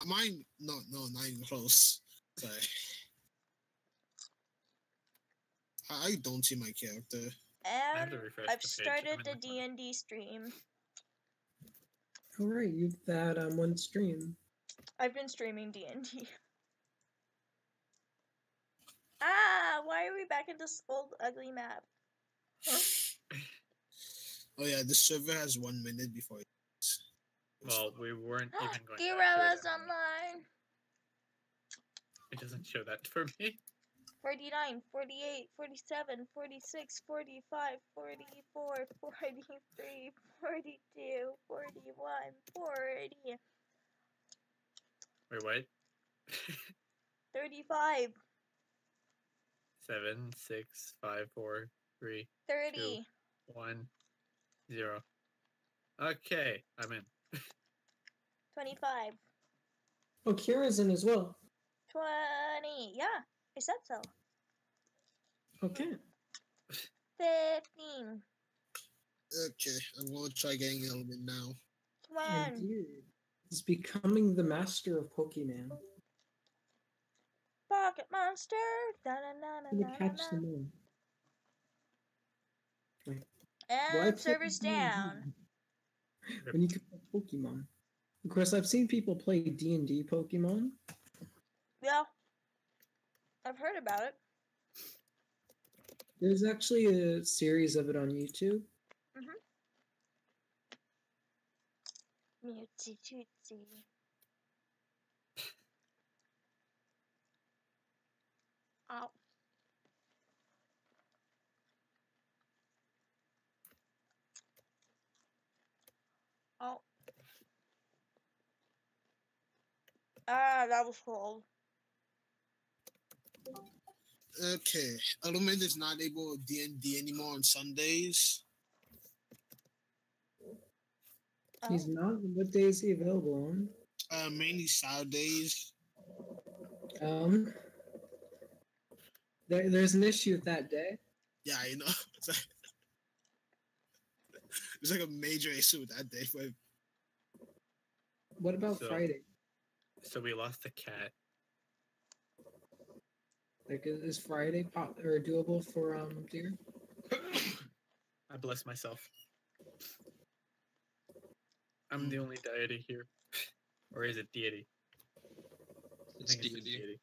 Mine, no, not even close. Sorry. I don't see my character. And I've the started the D&D stream. Alright, you've had one stream. I've been streaming D&D. Ah, why are we back in this old ugly map? Huh? Oh yeah, the server has 1 minute before it's... Well, we weren't even going Giralla's online. It doesn't show that for me. 49, 48, 47, 46, 45, 44, 43, 42, 41, 40. Wait, what? 35. 7, 6, 5, 4, 3, 30. 2, 1, 0. Okay, I'm in. 25. Oh, Kira's in as well. 20. Yeah, I said so. Okay. 15. Okay, I'm gonna try getting an element now. 1. Dear is becoming the master of Pokemon. Pocket monster. Da, da, da, da, I'm da, gonna catch da. them all. Wait, And play server's D&D down. when you can play Pokemon? Of course, I've seen people play D&D Pokemon. Yeah. I've heard about it. There's actually a series of it on YouTube. Mutzy Tootsie. Ow. Oh. Ah, that was cold. Okay, element is not able to D&D anymore on Sundays. He's not. What day is he available on? Mainly Saturdays. There's an issue with that day. Yeah, you know. It's like a major issue with that day. But What about Friday? So we lost the cat. Like, is Friday doable for Deer? I bless myself. I'm the only deity here. Or is it deity? I think it's deity.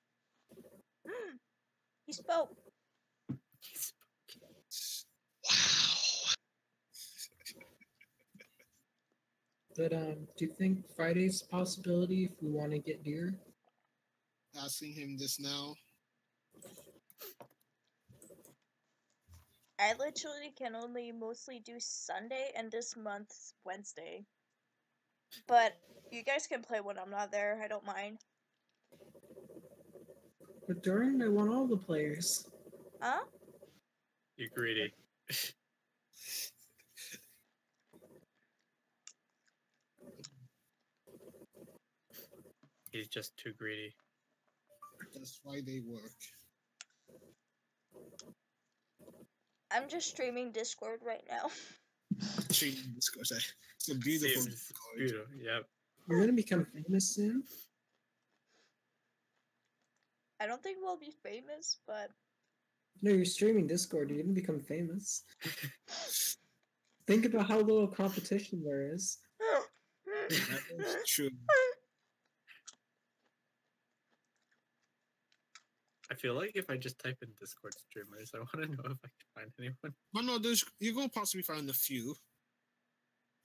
He spoke. He spoke. wow. But do you think Friday's a possibility if we want to get Deer? Asking him this now. I literally can only mostly do Sunday and this month's Wednesday. But you guys can play when I'm not there. I don't mind. But during, I want all the players. Huh? You're greedy. He's just too greedy. That's why they work. I'm just streaming Discord right now. Streaming Discord. It's a beautiful Discord. Beautiful. Yep. You're gonna become famous soon. I don't think we'll be famous, but No, you're streaming Discord. You're gonna become famous. Think about how little competition there is. That's true. I feel like if I just type in Discord streamers, I want to know if I can find anyone. Well, no, you're going to possibly find a few.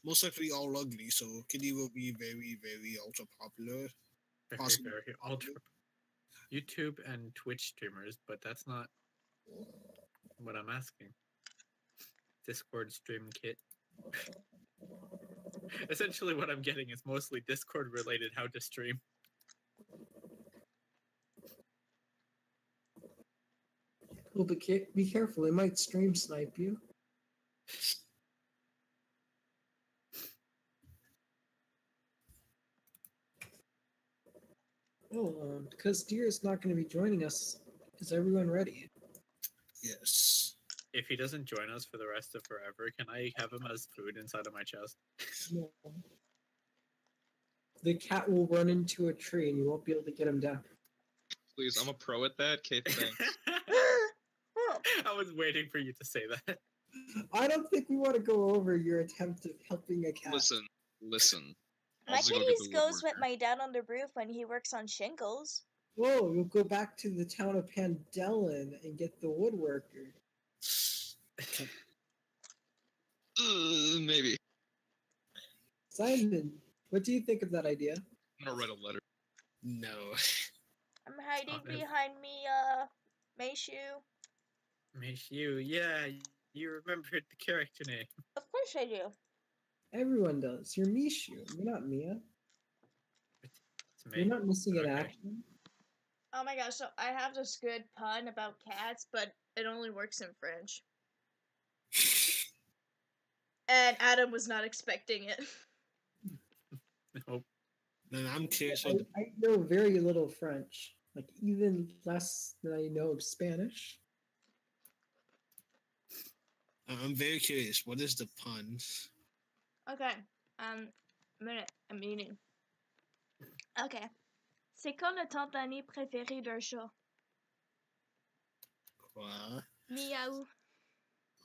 Most likely all ugly, so Kitty will be very, very ultra popular. Very ultra. YouTube and Twitch streamers, but that's not what I'm asking. Discord stream kit. Essentially what I'm getting is mostly Discord related how to stream. Well, but be careful. They might stream snipe you. Oh, because Deer is not going to be joining us. Is everyone ready? Yes. If he doesn't join us for the rest of forever, can I have him as food inside of my chest? No. the cat will run into a tree and you won't be able to get him down. Please, I'm a pro at that. Okay, thanks. I was waiting for you to say that. I don't think we want to go over your attempt of helping a cat. Listen. My Also go get kitties the goes with woodworker. my dad on the roof when he works on shingles. Whoa, you'll go back to the town of Pandelin and get the woodworker. Maybe. Simon, what do you think of that idea? I'm gonna write a letter. No. I'm hiding Oh, no. behind me, Meishu. Meishu, yeah, you remembered the character name. Of course I do. Everyone does. You're Mishu. You're not Mia. It's You're me. not missing an Okay. action. Oh my gosh, so I have this good pun about cats, but it only works in French. And Adam was not expecting it. Nope. Then I'm curious. I know very little French. Like, even less than I know of Spanish. I'm very curious. What is the pun? Okay, a meeting. Okay. C'est quand le temps d'année préféré d'un chat? Quoi? Miaou.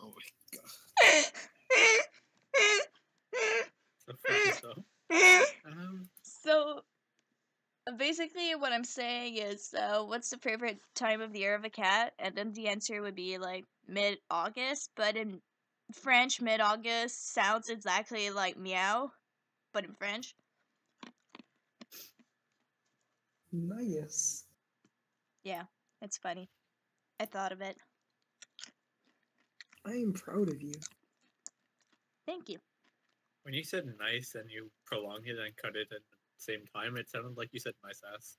Oh my god. So funny, so. So, basically, what I'm saying is, what's the favorite time of the year of a cat? And then the answer would be like mid-August, but in French, mid-August sounds exactly like meow, but in French. Nice. Yeah, it's funny. I thought of it. I am proud of you. Thank you. When you said nice and you prolonged it and cut it at the same time, it sounded like you said nice ass.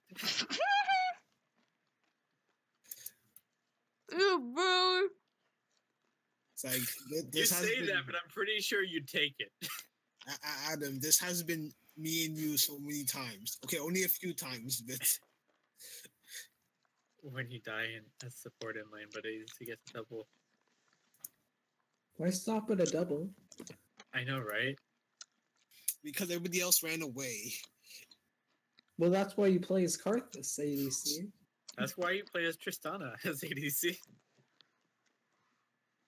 Ew, bro. It's like You this has say been, that, but I'm pretty sure you'd take it. Adam, this has been me and you so many times. Okay, only a few times, but When you die in a support in lane, but he gets a double. Why stop at a double? I know, right? because everybody else ran away. Well, that's why you play as Karthus, ADC. That's why you play as Tristana as ADC.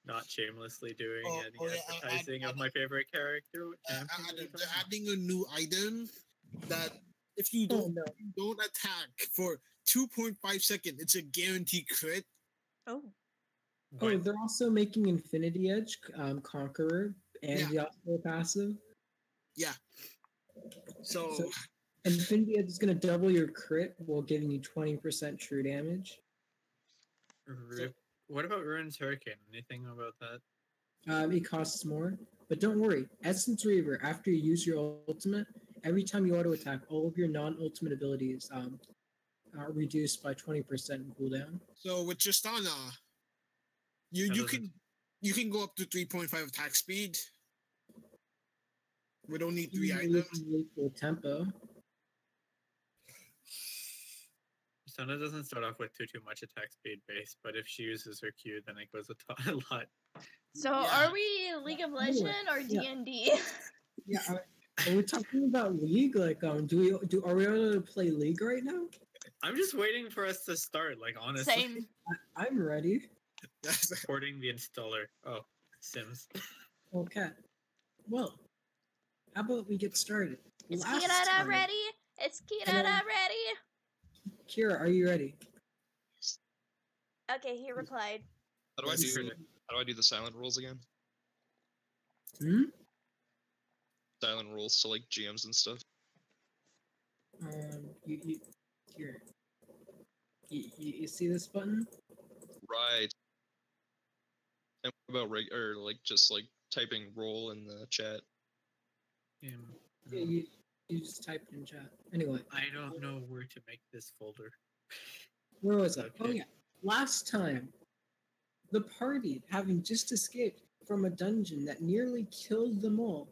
Not shamelessly doing any advertising of my favorite character. Adam, they're adding a new item that if you don't attack for 2.5 seconds, it's a guaranteed crit. Oh. Oh, they're also making Infinity Edge, Conqueror, and Yeah. the Osprey passive. Yeah. So Infinity Edge is going to double your crit while giving you 20% true damage. What about Ruin's Hurricane? Anything about that? It costs more, but don't worry. Essence Reaver, after you use your ultimate, every time you auto attack, all of your non-ultimate abilities are reduced by 20% in cooldown. So with Tristana, you can go up to 3.5 attack speed. We don't need 3 items. Full tempo. Tristana doesn't start off with too much attack speed base, but if she uses her Q, then it goes a lot. So Yeah. are we League of Legends or D&D? Yeah, are we talking about League? Like, are we able to play League right now? I'm just waiting for us to start, like, honestly. Same. I'm ready. Supporting the installer. Oh, Sims. Okay. Well, how about we get started? Is Last Kirara time- ready? Is Kirara ready? Kira, are you ready? Okay, he replied. How do I do the silent rules again? Hmm? Silent rules to like GMs and stuff. Here. You see this button? Right. And what about just like typing roll in the chat? Yeah, you just typed in chat. Anyway, I don't know where to make this folder. where was I? Oh Okay. yeah, last time, the party, having just escaped from a dungeon that nearly killed them all,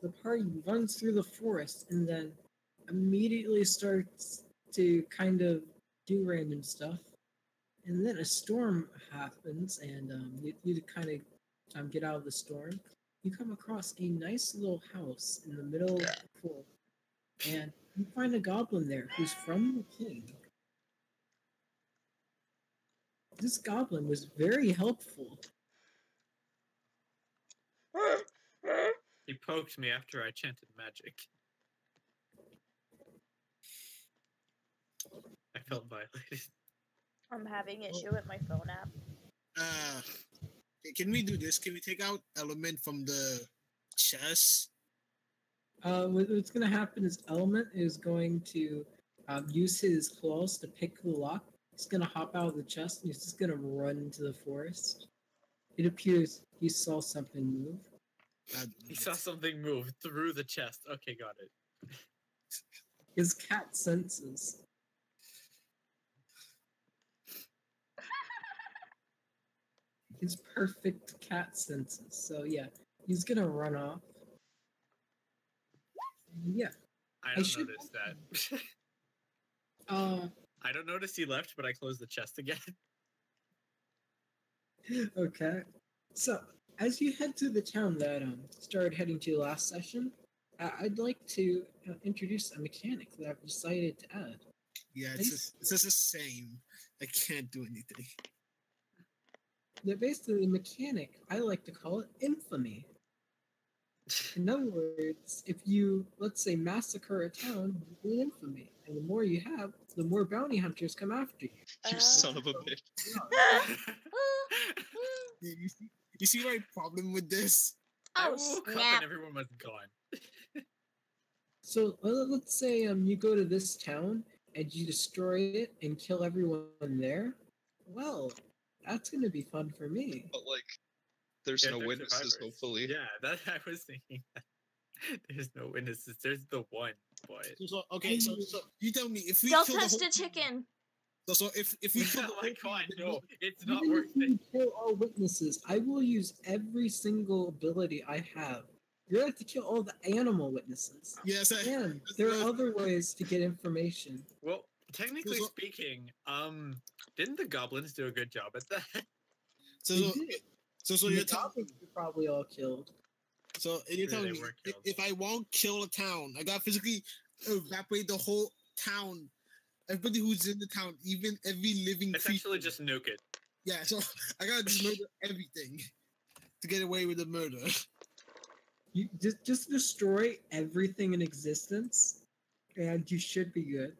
the party runs through the forest and then immediately starts to kind of do random stuff. And then a storm happens, and you kind of get out of the storm. You come across a nice little house in the middle of the forest. and you find a goblin there who's from the king. This goblin was very helpful. He poked me after I chanted magic. I felt violated. I'm having issue with my phone app. Can we do this? Can we take out element from the chest? What's going to happen is Element is going to use his claws to pick the lock. He's going to hop out of the chest and he's just going to run into the forest. It appears he saw something move. He saw something move through the chest. Okay, got it. His cat senses. His perfect cat senses. So yeah, he's gonna run off. Yeah. I don't notice that. I don't notice he left, but I closed the chest again. Okay. So as you head through the town that started heading to last session, I'd like to introduce a mechanic that I've decided to add. Yeah, it's just the same. I can't do anything. Basically, the mechanic, I like to call it infamy. In other words, if you, let's say, massacre a town, you gain infamy. And the more you have, the more bounty hunters come after you. You son of a bitch. You see my problem with this? I Oh, woke up snap. and everyone was gone. So let's say you go to this town and you destroy it and kill everyone there. Well, that's going to be fun for me. But like, there's no they're witnesses, survivors. hopefully. Yeah, that I was thinking. There's no witnesses. There's the one, but So you tell me if we Don't kill the touch whole the chicken. So if we kill the oh whole my god, thing, no, it's not Even worth if you it. kill all witnesses, I will use every single ability I have. You're going to have to kill all the animal witnesses. yes, And there are other ways to get information. Well, technically So- speaking, didn't the goblins do a good job at that? so They did. so And you're the telling goblins were probably all killed. you're Yeah, telling they me were killed. if I won't kill a town, I gotta physically evaporate the whole town. Everybody who's in the town, even every living Essentially, creature. just nuke it. Yeah, so I gotta just murder everything to get away with the murder. You just destroy everything in existence, and you should be good.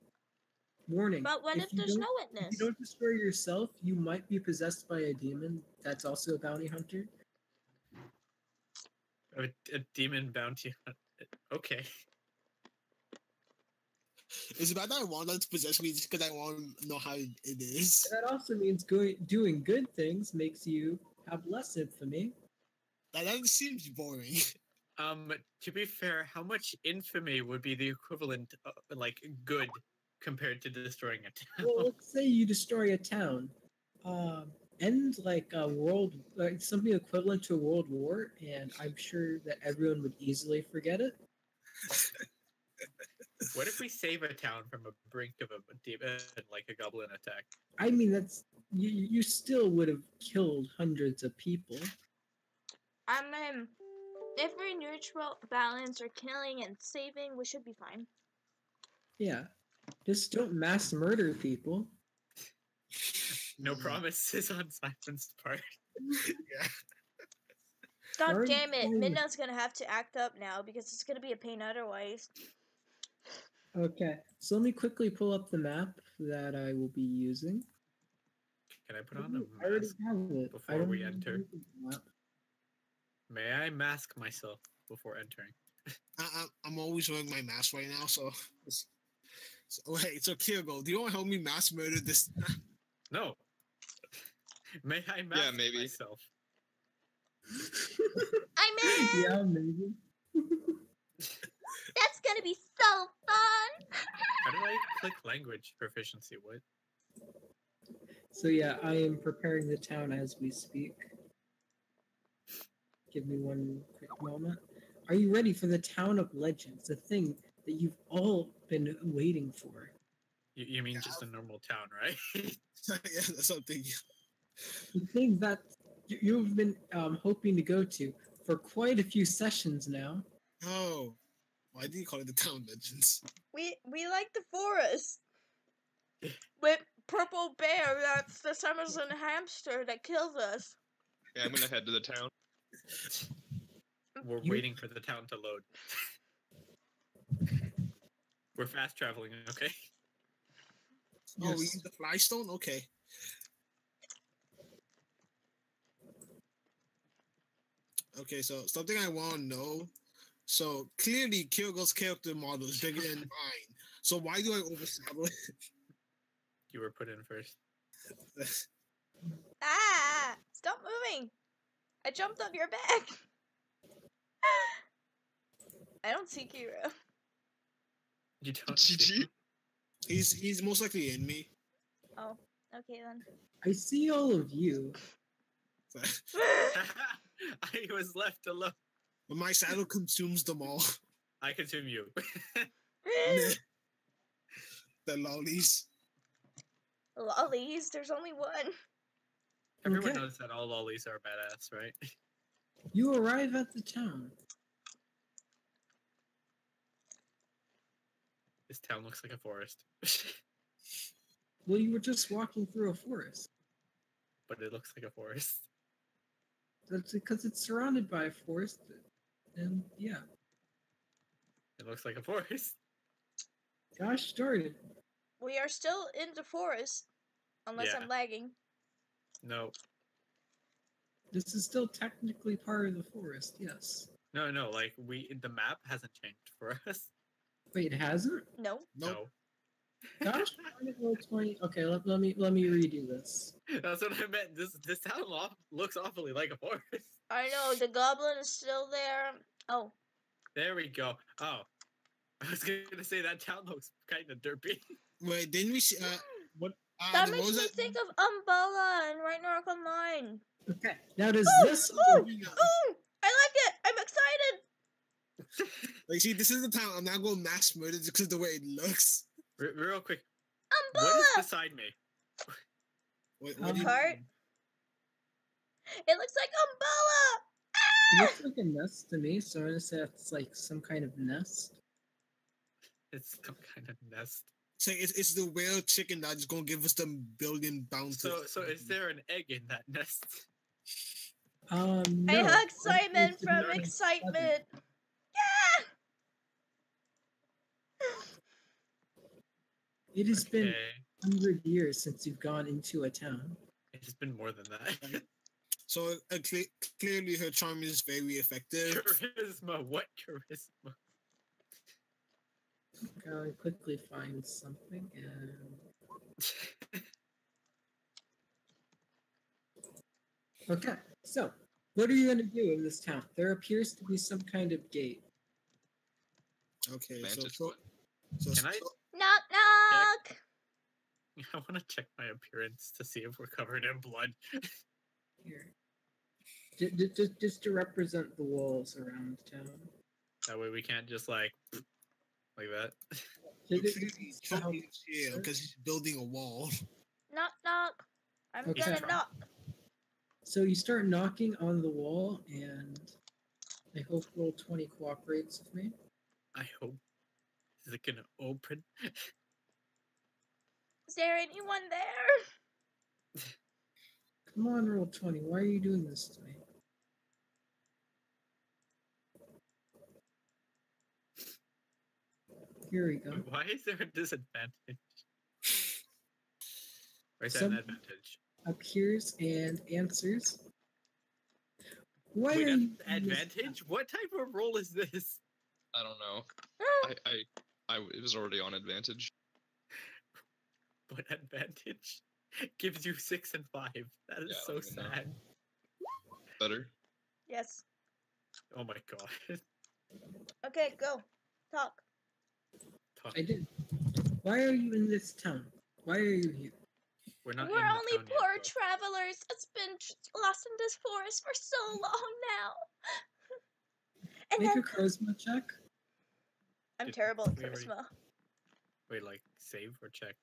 Warning. But what if you there's don't- no If witness? you don't destroy yourself, you might be possessed by a demon that's also a bounty hunter. A demon bounty. Okay. It's about that I want that to possess me just because I want to know how it is. That also means doing good things makes you have less infamy. That seems boring. To be fair, how much infamy would be the equivalent of, like, good compared to destroying a town? Well, let's say you destroy a town, end like a world, like something equivalent to a world war, and I'm sure that everyone would easily forget it. What if we save a town from a brink of a demon, like a goblin attack? I mean, that's you still would have killed hundreds of people. If we're neutral balance or killing and saving, we should be fine. Yeah, just don't mass murder people. No promises on Simon's part. Yeah. God Sorry? damn it, Oh. Midna's gonna have to act up now because it's gonna be a pain otherwise. Okay, so let me quickly pull up the map that I will be using. Can I put on a I already mask? have it. I before don't we have enter? anything on the map. May I mask myself before entering? I'm always wearing my mask right now, so wait, so Kirgo, do you want to help me mass murder this? No. May I mask maybe. myself? I'm in! Yeah, maybe. That's gonna be so fun! How do I click language proficiency? What? So yeah, I am preparing the town as we speak. Give me one quick moment. Are you ready for the Town of Legends, the thing that you've all been waiting for? You mean just a normal town, right? Yeah, that's something. The thing that you've been hoping to go to for quite a few sessions now. Oh, Why do you call it the town dungeons? We like the forest. With purple bear that's the Amazon hamster that kills us. Yeah, I'm gonna head to the town. We're waiting for the town to load. We're fast traveling, okay? Oh, we Yes. use the flystone? Okay. Okay, so something I want to know. So clearly, Kyogo's character model is bigger than mine. So why do I overshadow it? You were put in first. Ah! Stop moving! I jumped up your back! I don't see Kiro. You don't GG. see. He's most likely in me. Oh, okay then. I see all of you. I was left alone. But my shadow consumes them all. I consume you. The lollies. Lollies, there's only one. Everyone Okay. knows that all lollies are badass, right? You arrive at the town. This town looks like a forest. Well, you were just walking through a forest. But it looks like a forest. That's because it's surrounded by a forest. And yeah, It looks like a forest. gosh darn it. We are still in the forest. Unless Yeah. I'm lagging. No. This is still technically part of the forest, yes. No, like the map hasn't changed for us. Wait, it hasn't? No. Nope. Gosh darn it, roll 20. Okay, let me redo this. No. That's what I meant. This town looks awfully like a forest. I know, the goblin is still there. Oh. There we go. Oh. I was gonna say that town looks kind of derpy. Wait, didn't we see? What? That what makes was me that? think of Umbella and Ragnarok Online. Okay, now does this... Ooh! Ooh! I like it! I'm excited! Like, see, this is the town. I'm not going mass murder just because of the way it looks. Real quick. Umbella! What is beside me? What do you Heart? mean? It looks like Umbella! It Ah! looks like a nest to me, so I'm gonna say it's like some kind of nest. It's some kind of nest. It's like it's the whale chicken that's gonna give us the billion bounty. So is there an egg in that nest? No. I hug That Simon is the from nest. excitement. It has been Okay. 100 years since you've gone into a town. It's been more than that. So clearly her charm is very effective. Charisma. What charisma? I'll quickly find something and... Okay, so what are you going to do in this town? There appears to be some kind of gate. Okay, Vantage so point. Can I? Knock knock! I want to check my appearance to see if we're covered in blood. Here. Just to represent the walls around town. That way we can't just like that. because he's building a wall. Knock knock! I'm Okay. gonna knock. So you start knocking on the wall, and I hope roll 20 cooperates with me. I hope. Is it gonna open? Is there anyone there? Come on, roll 20. Why are you doing this to me? Here we go. Why is there a disadvantage? Or is that Some- an advantage? Appears and answers. Why Wait, are you that's advantage? What type of roll is this? I don't know. It was already on advantage. What advantage gives you 6 and 5? That is Yeah, I so don't even know. sad. Better. Yes. Oh my god. Okay, go. Talk. Talk. I did. Why are you in this town? Why are you here? We're not. We're in the only town yet, poor though. travelers that's been lost in this forest for so long now. And Make then a charisma check. I'm Did terrible at we already- charisma. Wait, like save or check?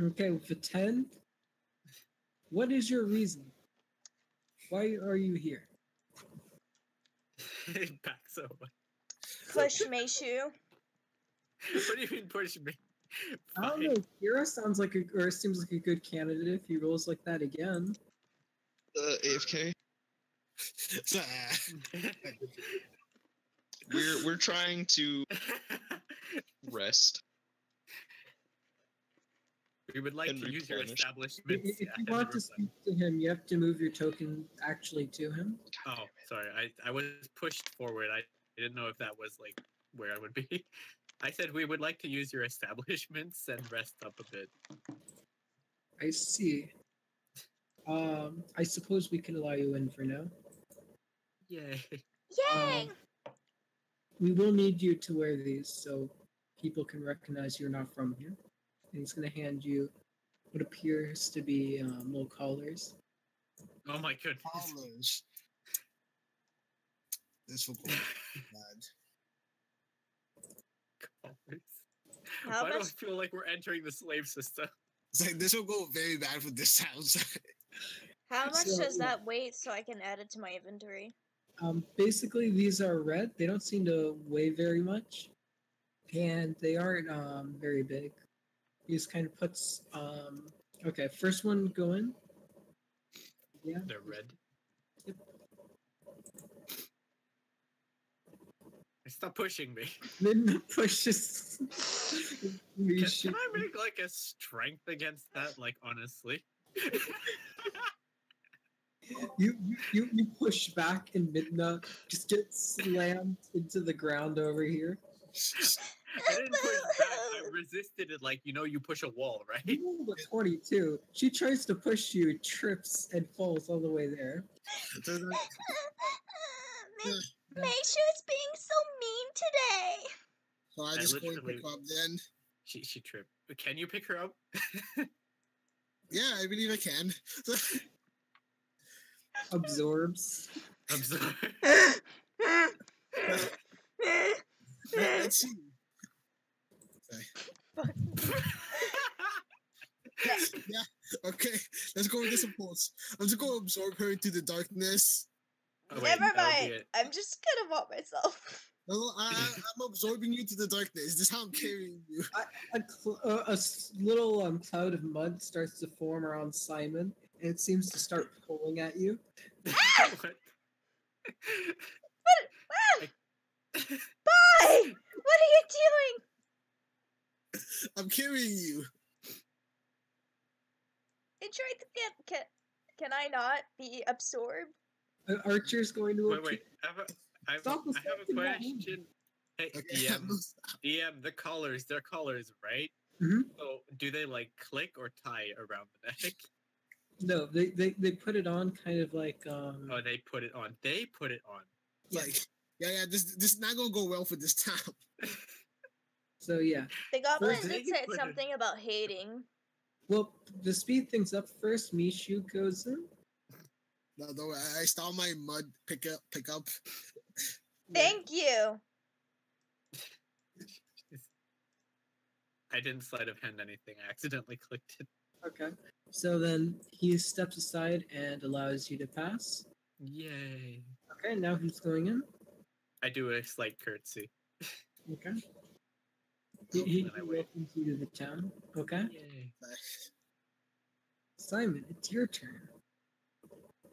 Okay, with a 10. What is your reason? Why are you here? It backs away. push Meishu. What do you mean push me? I don't know. Kira sounds like or seems like a good candidate if he rolls like that again. AFK. We're trying to rest. We would like And to use your replenish. establishments. If you want to speak to him, you have to move your token actually to him. Oh, sorry. I was pushed forward. I didn't know if that was like where I would be. I said we would like to use your establishments and rest up a bit. I see. I suppose we can allow you in for now. Yay. Yay! We will need you to wear these so people can recognize you're not from here. And he's going to hand you what appears to be little collars. Oh my goodness. College. This will go bad. Collars. How Why do I much? feel like we're entering the slave system? It's like this will go very bad for this house. How much So- does that weigh so I can add it to my inventory? Basically, these are red. They don't seem to weigh very much. And they aren't very big. He just kind of puts... okay, first one go in. Yeah. They're red. Yep. Stop pushing me. Then pushes... Can I make like a strength against that? Like honestly. You push back and Midna just gets slammed into the ground over here. I didn't push back. I resisted it like, you push a wall, right? You rolled a 22. She tries to push you, trips, and falls all the way there. So then- Meishu's being so mean today. so I I just go and literally- pick up then. She tripped. Can you pick her up? Yeah, I believe I can. Absorbs. I'm sorry. Let's see. Yeah, okay. Let's go with this impulse. I'm just going to absorb her into the darkness. Oh, wait, Never that'll be mind. it. I'm just gonna walk myself. No, I'm absorbing you into the darkness. This is how I'm carrying you. A little cloud of mud starts to form around Simon, and it seems to start pulling at you. What? Bye! What are you doing? I'm carrying you. I tried to get. Can I not be absorbed? Archer's going to Wait. I have Stop a distracting my question. Hey, Okay. DM, the collars, they're collars, right? Mhm. So do they like click or tie around the neck? No, they put it on kind of like Oh, they put it on. They put it on. Like, yeah. This is not gonna go well for this town. so yeah. The goblin First- did say something about hating. Well, to speed things up first, Mishu goes in. No, I stole my mud pick up. Thank you. I didn't sleight of hand anything. I accidentally clicked it. Okay. So then he steps aside and allows you to pass. Yay. Okay, now who's going in? I do a slight curtsy. Okay. He And I wait. welcomes you to the town. Okay. Yay. Simon, it's your turn.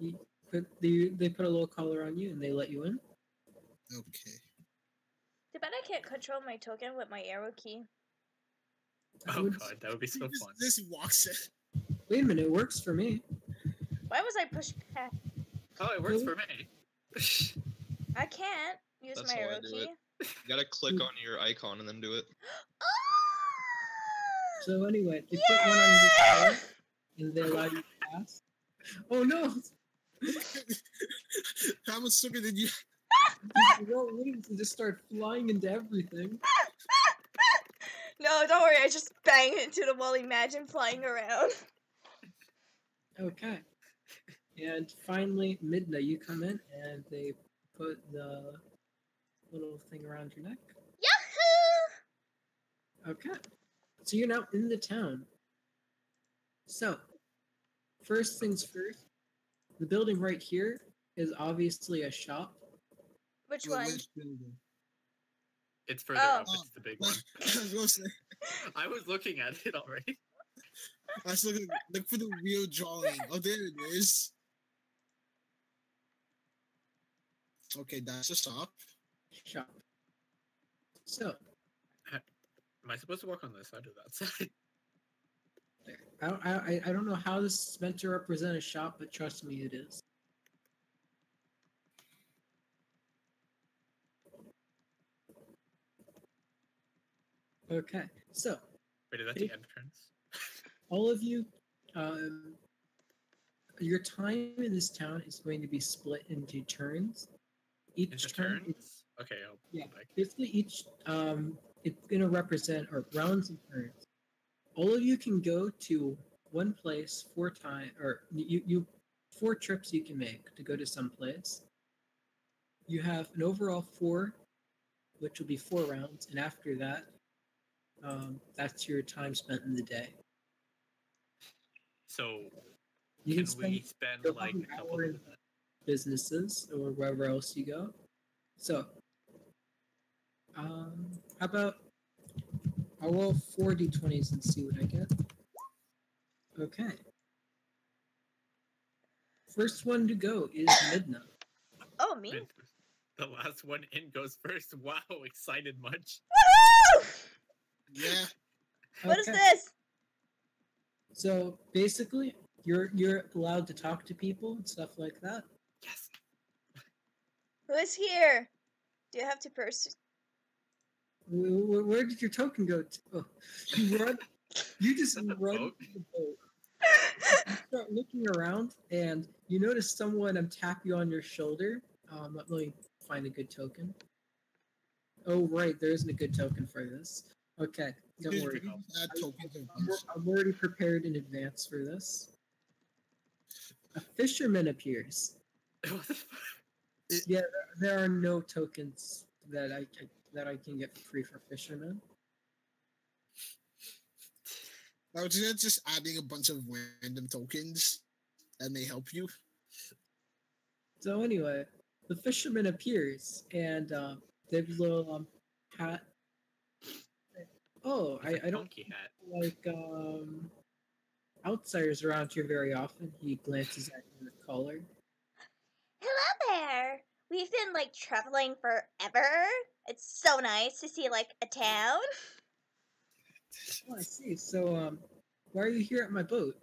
They put a little collar on you and they let you in. Okay. Too bad I can't control my token with my arrow key. I Oh would- god, that would be so fun. This walks in. Wait a minute, it works for me. Why was I pushed back? Oh, it works for me. I can't use That's my how I arrow do key. it. You gotta click on your icon and then do it. So anyway, they put one on your collar and they allow you to pass. Oh no! How much sugar did you? You don't wings and just start flying into everything. No, don't worry. I just banged into the wall. Imagine flying around. Okay. And finally, Midna, you come in and they put the little thing around your neck. Yahoo! Okay. So you're now in the town. So, first things first, the building right here is obviously a shop. Which one? Which building? It's further Oh. up. It's the big I one. was gonna say, I was looking at it already. I was looking look for the real drawing. Oh, there it is. Okay, that's a stop. Shop. So, Am I supposed to walk on this side or that side? there. I don't know how this is meant to represent a shop, but trust me, it is. Okay, so Wait, is that the entrance? all of you, your time in this town is going to be split into turns. Each Into turn, turns? Okay, I'll yeah, go back. basically each it's going to represent or rounds and turns. All of you can go to one place 4 times, or you 4 trips you can make to go to some place. You have an overall 4, which will be 4 rounds, and after that, that's your time spent in the day. So, You can can we spend spend you'll like have a an couple hour in of that? businesses or wherever else you go. So, how about I'll roll 4 d20s and see what I get. Okay. First one to go is Midna. Oh, me? And the last one in goes first. Wow, excited much. Woohoo! Yeah. What is Okay. this? So basically, you're allowed to talk to people and stuff like that. Yes. Who is here? Do you have to Where did your token go to? Oh, you run. You just Is that the run boat? to the boat. You start looking around, and you notice someone tap you on your shoulder. Let me find a good token. Oh, right, there isn't a good token for this. Okay, don't You worry. can add tokens of I'm, these. I'm already prepared in advance for this. A fisherman appears. What the fuck? Yeah, there are no tokens that I can get for free for fishermen. I was just adding a bunch of random tokens that may help you. So anyway, the fisherman appears, and they have a little hat. Oh, It's a I don't funky hat. like outsiders around here very often. He glances at you with collar. Hello there. We've been like traveling forever. It's so nice to see like a town. Oh, I see. So why are you here at my boat?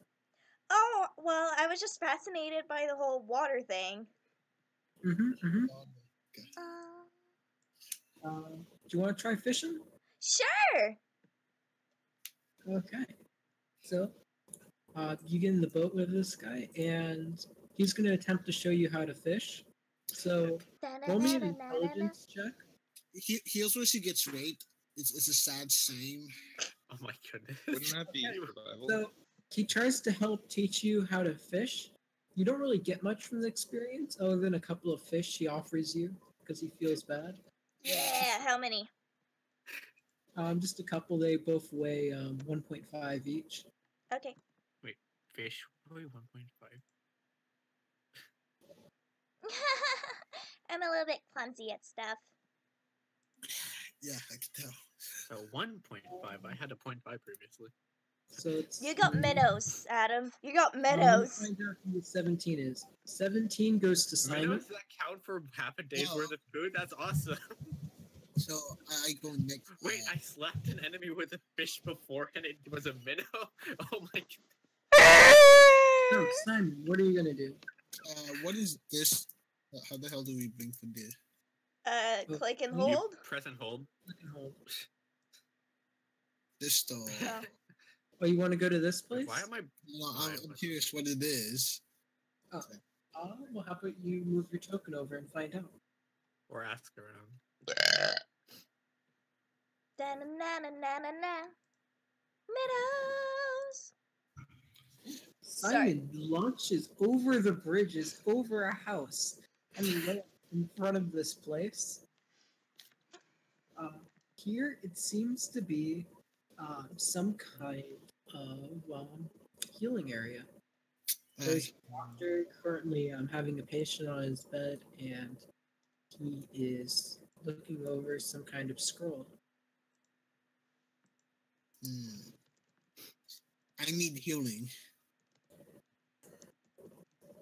Oh, well, I was just fascinated by the whole water thing. Mm-hmm. Uh, Do you want to try fishing? sure. Okay. So you get in the boat with this guy, and he's going to attempt to show you how to fish. So roll me an intelligence check. He also she gets raped. It's a sad shame. Oh my goodness. Wouldn't that be survival? So he tries to help teach you how to fish. You don't really get much from the experience other than a couple of fish he offers you because he feels bad. Yeah, how many? Just a couple. They both weigh 1.5 each. Okay. Wait, fish? Probably 1.5. I'm a little bit clumsy at stuff. Yeah, I can tell. So 1.5. I had a 0.5 previously. So it's You got minnows, Adam. You got Let's minnows. find out who the 17 is. 17 goes to Simon. Minnows, does that count for half a day's Oh. worth of food? That's awesome. So I go next. Wait, I slapped an enemy with a fish before and it was a minnow? Oh my god. No, Simon, what are you gonna do? What is this? How the hell do we bring for this? Click and You- hold. Press and hold. Click and hold. This store. Oh. Oh, you want to go to this place? Why am I... No, I'm curious what it is. Well, how about you move your token over and find out? Or ask around. Da-na-na-na-na-na. Minnows. Simon launches over the bridges, over a house, and lands in front of this place. Here, it seems to be some kind of healing area. There's a doctor currently having a patient on his bed, and he is looking over some kind of scroll. I need healing.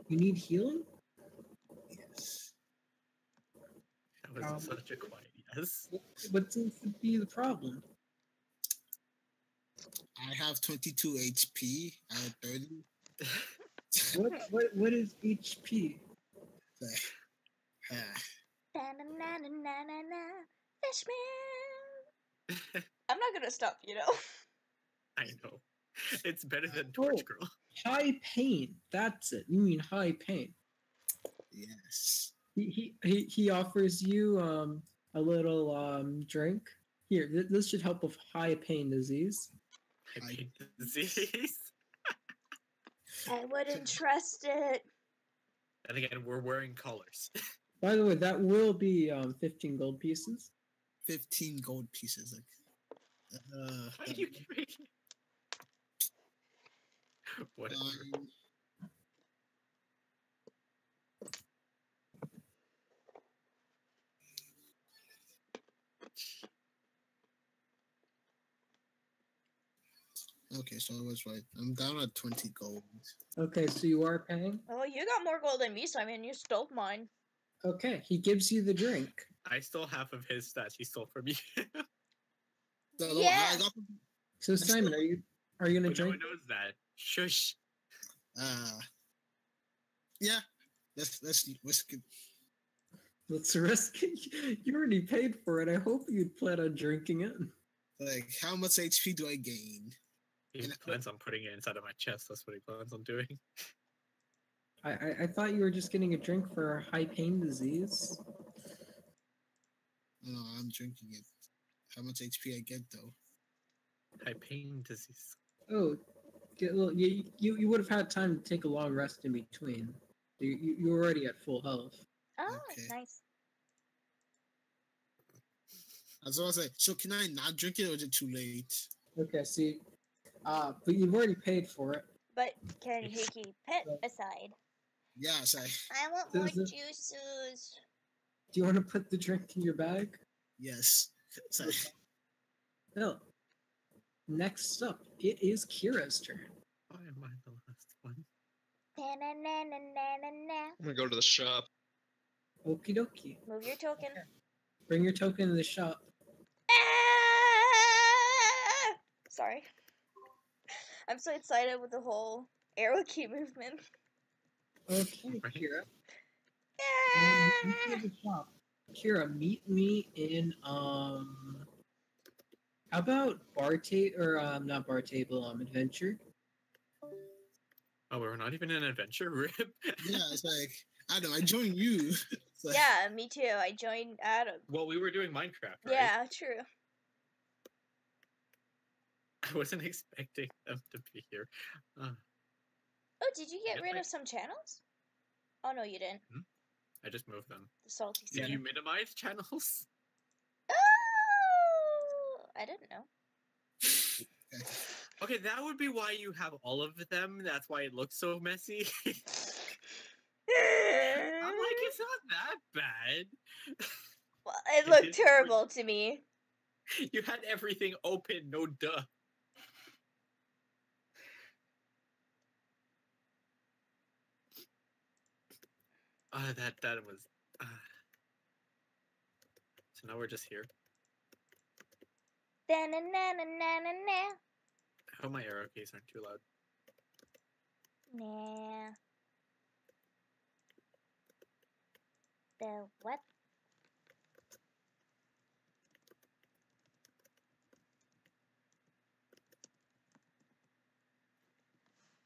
You need healing? Yes. That was such a quiet yes. What seems to be the problem? I have 22 HP out of 30. What is HP? Fishman. I'm not gonna stop, you know. I know. It's better than Torch Girl. High pain. That's it. You mean high pain. Yes. He offers you a little drink. Here, this should help with high pain disease. High pain disease. I wouldn't trust it. And again, we're wearing colors. By the way, that will be 15 gold pieces. 15 gold pieces. Why are you giving it? Whatever. Okay, so I was right. I'm down at 20 gold. Okay, so you are paying? Oh, you got more gold than me, Simon. You stole mine. Okay, he gives you the drink. I stole half of his stats he stole from you. Yeah. So Simon, are you gonna But no drink? one knows that. Shush. Yeah. Let's risk it. Let's risk it. You already paid for it. I hope you'd plan on drinking it. Like, how much HP do I gain? He plans on putting it inside of my chest. That's what he plans on doing. I thought you were just getting a drink for high pain disease. No, I'm drinking it. How much HP I get though? High pain disease. Oh, well, you would have had time to take a long rest in between. You're already at full health. Oh, Okay. nice. That's what I was like. So can I not drink it, or is it too late? Okay, see, but you've already paid for it. But can he keep it aside? Yes, I want more Does it- juices. Do you want to put the drink in your bag? yes. So, No. Next up, it is Kira's turn. Why am I the last one? I'm gonna go to the shop. Okie dokie. Move your token. Bring your token to the shop. Ah! Sorry. I'm so excited with the whole arrow key movement. Okay, Right. Kira. Ah! Meet me at the shop. Kira, meet me in how about bar table or not bar table, adventure? Oh, we're not even in an adventure. Rip. yeah, it's like I don't know. I joined you. It's like, Yeah, me too. I joined Adam. Well, we were doing Minecraft, right? Yeah, true. I wasn't expecting them to be here. Oh, did you get Yes, rid I- of some channels? Oh no, you didn't. I just moved them. The salty Did sea. you minimize channels? Oh, I didn't know. Okay, that would be why you have all of them. That's why it looks so messy. I'm like, it's not that bad. Well, it It looked didn't terrible to me. You had everything open, no duh. That was. So now we're just here. Da-na-na-na-na-na-na. I hope my arrow keys aren't too loud. Nah. The what?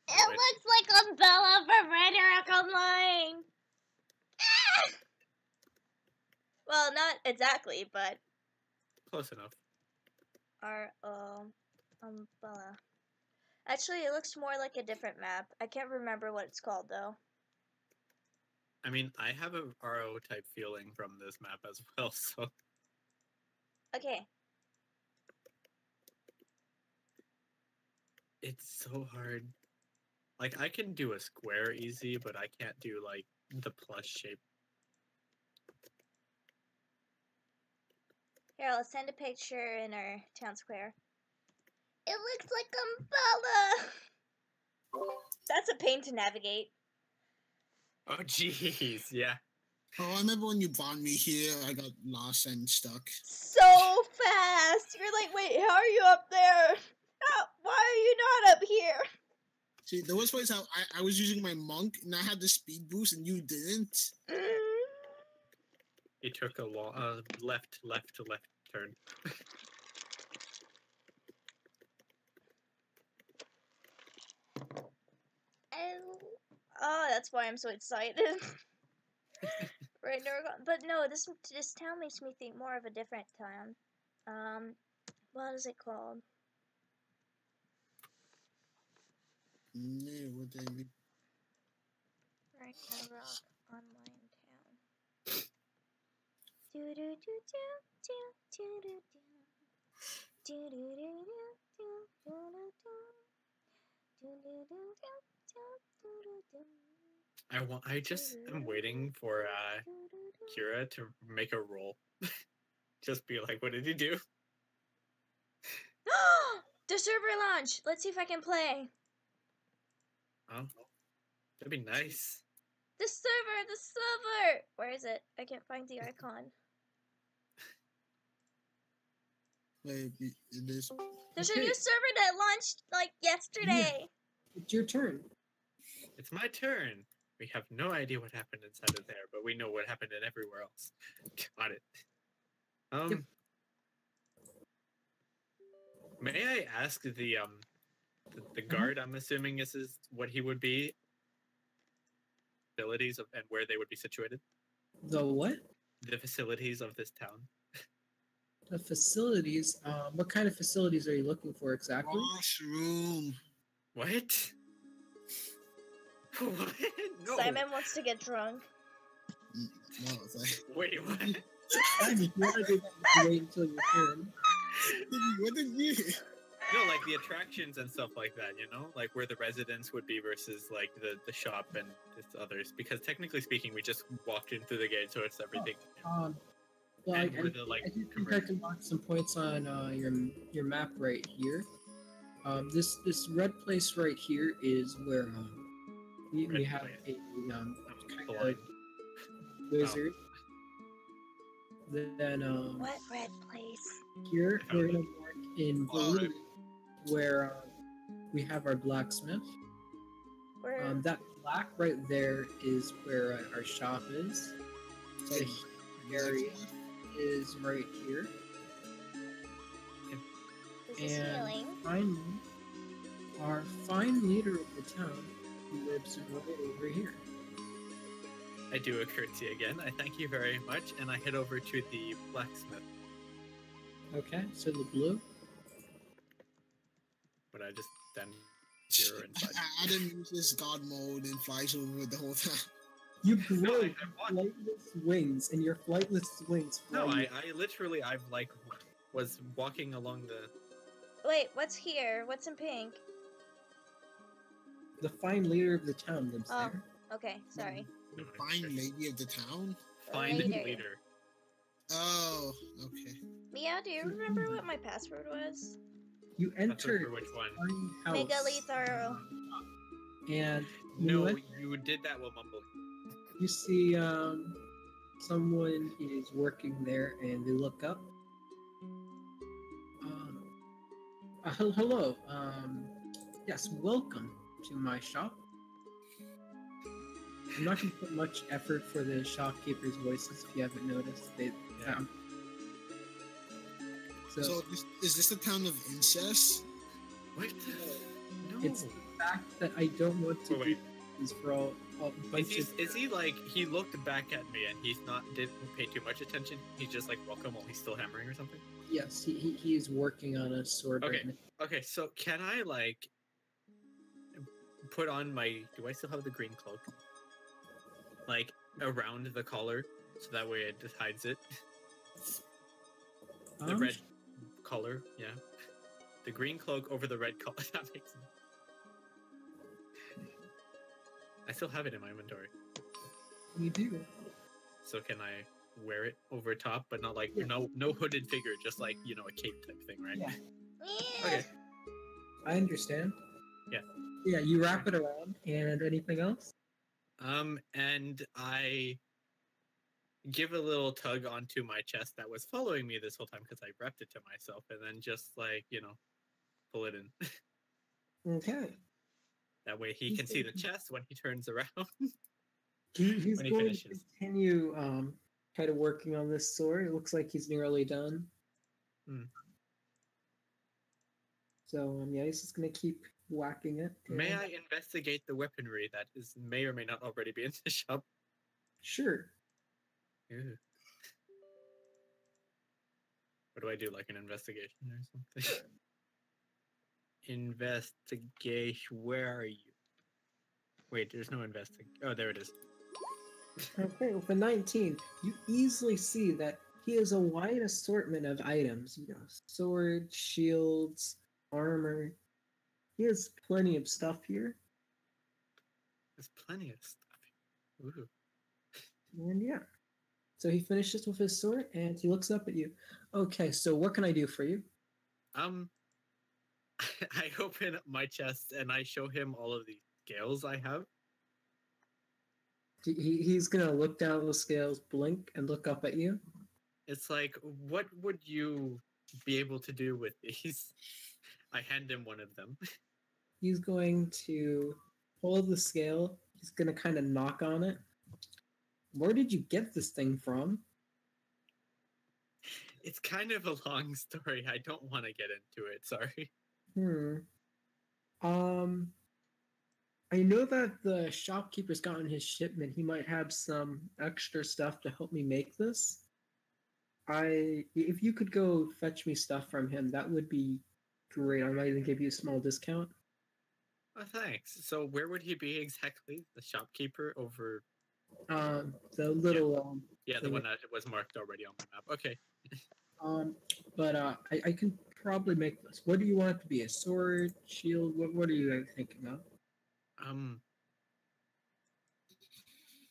It Right. looks like Umbrella from Ragnarok Online. Ah! Well, not exactly, but Close enough. our Umbrella. Actually, it looks more like a different map. I can't remember what it's called though. I mean, I have a RO type feeling from this map as well, so Okay. it's so hard. Like, I can do a square easy, but I can't do, like, the plus shape. Here, let's send a picture in our town square. It looks like umbrella. That's a pain to navigate. Oh, jeez, yeah. Oh, I remember when you brought me here, I got lost and stuck. So fast. You're like, wait, how are you up there? Why are you not up here? See, the worst part is how I was using my monk and I had the speed boost and you didn't. He took a left turn. Oh, that's why I'm so excited. Right now, but no, this town makes me think more of a different town. What is it called? No, what do I mean? Right now, Rock Online Town. Do do do do do do do do do do do do. I just am waiting for Kira to make a roll. Just be like, what did he do? The server launch. Let's see if I can play. Oh, that'd be nice. The server. Where is it? I can't find the icon. Wait, it is. There's a new server that launched like yesterday. Yeah. It's your turn. It's my turn. We have no idea what happened inside of there, but we know what happened in everywhere else. Got it. Yep. May I ask the guard? I'm assuming this is what he would be. Facilities of, and where they would be situated. The what? The facilities of this town. The facilities. What kind of facilities are you looking for exactly? Washroom. What? What? No. Simon wants to get drunk. No, it's like, Wait, what? If you want to do that, wait until your turn. what did you? No, like the attractions and stuff like that, you know? Like where the residence would be versus like the shop and this others. Because technically speaking, we just walked in through the gate, so it's everything. Well, I think I can mark some points on your map right here. This red place right here is where we have a kind of wizard. Then What red place? here we're gonna mark in blue where we have our blacksmith. Where? That black right there is where our shop is. The area is right here. This is healing. Finally, our fine leader of the town lives right over here. I do a curtsy again. I thank you very much, and I head over to the blacksmith. Okay, so the blue. But I just then zero inside. Adam uses God mode and flies over the whole time. You blow flightless wings, and your flightless wings fly. No, I literally, I've like, was walking along the... Wait, what's here? What's in pink? The fine leader of the town lives there. Okay, sorry. The fine lady of the town? Fine Leader. leader. Oh, okay. Meow, do you remember what my password was? You enter For which one? fine house, Mega Lethal. and No, you, you did that while mumbling. you see someone is working there, and they look up. Hello. Yes, welcome to my shop. I'm not going to put much effort for the shopkeepers' voices if you haven't noticed. So is this the town of incest? What? No. It's the fact that I don't want to do this for a bunch of... Is he like, he looked back at me and he's not, didn't pay too much attention? He's just like, welcome while he's still hammering or something? Yes, he is working on a sword Okay. right now. Okay, so can I like put on my, do I still have the green cloak? Like around the collar, so that way it just hides it. The red collar, yeah. The green cloak over the red collar, that makes sense. I still have it in my inventory. You do. So can I wear it over top, but not like no hooded figure, just like a cape type thing, right? Yeah. Okay. I understand. Yeah. Yeah, you wrap it around, and anything else? And I give a little tug onto my chest that was following me this whole time because I wrapped it to myself, and then just like pull it in. Okay. That way he can see the chest when he turns around. He's when he going finishes. to continue kind of working on this sword. It looks like he's nearly done. So yeah, he's just gonna keep whacking it. May I investigate the weaponry that may or may not already be in the shop? Sure. Ew. What do I do, like an investigation or something? Investigation. Where are you? Wait, there's no investigation. Oh, there it is. Okay, with a 19, you easily see that he has a wide assortment of items. Sword, shields, armor. He has plenty of stuff here. There's plenty of stuff. Ooh. And yeah. So he finishes with his sword and he looks up at you. Okay, so what can I do for you? I open up my chest and I show him all of the scales I have. He's gonna look down at the scales, blink, and look up at you. It's like, what would you be able to do with these? I hand him one of them. He's going to hold the scale. He's gonna kind of knock on it. Where did you get this thing from? It's kind of a long story. I don't want to get into it. Sorry. I know that the shopkeeper's gotten his shipment. He might have some extra stuff to help me make this. If you could go fetch me stuff from him, that would be great. I might even give you a small discount. Oh, thanks. So where would he be exactly? The shopkeeper over... The little... Yeah, the one that was marked already on the map. Okay. But I can probably make this. What do you want it to be? A sword, shield? What are you thinking of?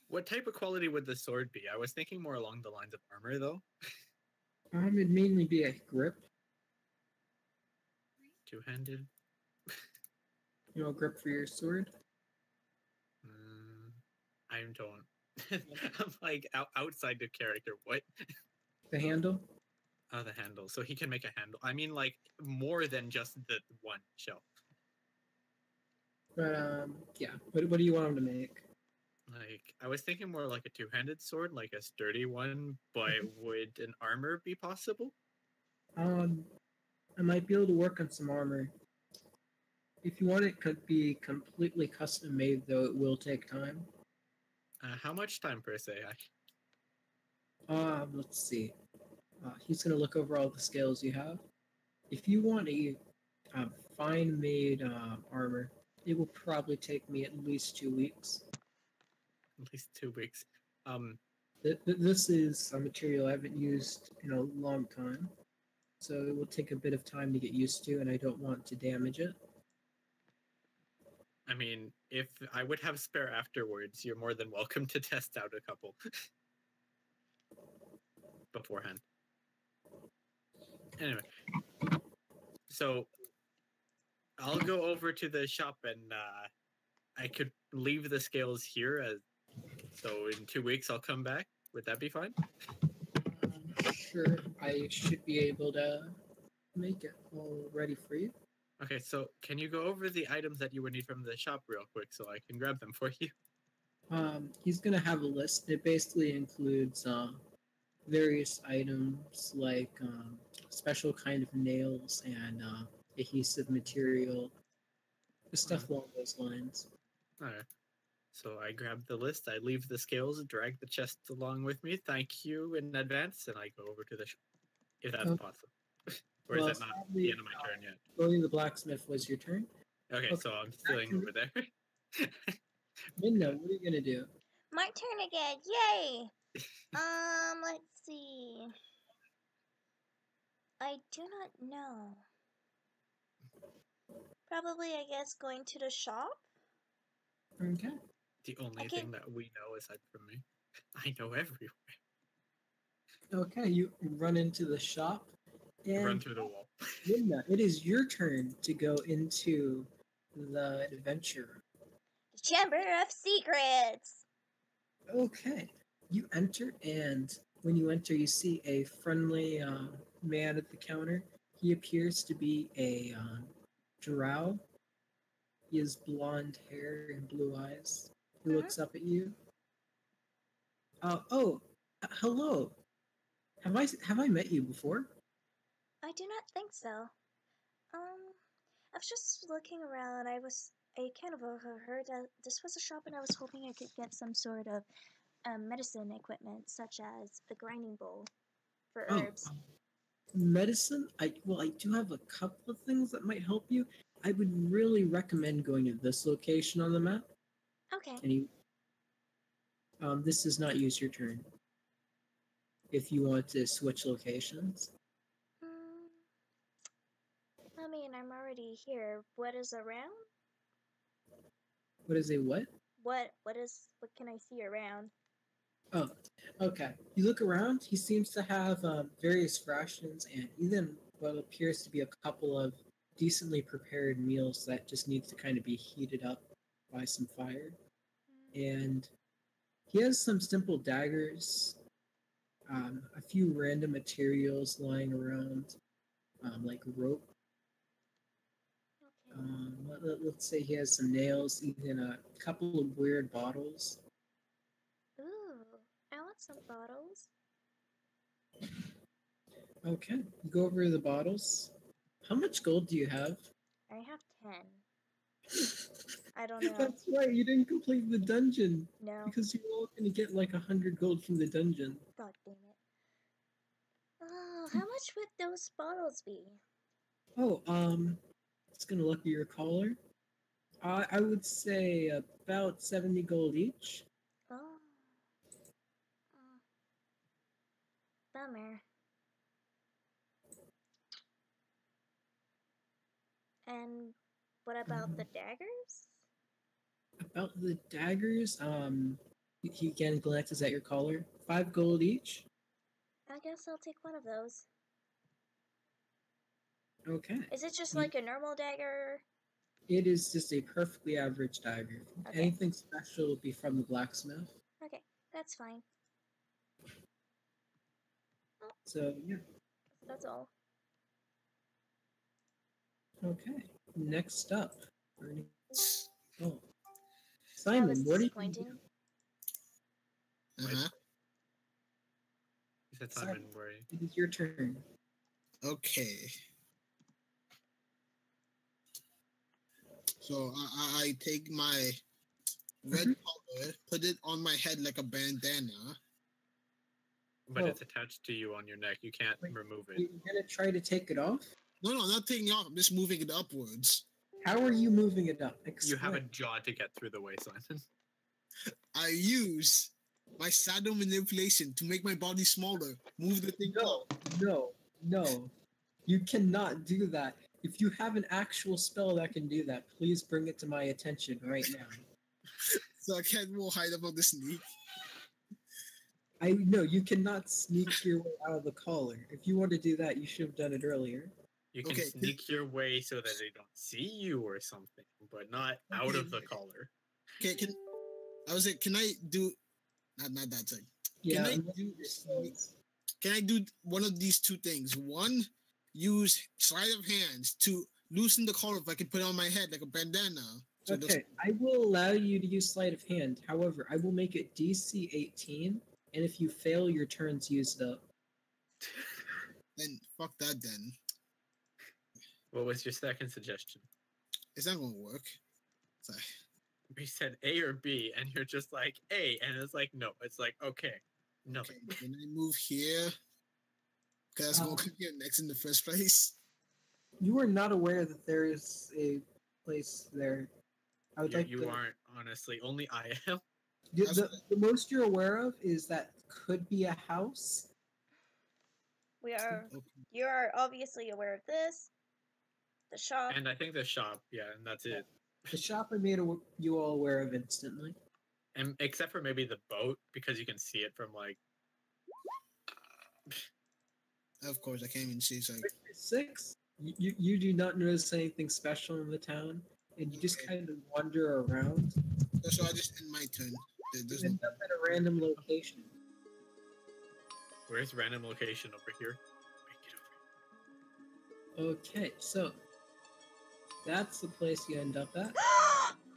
What type of quality would the sword be? I was thinking more along the lines of armor, though. It'd mainly be a grip. Two-handed? A grip for your sword? I don't. I'm like outside the character. What? The handle? Oh, the handle. So he can make a handle. I mean, like, more than just the one shell. But, yeah. What do you want him to make? Like, I was thinking more like a two-handed sword, like a sturdy one, but would an armor be possible? I might be able to work on some armor. If you want it to be completely custom made, though, it will take time. How much time per se? Let's see. He's gonna look over all the scales you have. If you want a fine-made armor, it will probably take me at least 2 weeks. At least 2 weeks. This is a material I haven't used in a long time, so it will take a bit of time to get used to, and I don't want to damage it. I mean, if I would have spare afterwards, you're more than welcome to test out a couple beforehand. Anyway, so I'll go over to the shop and I could leave the scales here. So in 2 weeks I'll come back. Would that be fine? Sure, I should be able to make it all ready for you. Okay, so can you go over the items that you would need from the shop real quick so I can grab them for you? He's gonna have a list. It basically includes various items like special kind of nails and adhesive material, stuff along those lines. Alright. So I grab the list, I leave the scales, drag the chest along with me, thank you in advance, and I go over to the shop, if that's possible. Or is that not the end of my turn yet? Going to the blacksmith was your turn. Okay, so I'm staying over there. Minna, what are you gonna do? My turn again. Yay! Let's see. I do not know. Probably, I guess, going to the shop. Okay. The only thing that we know aside from me. I know everywhere. Okay, you run into the shop, Run and through the wall. Linda, it is your turn to go into the adventure. The Chamber of Secrets. Okay, you enter, and when you enter, you see a friendly man at the counter. He appears to be a drow. He has blonde hair and blue eyes. He looks up at you. Hello. Have I met you before? I do not think so. I was just looking around. I kind of overheard that this was a shop, and I was hoping I could get some sort of medicine equipment, such as a grinding bowl for herbs. Medicine? I do have a couple of things that might help you. I would really recommend going to this location on the map. Okay. And this does not use your turn. If you want to switch locations. I mean, I'm already here. What is around? What is a what? What can I see around? Oh, okay. You look around. He seems to have various rations and even what appears to be a couple of decently prepared meals that just needs to kind of be heated up by some fire. And he has some simple daggers, a few random materials lying around, like rope. Okay. Let's say he has some nails, even a couple of weird bottles. Ooh, I want some bottles. Okay, you go over the bottles. How much gold do you have? I have 10. I don't know. That's right, you didn't complete the dungeon. No. Because you're all going to get like 100 gold from the dungeon. God damn it. Oh, how much would those bottles be? Oh, it's going to look at your collar. I would say about 70 gold each. Oh. Bummer. And what about the daggers? About the daggers, he again glances at your collar. 5 gold each. I guess I'll take one of those. Okay. Is it just like a normal dagger? It is just a perfectly average dagger. Okay. Anything special will be from the blacksmith. Okay, that's fine. So, yeah. That's all. Okay. Next up. Oh. That Simon, was what are you disappointing. doing? Uh-huh. You said Simon, where are you? It is your turn. Okay. So I take my red collar, put it on my head like a bandana. But it's attached to you on your neck. You can't remove it. You're gonna try to take it off? No, I'm not taking it off. I'm just moving it upwards. How are you moving it up? You have a Explain. jaw to get through the way, Simon. I use my shadow manipulation to make my body smaller. Move the thing up. No. You cannot do that. If you have an actual spell that can do that, please bring it to my attention right now. So I can't more hide above the sneak. No, you cannot sneak your way out of the collar. If you want to do that, you should have done it earlier. You can sneak your way so that they don't see you or something, but not out of the collar. Okay, can I do not that thing. Yeah, Can I do one of these two things? One, use sleight of hands to loosen the collar if I can put it on my head like a bandana. So okay, I will allow you to use sleight of hand. However, I will make it DC 18, and if you fail, your turn's used up. Then fuck that then. What was your second suggestion? It's not gonna work. Sorry. We said A or B, and you're just like A, and it's like no. It's like okay, no. Okay, can I move here? Because that's gonna come here next in the first place. You are not aware that there is a place there. I would You aren't, honestly. Only I am. The most you're aware of is that could be a house. You are obviously aware of this. The shop. And I think the shop, yeah, and that's it. The shop I made you all aware of instantly. And except for maybe the boat, because you can see it from like Of course, I can't even see. It's like 6. You do not notice anything special in the town, and you just Okay. kind of wander around. so I just end my turn. There's You no end up at a random location. Where's random location over here? Wait, get over Okay, so that's the place you end up at.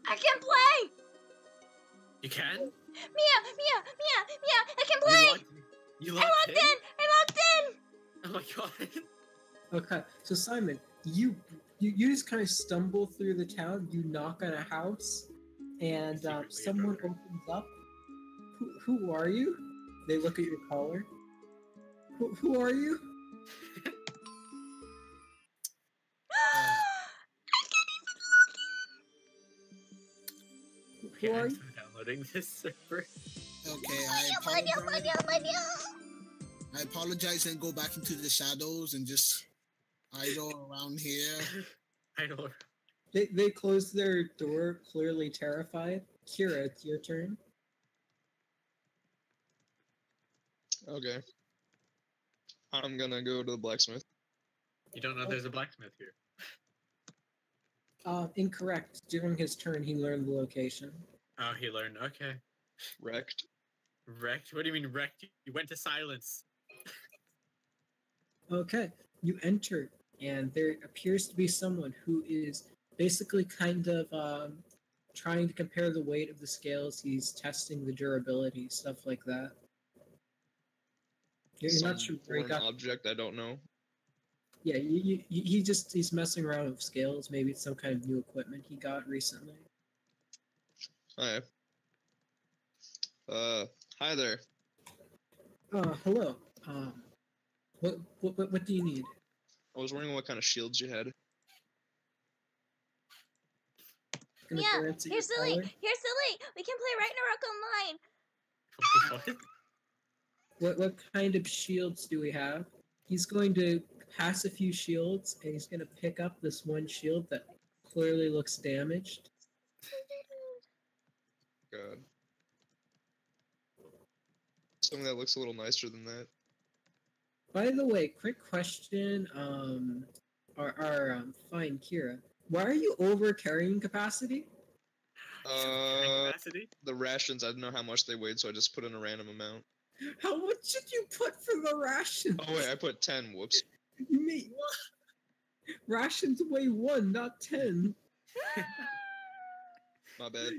I can play! here. You can? Mia! I can You play! locked, you I locked locked in! I locked in! Oh my god. Okay, so Simon, you just kind of stumble through the town. You knock on a house, and Secretly a someone doctor. opens up. Who are you? They look at your collar. Who are you? Okay, Who are I'm you? so downloading this server. Okay, I apologize and go back into the shadows and just idle around here. I don't. They close their door, clearly terrified. Kira, it's your turn. Okay. I'm gonna go to the blacksmith. You don't know there's a blacksmith here. Incorrect. During his turn, he learned the location. Oh, he learned. Okay. Wrecked. Wrecked? What do you mean wrecked? You went to silence. Okay, you enter, and there appears to be someone who is basically kind of trying to compare the weight of the scales. He's testing the durability, stuff like that. You're Some not sure where he foreign got. object, I don't know. Yeah, he's messing around with scales. Maybe it's some kind of new equipment he got recently. Hi. Hi there. Hello. What do you need? I was wondering what kind of shields you had. Gonna Yeah, glance at here's the your link. collar. Here's the link. We can play Ragnarok online. What? What kind of shields do we have? He's going to pass a few shields, and he's going to pick up this one shield that clearly looks damaged. God. Something that looks a little nicer than that. By the way, quick question. Fine, Kira. Why are you over carrying capacity? Carrying capacity? The rations, I didn't know how much they weighed, so I just put in a random amount. How much did you put for the rations? Oh wait, I put 10, whoops. You mean rations weigh 1, not 10. My bad.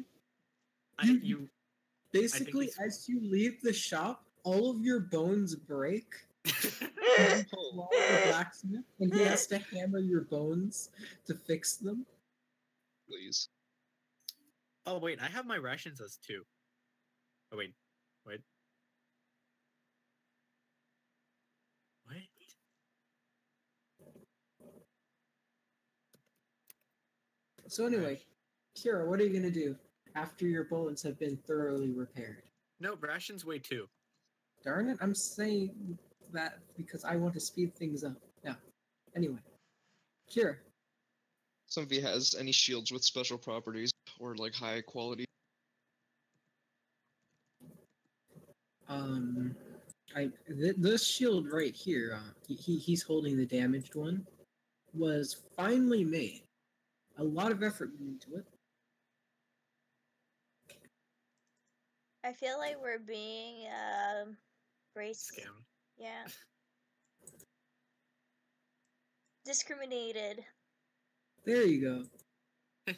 You Basically, he's- as you leave the shop, all of your bones break. Oh, The blacksmith, and he has to hammer your bones to fix them. please. Oh wait, I have my rations as 2. Oh wait. What? So anyway, Kira, what are you gonna do after your bones have been thoroughly repaired? No, rations weigh 2. Darn it, I'm saying that because I want to speed things up. Now, anyway, Kira, Some of you has any shields with special properties or like high quality. This shield right here, he's holding the damaged one, was finely made. A lot of effort went into it. I feel like we're being race. Scammed. Yeah. Discriminated. There you go.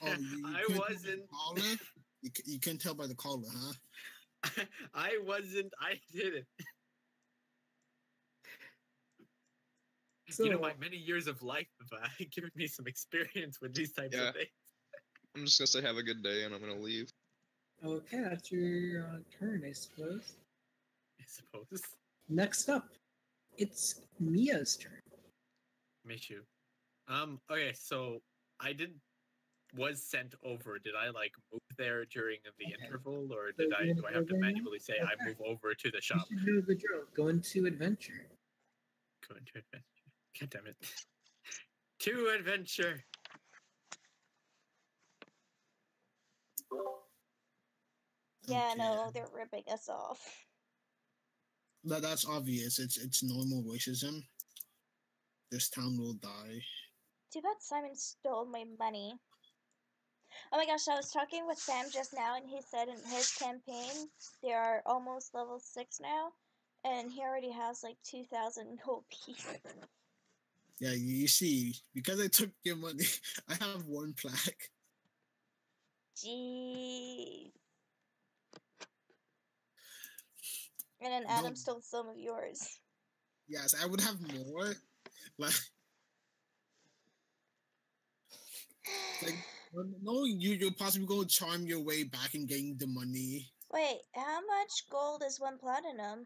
Oh, you I couldn't tell by the wasn't. collar? You couldn't tell by the collar, huh? I wasn't. I didn't. So, You know, my many years of life have given me some experience with these types Yeah. of things. I'm just gonna say have a good day and I'm gonna leave. okay, that's your turn, I suppose. I suppose. Next up, it's Mia's turn. Mishu. Okay, so I was sent over. Did I like move there during the Okay. interval, or So do you're gonna I go have to there now? manually say I Okay. move over to the You shop? should know the drill. Go into adventure. Go into adventure. God damn it. To adventure. Yeah, Okay. no, they're ripping us off. That's obvious. It's normal racism. This town will die. Too bad Simon stole my money. Oh my gosh, I was talking with Sam just now, and he said in his campaign, they are almost level 6 now, and he already has like 2,000 gold pieces. Yeah, you see, because I took your money, I have 1 plaque. Jeez. And then Adam stole some of yours. Yes, I would have more. Like no, you're possibly going to charm your way back and getting the money. Wait, how much gold is 1 platinum?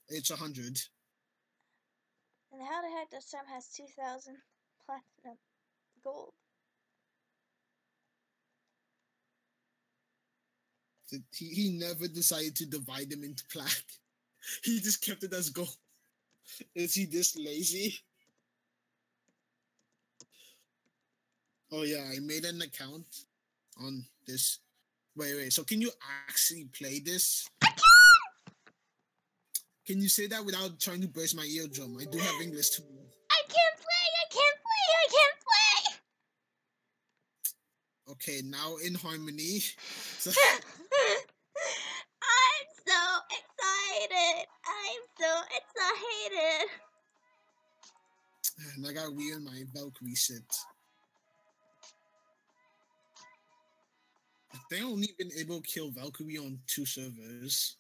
It's 100. And how the heck does Sam has 2,000 platinum gold? He never decided to divide them into plaque. He just kept it as gold. Is he this lazy? Oh yeah, I made an account on this. Wait. So can you actually play this? I can! Can you say that without trying to burst my eardrum? I do have English too. I can't play! Okay, now in harmony. So, I'm so excited! and I got weird my Valkyrie set. They only been able to kill Valkyrie on 2 servers.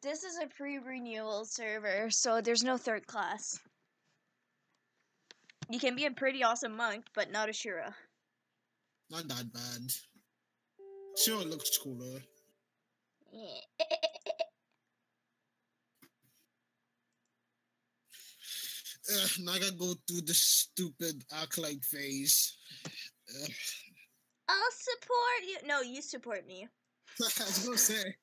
This is a pre-renewal server, so there's no 3rd class. You can be a pretty awesome monk, but not a Shura. Not that bad. Sure, it looks cooler. Now I gotta go through the stupid acolyte phase. I'll support you. No, you support me. I was gonna say.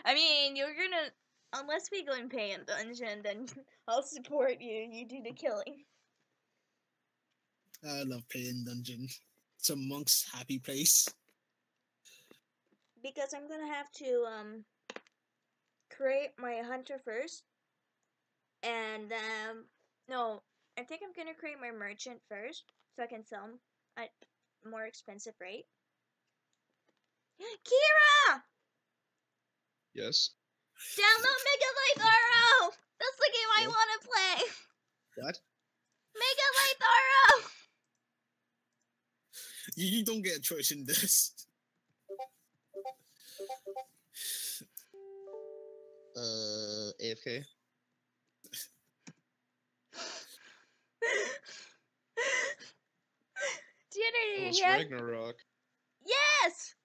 I mean, you're gonna... Unless we go and pay in dungeon, then I'll support you. You do the killing. I love paying dungeon. It's a monk's happy place. Because I'm gonna have to create my hunter first. And no, I think I'm gonna create my merchant first, so I can sell them at more expensive rate. Kira! Yes. Download Mega Life RO! That's the game I What? want to play! What? Mega Life RO! You don't get a choice in this. AFK. Do you Oh, it's hear? Ragnarok. Yes!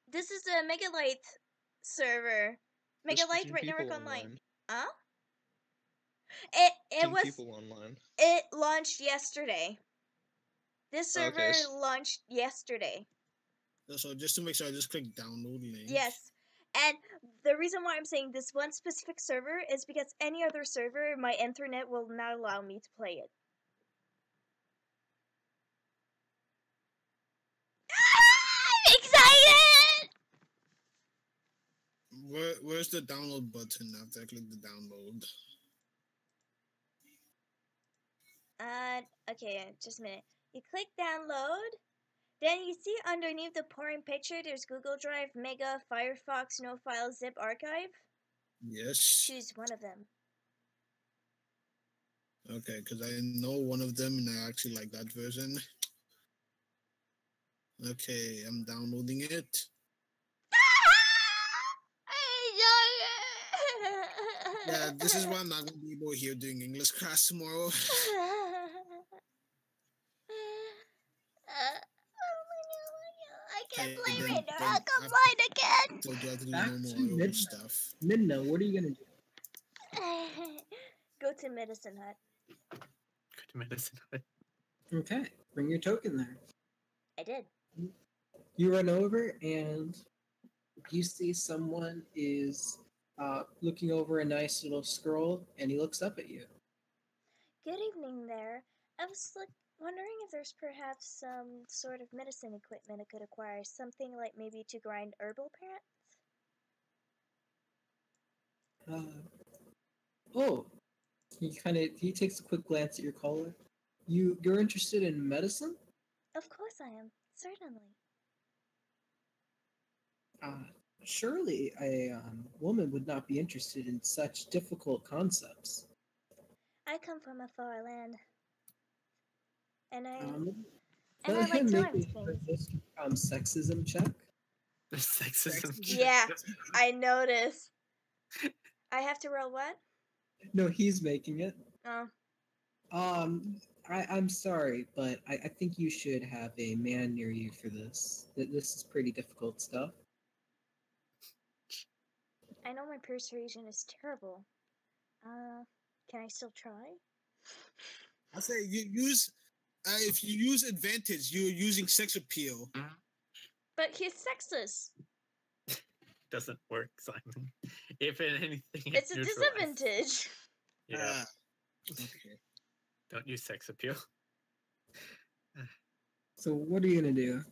This is a Megalite server. There's Megalite 15 Ragnarok people Online. Huh? It 15 was people online. it launched yesterday. This server Okay. launched yesterday. So just to make sure, I just click download link. Yes. And the reason why I'm saying this one specific server is because any other server, my internet will not allow me to play it. I'm excited! Where's the download button after I click the download? Okay, just a minute. You click download, then you see underneath the pouring picture, there's Google Drive, Mega, Firefox, No File, Zip Archive. Yes. Choose one of them. Okay, because I know one of them and I actually like that version. Okay, I'm downloading it. Yeah, this is why I'm not going to be able to hear doing English class tomorrow. I can't Hey, play then- Ragnarok then Online again. So do I have to do Back normal to audio midnight. stuff? Midna, what are you gonna do? Go to Medicine Hut. Go to medicine. Okay, bring your token there. I did. You run over and you see someone is looking over a nice little scroll, and he looks up at you. Good evening there. I was wondering if there's perhaps some sort of medicine equipment I could acquire. Something like maybe to grind herbal plants? Oh, he takes a quick glance at your collar. You're interested in medicine? Of course I am. Certainly. Surely a woman would not be interested in such difficult concepts. I come from a far land. And I Let like him to make learn a things. resist sexism check. The sexism. Yeah, I noticed. I have to roll what? No, he's making it. Oh. I'm sorry, but I think you should have a man near you for this. This is pretty difficult stuff. I know my persuasion is terrible. Can I still try? I say you use. If you use advantage, you're using sex appeal. But he's sexist. Doesn't work, Simon. If anything, It's a neutralized. disadvantage. Yeah. Okay. Don't use sex appeal. So what are you gonna do?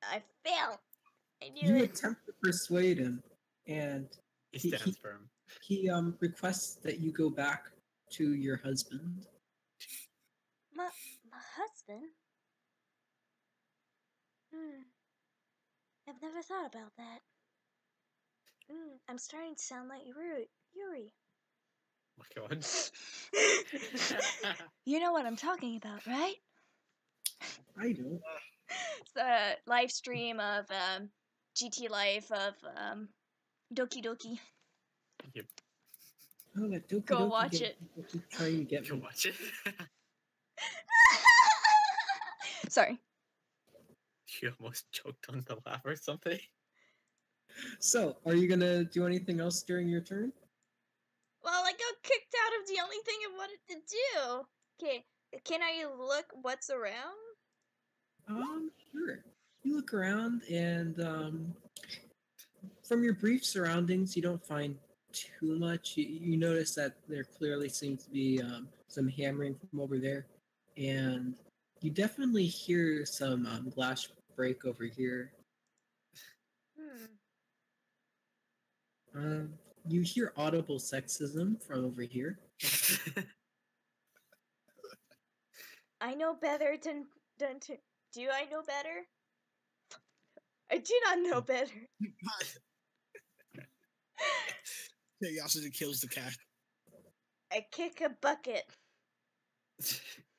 I fail. I knew You it. attempt to persuade him, and He stands firm. he requests that you go back to your husband. My husband? I've never thought about that. I'm starting to sound like Yuri. Oh my god. You know what I'm talking about, right? I don't. It's the live stream of GT Life of Doki Doki. Yep. Oh, that Doki Go Doki watch game it. keep trying to get Go me. watch it. Sorry. You almost choked on the laugh or something. So, are you gonna do anything else during your turn? Well, I got kicked out of the only thing I wanted to do. Okay, can I look what's around? Sure. You look around, and from your brief surroundings, you don't find too much. You notice that there clearly seems to be some hammering from over there, and you definitely hear some glass break over here. You hear audible sexism from over here. I know better than to. Do I know better? I do not know better. Curiosity kills the cat. I kick a bucket.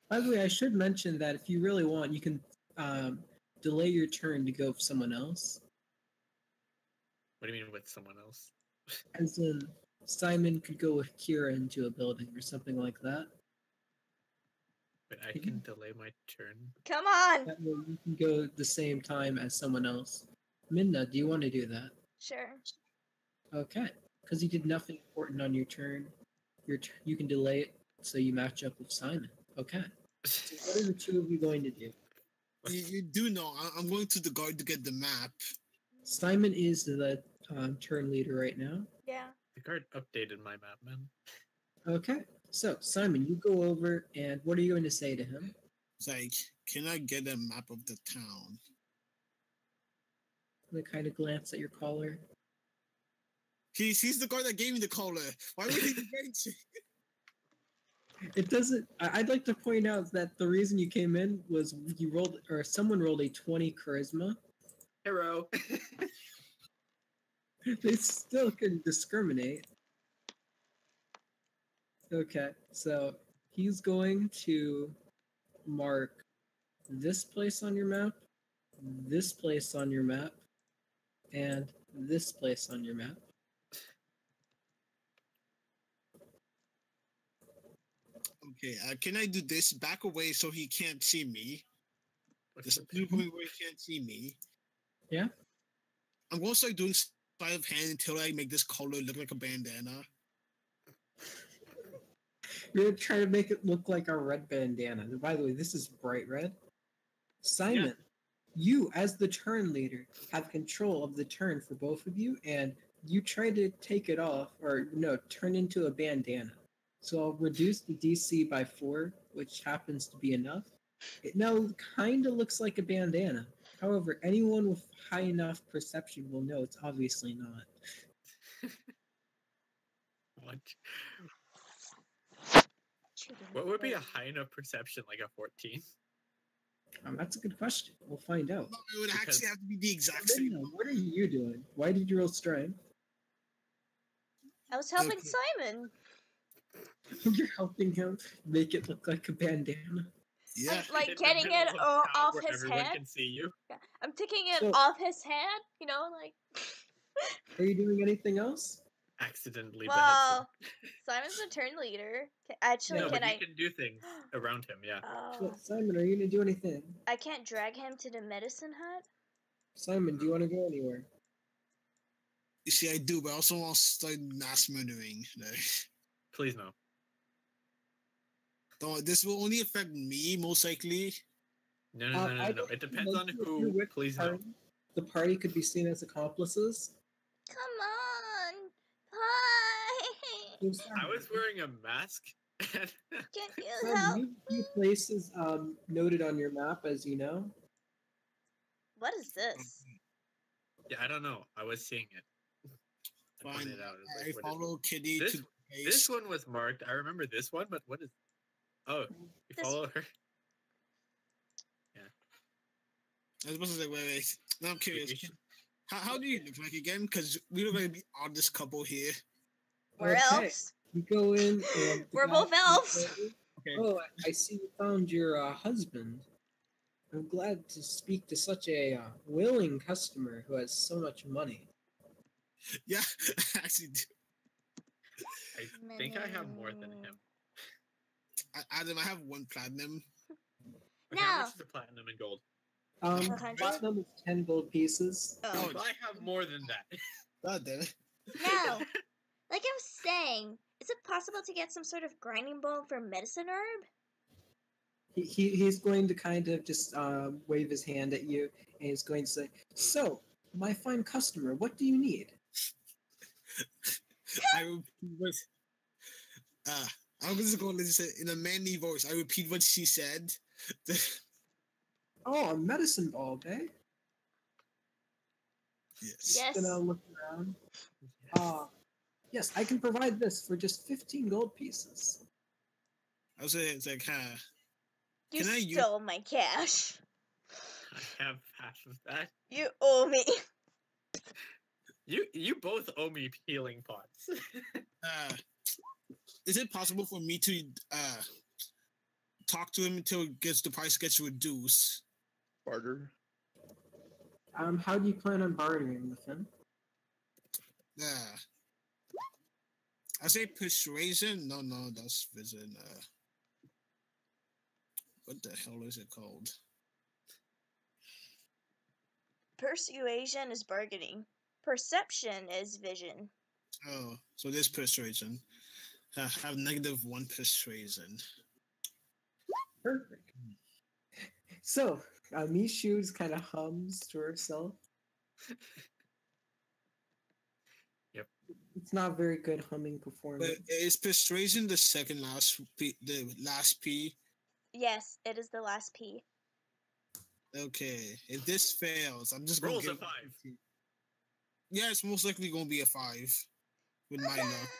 By the way, I should mention that if you really want, you can delay your turn to go with someone else. What do you mean with someone else? As in, Simon could go with Kira into a building or something like that. But I can delay my turn. Come on. That way you can go the same time as someone else. Minna, do you want to do that? Sure. Okay. Because you did nothing important on your turn. You can delay it so you match up with Simon. Okay. So what are the two of you going to do? You do know I'm going to the guard to get the map. Simon is the turn leader right now. Yeah. The guard updated my map, man. Okay. So, Simon, you go over, and what are you going to say to him? It's like, can I get a map of the town? They kind of glance at your collar. He's the guard that gave me the collar. Why would he be it? It doesn't. I'd like to point out that the reason you came in was you rolled, or someone rolled a 20 charisma. Hero. They still can discriminate. Okay, so he's going to mark this place on your map, this place on your map, and this place on your map. Okay, can I do this? Back away so he can't see me. There's a point where he can't see me. Yeah. I'm going to start doing sleight of hand until I make this collar look like a bandana. You're going to try to make it look like a red bandana. And by the way, this is bright red. Simon, you, as the turn leader, have control of the turn for both of you, and you try to take it off, or no, turn into a bandana. So I'll reduce the DC by 4, which happens to be enough. It now kind of looks like a bandana. However, anyone with high enough perception will know it's obviously not. What? What would be a high enough perception, like a 14? That's a good question. We'll find out. No, it would Because- actually have to be the exact Linda, same. what are you doing? Why did you roll strength? I was helping Okay. Simon. You're helping him make it look like a bandana. Yeah. I'm like In the getting middle it of off town where his everyone hand. can see you. I'm taking it So- off his hand, you know, like. Are you doing anything else? Accidentally Well, Simon's the turn leader. Actually, no, can but I? you can do things around him, yeah. Oh, Simon, are you gonna do anything? I can't drag him to the medicine hut. Simon, do you want to go anywhere? You see, I do, but I also want to start mass murdering. Please no. No, this will only affect me, most likely. No, no, no, no, I no. don't It think depends on most of you who. with Please no. The party could be seen as accomplices. Come on, hi. So, I Simon, was wearing a mask. Can you Simon, help? you have a few places noted on your map, as you know. What is this? Yeah, I don't know. I was seeing it. I Fine. pointed out. I What is follow Kitty this? to the This base. one was marked. I remember this one, but what is? Oh, you This- follow her. I was supposed to say, wait. Now I'm curious. You should- How do you look like again? Because we look like the oddest couple here. We're Okay, elves. You go in and the We're guy both elves. Okay. Oh, I see you found your husband. I'm glad to speak to such a willing customer who has so much money. Yeah, I actually do. I think I have more than him. Adam, I have 1 platinum. Okay, how No. much is a platinum in gold? 100? Platinum is 10 gold pieces. Oh. Well, I have more than that. God damn it. No. Like I was saying, is it possible to get some sort of grinding bowl for medicine herb? He's going to kind of just wave his hand at you, and he's going to say, "So, my fine customer, what do you need?" I repeat what. I'm just going to say in a manly voice. I repeat what she said. Oh, a medicine ball, eh? Yes. Yes. Gonna look around. Yes, I can provide this for just 15 gold pieces. I was saying, it's like, You Can I use- stole my cash. I have half of that. You owe me. You both owe me healing pots. is it possible for me to talk to him until the price gets reduced? Barter. How do you plan on bartering with him? I say persuasion. No, that's vision. What the hell is it called? Persuasion is bargaining. Perception is vision. Oh, so this persuasion. Have -1 persuasion. Perfect. So, Mishu's kind of hums to herself. Yep. It's not very good humming performance. But is persuasion the second last P, the last P? Yes, it is the last P. Okay. If this fails, I'm just gonna Rolls a give 5. Yeah, it's most likely gonna be a 5 with my luck.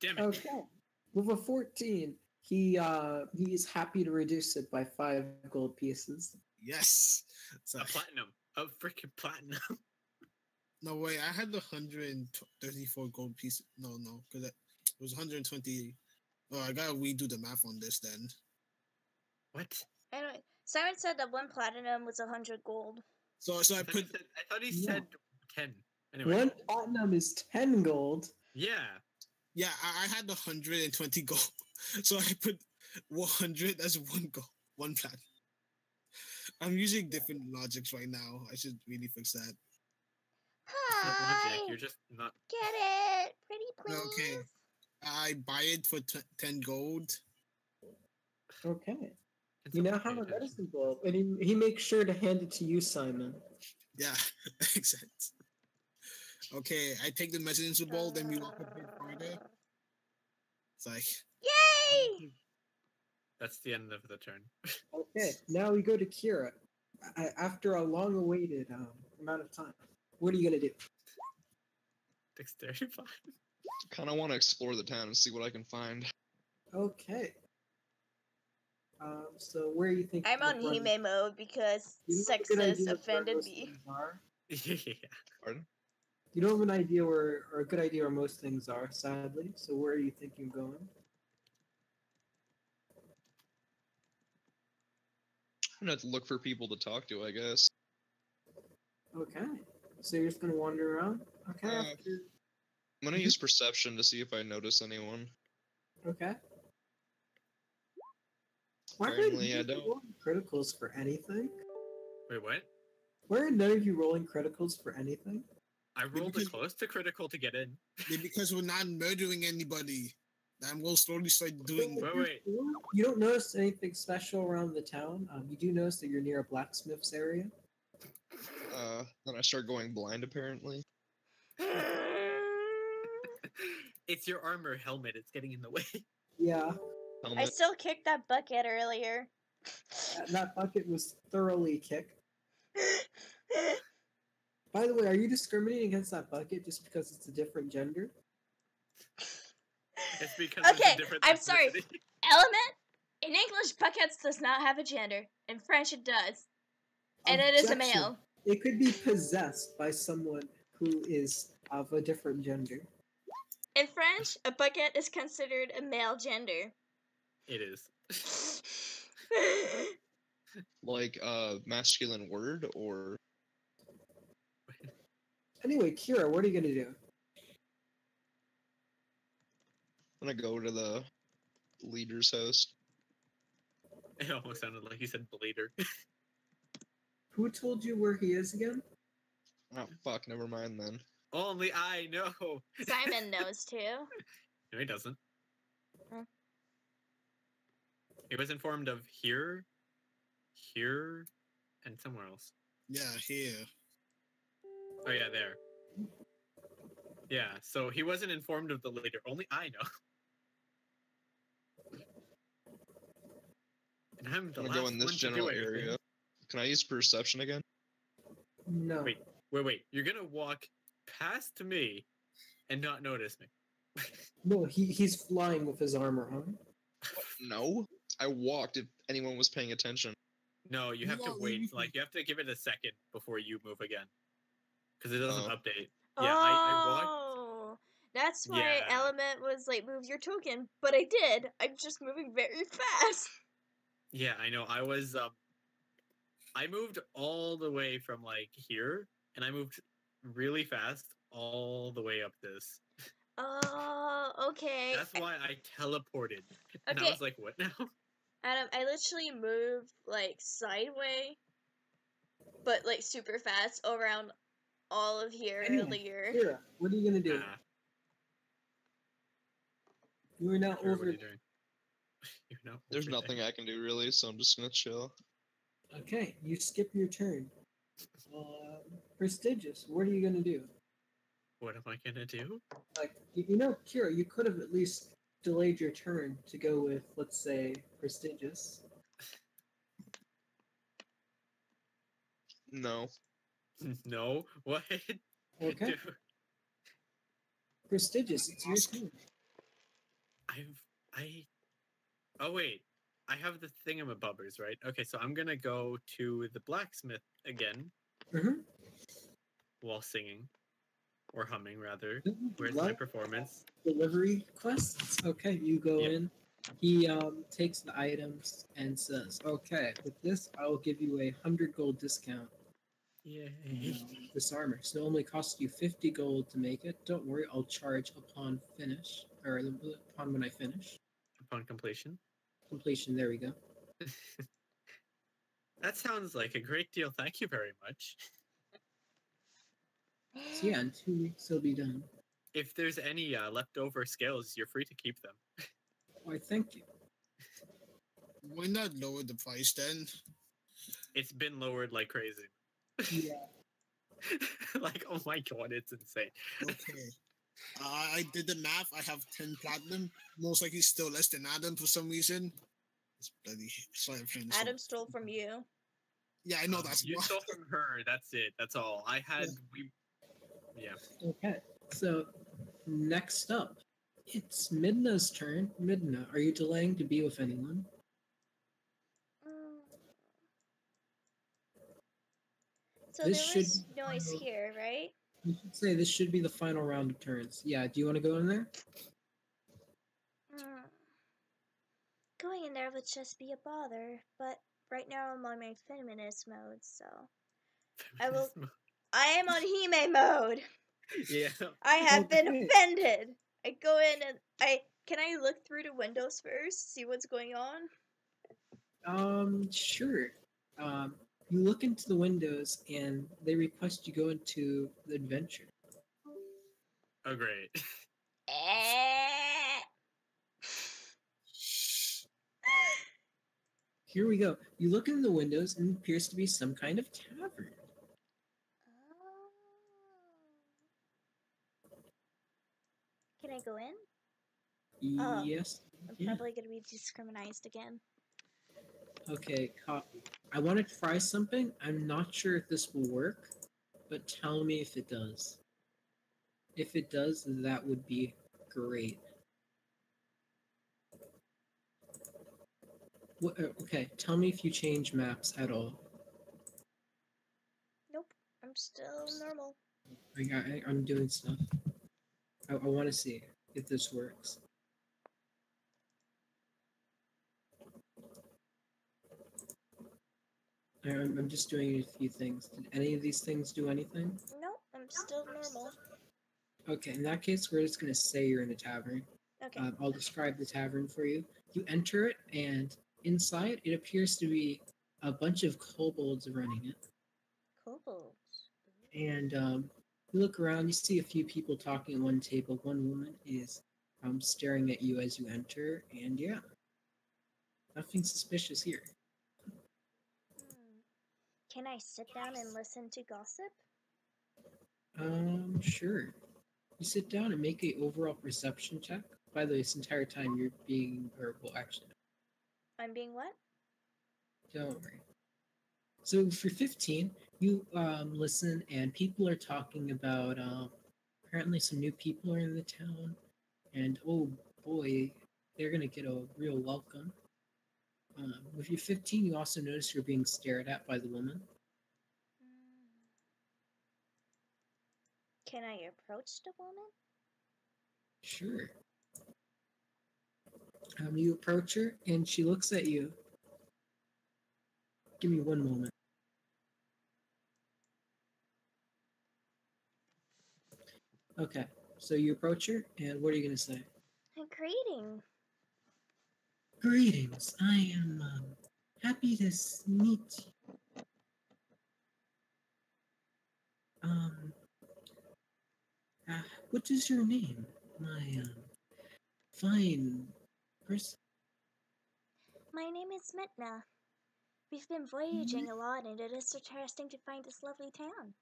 Damn it. Okay. With a 14, he's happy to reduce it by 5 gold pieces. Yes. So, A platinum. A freaking platinum. no way, I had the 134 gold piece. No, because it was 120. Oh, I gotta redo the math on this then. What? Anyway, Simon said that 1 platinum was 100 gold. So I put I thought he No. said 10. Anyway. 1 platinum is 10 gold. Yeah. yeah, I had the 120 gold. So I put 100 as 1 gold, 1 platinum. I'm using different logics right now. I should really fix that. It's not Hi. logic. You're just not. Get it. Pretty please. Okay. I buy it for 10 gold. Okay. It's You not now have a attention. medicine ball, and he makes sure to hand it to you, Simon. Yeah, makes sense. Okay, I take the medicine ball, then we walk a bit further. It's like, Yay! That's the end of the turn. Okay, now we go to Kira. After a long-awaited amount of time, what are you gonna do? Dexterity 5. Kind of want to explore the town and see what I can find. Okay. So where do you think I'm on run- Hime mode because You don't have a good idea sexist of where offended most me. things are? Yeah. Pardon? You don't have an idea or a good idea where most things are, sadly. So where do you think you're going? I'm gonna have to look for people to talk to, I guess. Okay. So you're just gonna wander around? Okay. Uh, after- I'm gonna use perception to see if I notice anyone. Okay. Why are Apparently, none I of you don't. rolling criticals for anything? Wait, what? Why are none of you rolling criticals for anything? I rolled because- it close to critical to get in. Because we're not murdering anybody. And we'll slowly start doing. Wait. You don't notice anything special around the town. You do notice that you're near a blacksmith's area. Then I start going blind, apparently. It's your armor helmet. It's getting in the way. Yeah, I Helmet. still kicked that bucket earlier. that bucket was thoroughly kicked. By the way, are you discriminating against that bucket just because it's a different gender? It's because it's Okay, a different I'm sorry. ethnicity. Element in English, buckets does not have a gender. In French, it does, and it is a Objection. male. It could be possessed by someone who is of a different gender. In French, a bucket is considered a male gender. It is. Like a masculine word, or Anyway, Kira, what are you gonna do? I'm gonna go to the leader's house. It almost sounded like you said bleeder. Who told you where he is again? Oh fuck, never mind then. Only I know. Simon knows too. No, he doesn't. Huh. He was informed of here, and somewhere else. Yeah, here. Oh yeah, there. Yeah, so he wasn't informed of the leader. Only I know. And I'm the I'm last gonna go in this one to do general anything. area. Can I use perception again? No. Wait. You're gonna walk past me and not notice me. No, he's flying with his armor on. No. I walked if anyone was paying attention. No, you have to No, wait. you- Like, you have to give it a second before you move again. Because it doesn't Oh. update. Yeah, I walked. Oh, that's why Yeah. Element was like, move your token. But I did. I'm just moving very fast. Yeah, I know. I was I moved all the way from like here, and I moved really fast all the way up this. Oh, okay. That's why I teleported. And I Okay. was like, what now? Adam, I literally moved like sideways, but like super fast around all of here Anyway, earlier. Kira, what are you gonna do? You are now Sure, what are over. you doing? You know, There's everything. nothing I can do really, so I'm just gonna chill. Okay, you skip your turn. Prestigious, what are you gonna do? What am I gonna do? Like, you know, Kira, you could have at least delayed your turn to go with, let's say, prestigious. No. No, what? Okay, Dude, prestigious, it's your turn. Oh wait, I have the thingamabobbers, right? Okay, so I'm gonna go to the blacksmith again Mm-hmm. while singing. Or humming, rather. Where's my Well, performance? delivery quests. Okay, you go Yep. in. He takes the items and says, "Okay, with this, I will give you a 100 gold discount. Yay. This armor. So it only costs you 50 gold to make it. Don't worry, I'll charge upon finish, or upon when I finish Upon completion. completion. There we go. That sounds like a great deal. Thank you very much. So yeah, in 2 weeks it'll be done. If there's any leftover scales, you're free to keep them. Why, thank you. Why not lower the price then? It's been lowered like crazy. Yeah. Like, oh my god, it's insane. Okay. I did the math. I have 10 platinum. Most likely still less than Adam for some reason. It's bloody. Sorry, I'm trying to Adam stole from you. Yeah, I know that's You why. stole from her. That's it. That's all. I had Yeah. Yeah. Okay. So, next up, it's Midna's turn. Midna, are you delaying to be with anyone? Mm. So This there should was be noise final- here, right? You should say this should be the final round of turns. Yeah, do you want to go in there? Mm. Going in there would just be a bother, but right now I'm on my feminist mode, so I will. I am on Hime mode. Yeah. I have been Okay. offended. I go in and can I look through the windows first, see what's going on? Sure. You look into the windows and they request you go into the adventure. Oh, great. Eh. Here we go. You look in the windows and it appears to be some kind of tavern. Can I go in? Oh. Yes. I'm Yeah. probably gonna be discriminated again. Okay, copy. I want to try something. I'm not sure if this will work, but tell me if it does. If it does, that would be great. Okay, tell me if you change maps at all. Nope, I'm still normal. I'm doing stuff. I want to see if this works. I'm just doing a few things. Did any of these things do anything? Nope, I'm still normal. Okay, in that case, we're just going to say you're in a tavern. Okay. I'll describe the tavern for you. You enter it, and inside, it appears to be a bunch of kobolds running it. Kobolds. And you look around, you see a few people talking at one table. One woman is staring at you as you enter, and yeah, nothing suspicious here. Can I sit down and listen to gossip? Sure. You sit down and make a overall perception check. By the way, this entire time you're being, or well, actually, I'm being what? don't worry. So for 15, you listen, and people are talking about apparently some new people are in the town, and oh boy, they're gonna get a real welcome. With your 15, you also notice you're being stared at by the woman. Can I approach the woman? Sure. You approach her, and she looks at you. Give me one moment. Okay, so you approach her, and what are you going to say? A greeting. Greetings. I am happy to meet you. What is your name, my fine person? My name is Mitna. We've been voyaging a lot, and it is interesting to find this lovely town.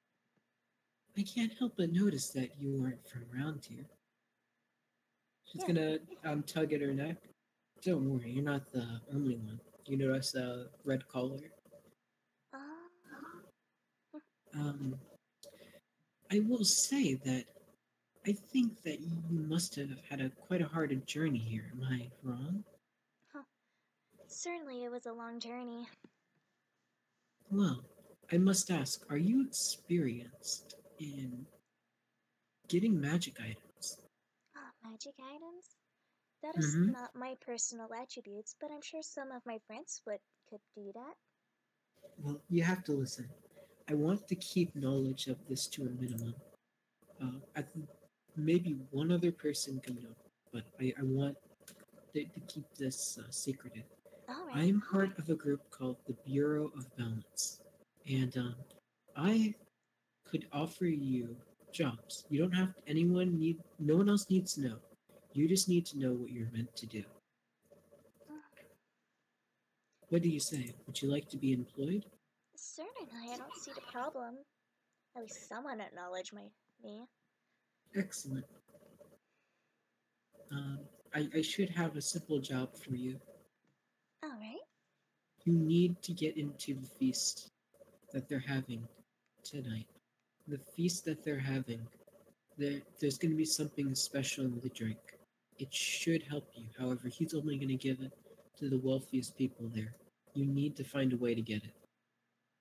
I can't help but notice that you aren't from around here. She's gonna tug at her neck. Don't worry, you're not the only one. You notice a red collar. I will say that I think that you must have had quite a hard journey here. Am I wrong? Certainly, it was a long journey. Well, I must ask, are you experienced in getting magic items? Magic items? That is not my personal attributes, but I'm sure some of my friends could do that. Well, you have to listen. I want to keep knowledge of this to a minimum. Maybe one other person can know, but I want to keep this secretive. Alright. I am part of a group called the Bureau of Balance, and I could offer you jobs. You don't have no one else needs to know. You just need to know what you're meant to do. What do you say? Would you like to be employed? Certainly, I don't see the problem. At least someone acknowledge me. Excellent. I should have a simple job for you. Alright. You need to get into the feast that they're having tonight. The feast that they're having There's going to be something special in the drink. It should help you. However, he's only going to give it to the wealthiest people there. You need to find a way to get it.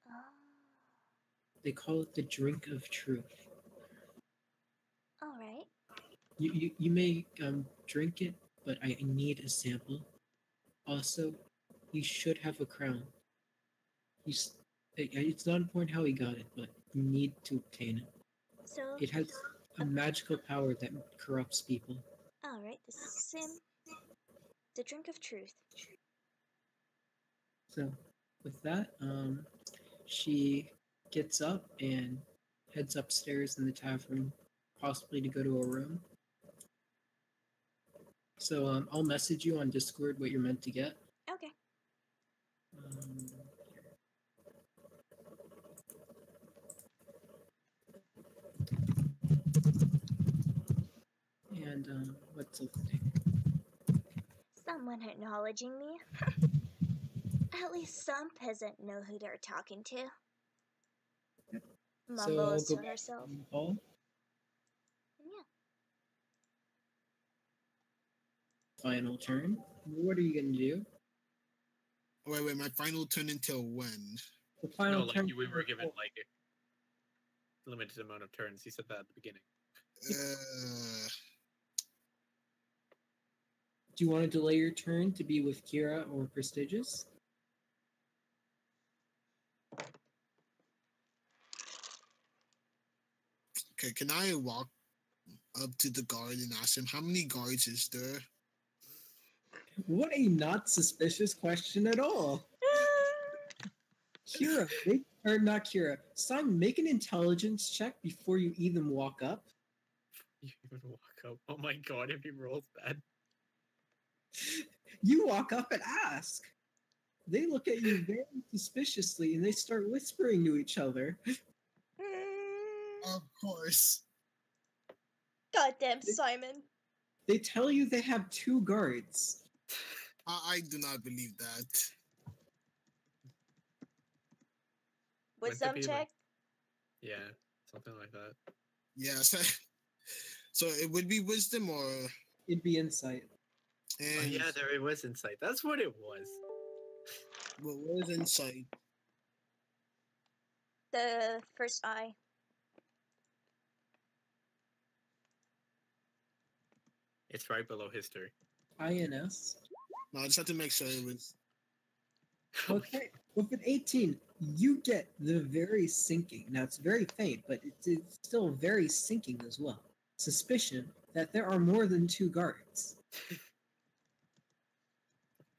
Oh. They call it the drink of truth. All right. You may drink it, but I need a sample. Also, he should have a crown. It's not important how he got it, but you need to obtain it. So, It has a magical power that corrupts people. all right, the drink of truth. So, with that, she gets up and heads upstairs in the tavern, possibly to go to a room. So, I'll message you on Discord what you're meant to get. Okay. And what's opening? Someone acknowledging me. At least some peasant know who they're talking to. So I'll Mumbles go to back herself. to the hall. Yeah. Final turn. What are you gonna do? Wait, my final turn until when? The final No, like turn. we were given like a limited amount of turns. He said that at the beginning. Do you want to delay your turn to be with Kira or Prestigious? Okay, can I walk up to the guard and ask him how many guards is there? What a not suspicious question at all. Kira, or not Kira. Simon, make an intelligence check before you even walk up. You even walk up. Oh my god, if he rolls bad. You walk up and ask. They look at you very suspiciously and they start whispering to each other. Of course. Goddamn Simon. They tell you they have 2 guards. I do not believe that. Wisdom check? Yeah, something like that. Yeah, so it would be wisdom or... It'd be insight. And Oh, yeah, there it was insight. That's what it was. what is insight? The first eye. It's right below history. INS. No, I just have to make sure it was... Okay. With an 18, you get the very sinking. Now, it's very faint, but it's still very sinking as well. Suspicion that there are more than 2 guards.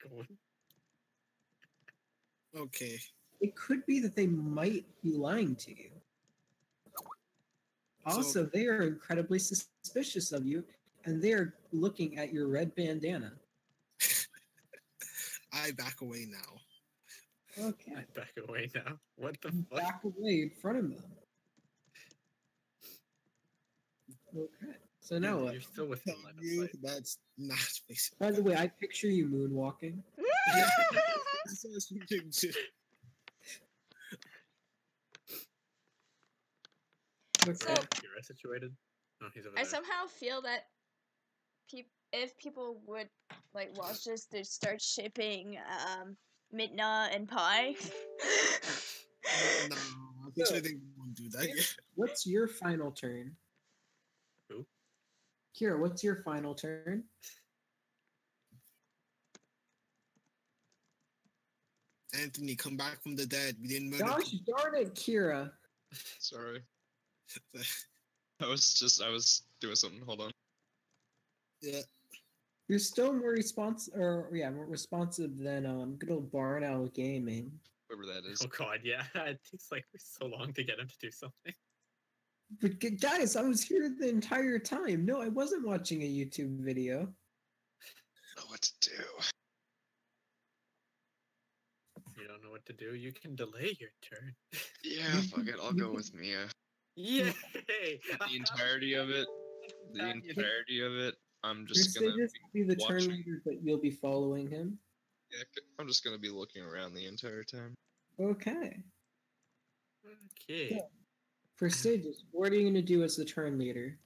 Go on. Okay. It could be that they might be lying to you. Also, they are incredibly suspicious of you, and they are looking at your red bandana. I back away now. Okay. I back away now. What the fuck? Back away in front of them. Okay. So now what? You're still within line of You, sight. that's not basically. By the way, I picture you moonwalking. That's what I was thinking too. Okay. So- Kira situated? Oh, he's over I there. somehow feel that if people would like watch this, they'd start shipping Mitna and Pi. No, I'm pretty sure they won't do that yet. What's your final turn? Who? Kira, what's your final turn? Anthony, come back from the dead. We didn't murder Gosh darn it, Kira. Sorry. I was doing something. Hold on. Yeah. You're still more more responsive than good old Barn Owl Gaming. Whoever that is. Oh god, yeah. It takes like so long to get him to do something. But guys, I was here the entire time. No, I wasn't watching a YouTube video. Know what to do. You don't know what to do? You can delay your turn. Yeah, fuck it. I'll go with Mia. Yay! The entirety of it. The entirety of it. I'm just gonna Prestigious be the turn watching. leader, but you'll be following him. Yeah, I'm just gonna be looking around the entire time. Okay. Okay. Prestigious, what are you going to do as the turn leader?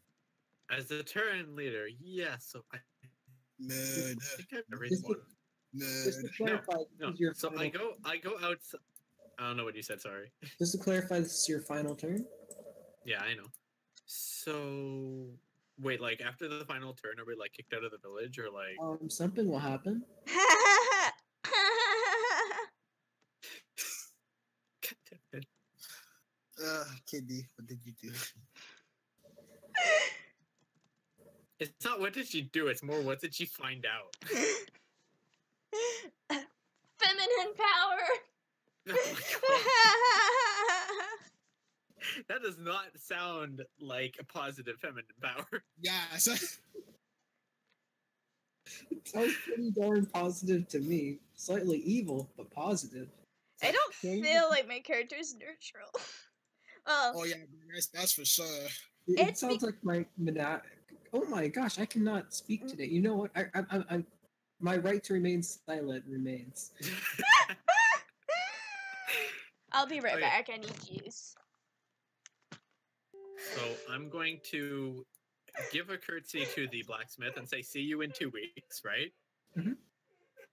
As the turn leader, so I Murder. think I've never Just to- won. Just to Murder. clarify, this No, is your so final, I go out. I don't know what you said. Sorry. just to clarify, this is your final turn. Yeah, I know. So wait, like after the final turn, are we like kicked out of the village or like? Something will happen. God damn it. Kitty, what did you do? It's not what did she do. It's more what did she find out. Feminine power. Oh my God. That does not sound like a positive feminine power. Yeah, so, It sounds pretty darn positive to me. Slightly evil, but positive. I don't feel like my character's neutral. Well, oh yeah, that's for sure. It It's sounds like my oh my gosh, I cannot speak today. You know what? I my right to remain silent remains. I'll be right Okay. back. I need to use. So I'm going to give a curtsy to the blacksmith and say, "See you in 2 weeks," right? Mhm.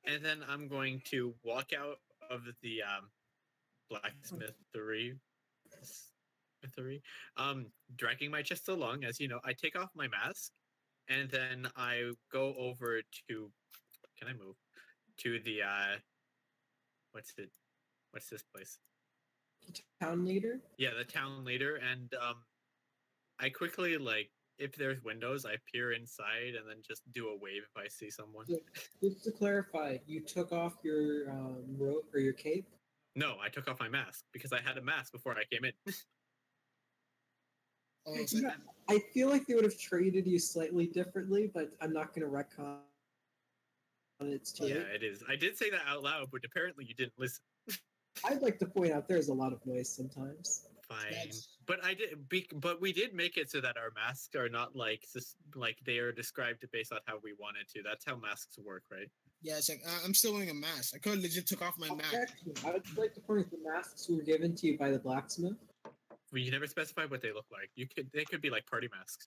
And then I'm going to walk out of the blacksmithery, dragging my chest along. As you know, I take off my mask, and then I go over to. Can I move to the what's this place? Town leader. Yeah, the town leader, and I quickly like if there's windows, I peer inside and then just do a wave if I see someone. So, just to clarify, you took off your robe or your cape. No, I took off my mask because I had a mask before I came in. Oh, so, Yeah, I feel like they would have treated you slightly differently, but I'm not going to retcon it's too Yeah, late. it is. I did say that out loud, but apparently you didn't listen. I'd like to point out there's a lot of noise sometimes. Fine, That's- but but we did make it so that our masks are not like like they are described based on how we wanted to. That's how masks work, right? yeah, it's like I'm still wearing a mask. I could legit took off my mask. Actually, I would like to point out the masks were given to you by the blacksmith. We never specified what they look like. They could be like party masks.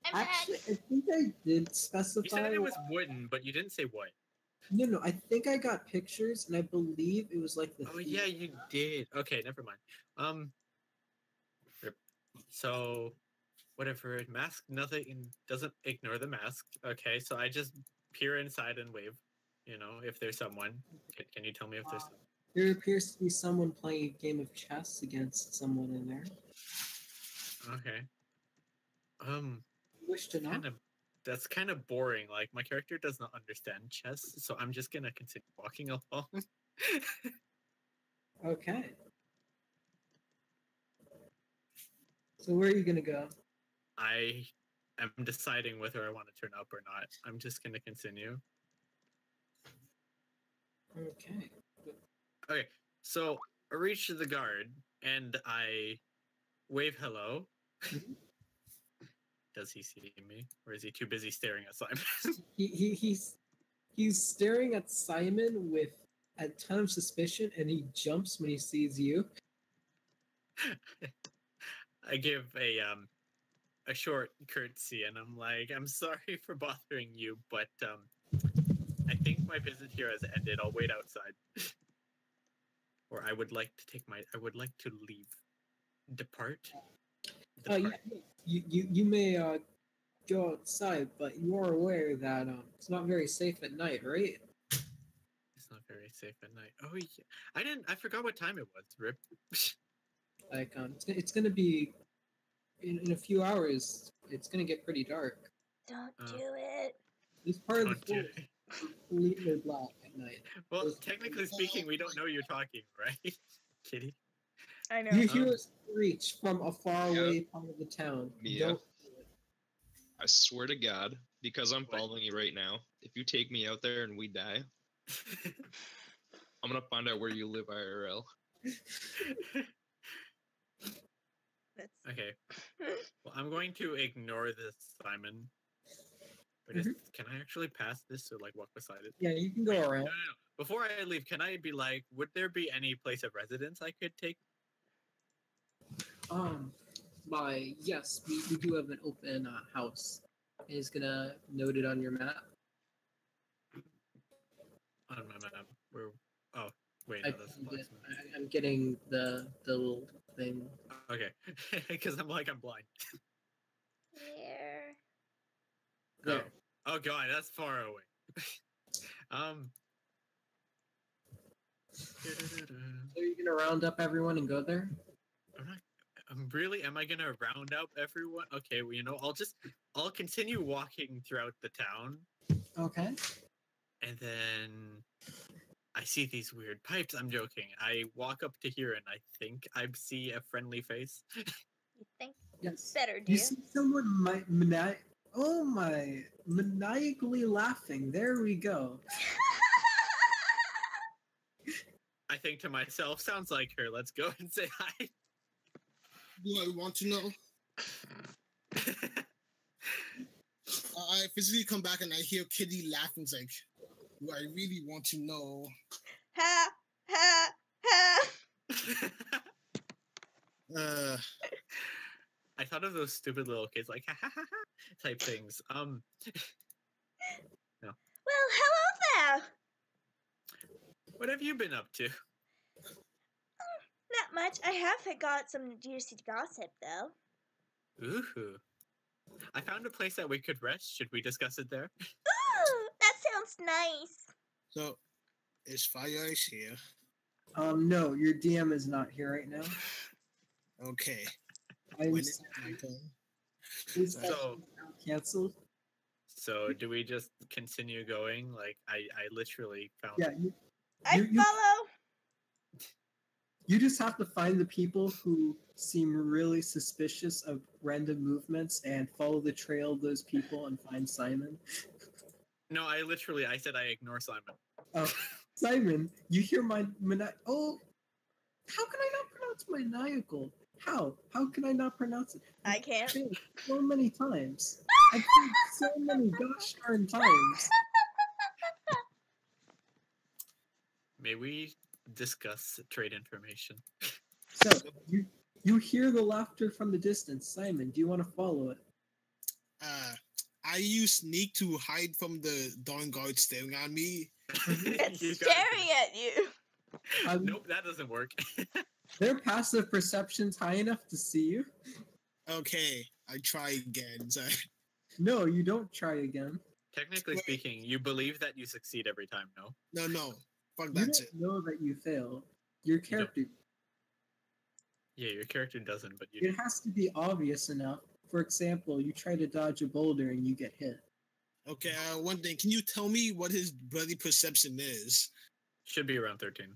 I'm back. Actually, I think I did You specify. said it was wooden, but you didn't say what. No, I think I got pictures, and I believe it was like the. Oh yeah, you did. Okay, never mind. Rip. So whatever, mask nothing doesn't ignore the mask. Okay, so I just peer inside and wave. You know, if there's someone. Can you tell me if there's someone? There appears to be someone playing a game of chess against someone in there. Okay. Wish to know? That's kind of boring. Like my character does not understand chess, so I'm just gonna continue walking along. Okay. So where are you gonna go? I am deciding whether I want to turn up or not. I'm just gonna continue. Okay. Okay, so I reach the guard and I wave hello. Mhm. Does he see me, or is he too busy staring at Simon? He's staring at Simon with a ton of suspicion, and he jumps when he sees you. I give a short curtsy, and I'm like, "I'm sorry for bothering you, but I think my visit here has ended. I'll wait outside." Or I would like to leave. Depart. You may go outside, but you are aware that it's not very safe at night, right? It's not very safe at night. Oh yeah, I forgot what time it was. Rip. Like it's gonna be in a few hours. It's gonna get pretty dark. Don't do it. This part of Don't the do forest it. is completely black at night. Well, technically speaking, we don't know you're talking, right, Kitty? I know. You hear a screech from a far Yeah. away part of the town. Mia. Don't do it. I swear to God, because I'm What? following you right now, if you take me out there and we die, I'm gonna find out where you live IRL. That's... Okay. Well, I'm going to ignore this, Simon. Or just, Can I actually pass this or like walk beside it? Yeah, you can go No, around. no, no. Before I leave, can I be like, would there be any place of residence I could take? by yes, we do have an open house. And he's gonna note it on your map. On my map. Where? Oh, wait, I no, that's pinned it. blacksmith. I'm getting the little thing. Okay, because I'm blind. Where? There. Oh god, that's far away. So you're gonna round up everyone and go there? Really? Am I gonna round up everyone? Okay, well, I'll continue walking throughout the town, Okay. and then I see these weird pipes. I'm joking. I walk up to here, and I think I see a friendly face. You think Yes. better, do You you? see someone maniacally laughing. There we go. I think to myself, sounds like her. Let's go and say hi. Do I want to know? I physically come back and I hear Kitty laughing. It's like, do I really want to know? Ha ha ha. I thought of those stupid little kids, like ha ha ha ha type things. No. Well, hello there. What have you been up to? Not much. I have got some juicy gossip, though. Ooh. I found a place that we could rest. Should we discuss it there? Ooh, that sounds nice. So, is Fire Ice here? No, your DM is not here right now. Okay. I'm When is it my turn? His So- session's now canceled. So do we just continue going? Like I literally found. Yeah, I You- follow. you just have to find the people who seem really suspicious of random movements and follow the trail of those people and find Simon. No, I said I ignore Simon. Oh, Simon, you hear oh, how can I not pronounce maniacal? How? How can I not pronounce it? I can't. Failed so many times. I've failed so many gosh darn times. May we discuss trade information? So you hear the laughter from the distance. Simon, do you want to follow it? I use sneak to hide from the darn guard staring at me. It's You got it. staring at you. Nope, that doesn't work. Their passive perception's high enough to see you. Okay, I try again. Sorry. No, you don't try again. Technically Wait. speaking, you believe that you succeed every time, no? No. Fuck, You that's don't it. know that you fail. Your character. Yeah, your character doesn't, but you It has to be obvious enough. For example, you try to dodge a boulder and you get hit. Okay, one thing. Can you tell me what his bloody perception is? should be around 13.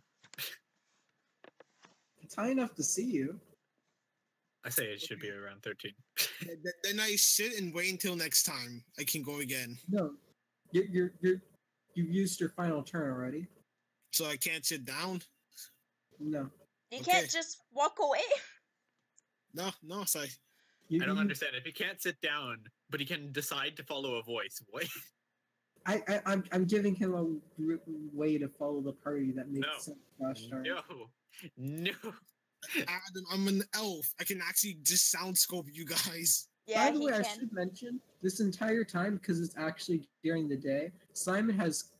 It's high enough to see you. I say it should be around 13. Then I sit and wait until next time. I can go again. No, you've used your final turn already. So I can't sit down? No, You Okay. can't just walk away. No, sorry. you, I don't you- understand. If he can't sit down, but he can decide to follow a voice, what? I'm giving him a way to follow the party that makes No. sense. Gosh darn. No. Adam, I'm an elf. I can actually just sound scope you guys. Yeah, By the he way, I can. should mention this entire time because it's actually during the day. Simon has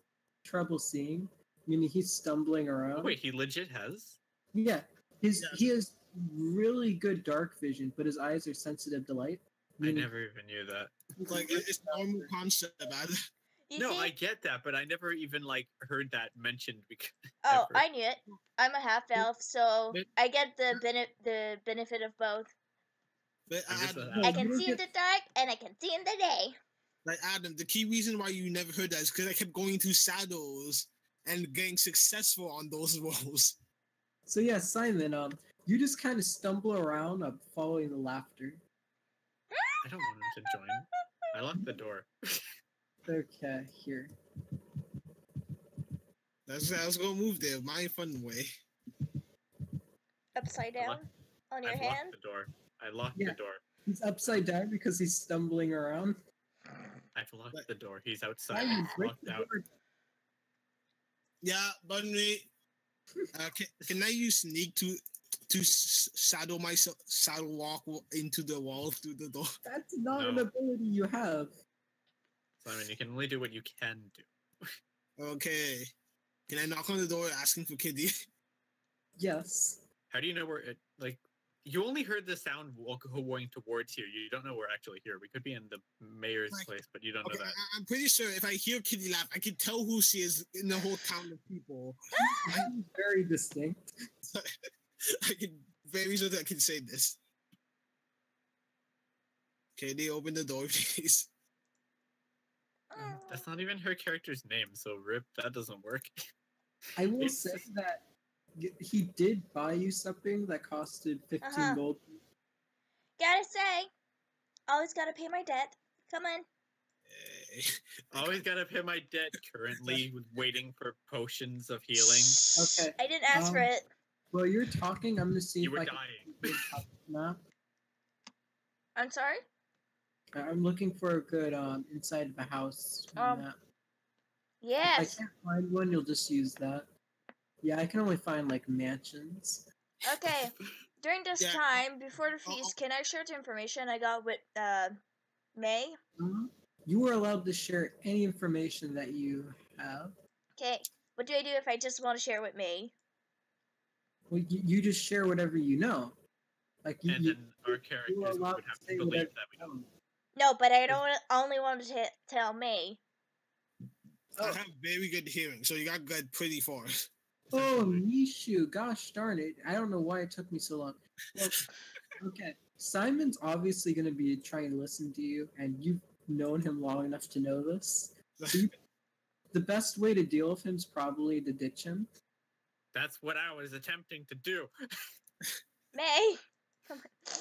trouble seeing, meaning he's stumbling around. Oh, wait, he legit has? Yeah, Yeah. he has really good dark vision, but his eyes are sensitive to light. I meaning never even knew that. Like, it's normal concept, Adam. You No, see? I get that, but I never even heard that mentioned because Oh, ever. I knew it. I'm a half elf, so But- I get the benefit of both. But I'm just Adam, a- No, I you can don't see in get- the dark and I can see in the day. like Adam, the key reason why you never heard that is because I kept going to shadows and getting successful on those rolls. So yeah, Simon, you just kind of stumble around, following the laughter. I don't want him to join. I locked the door. Okay, here. I was gonna move there, my fun way. Upside I down locked- on your I've hand. locked the door. I locked Yeah. the door. He's upside down because he's stumbling around. I've locked the door. He's outside. Simon, He's break locked the out. door. Yeah, but me. Can I use sneak to to saddle walk into the wall through the door. That's not an No. ability you have. Simon, you can only do what you can do. Okay. Can I knock on the door asking for Kitty? Yes. How do you know where it, like, you only heard the sound going towards here. You don't know we're actually here. We could be in the mayor's Like, place, but you don't Okay, know that. I'm pretty sure if I hear Kitty laugh, I can tell who she is in the whole town of people. Very distinct. I can very sure that I can say this. Okay, they open the door, please. That's not even her character's name, so rip, that doesn't work. I will It's- say that he did buy you something that costed 15 Uh-huh. gold. Gotta say, always gotta pay my debt. Come on. Eh, Always gotta pay my debt. Currently waiting for potions of healing. Okay. I didn't ask for it. While you're talking, I'm gonna see You if were I can dying. get a good map. I'm sorry? I'm looking for a good inside of a house map. If Yes. I can't find one, you'll just use that. Yeah, I can only find like mansions. Okay. During this Yeah. time, before the feast, can I share the information I got with May? You are allowed to share any information that you have. Okay. What do I do if I just want to share with May? Well, you just share whatever you know. Like you, And you, then our you are characters allowed would have say to believe whatever that we you don't. know. No, but I don't only want to tell May. I have very good hearing, so you got good pretty far. Oh, Nishu, gosh darn it. I don't know why it took me so long. Well, okay. Simon's obviously going to be trying to listen to you, and you've known him long enough to know this. So the best way to deal with him is probably to ditch him. That's what I was attempting to do. May! Come on.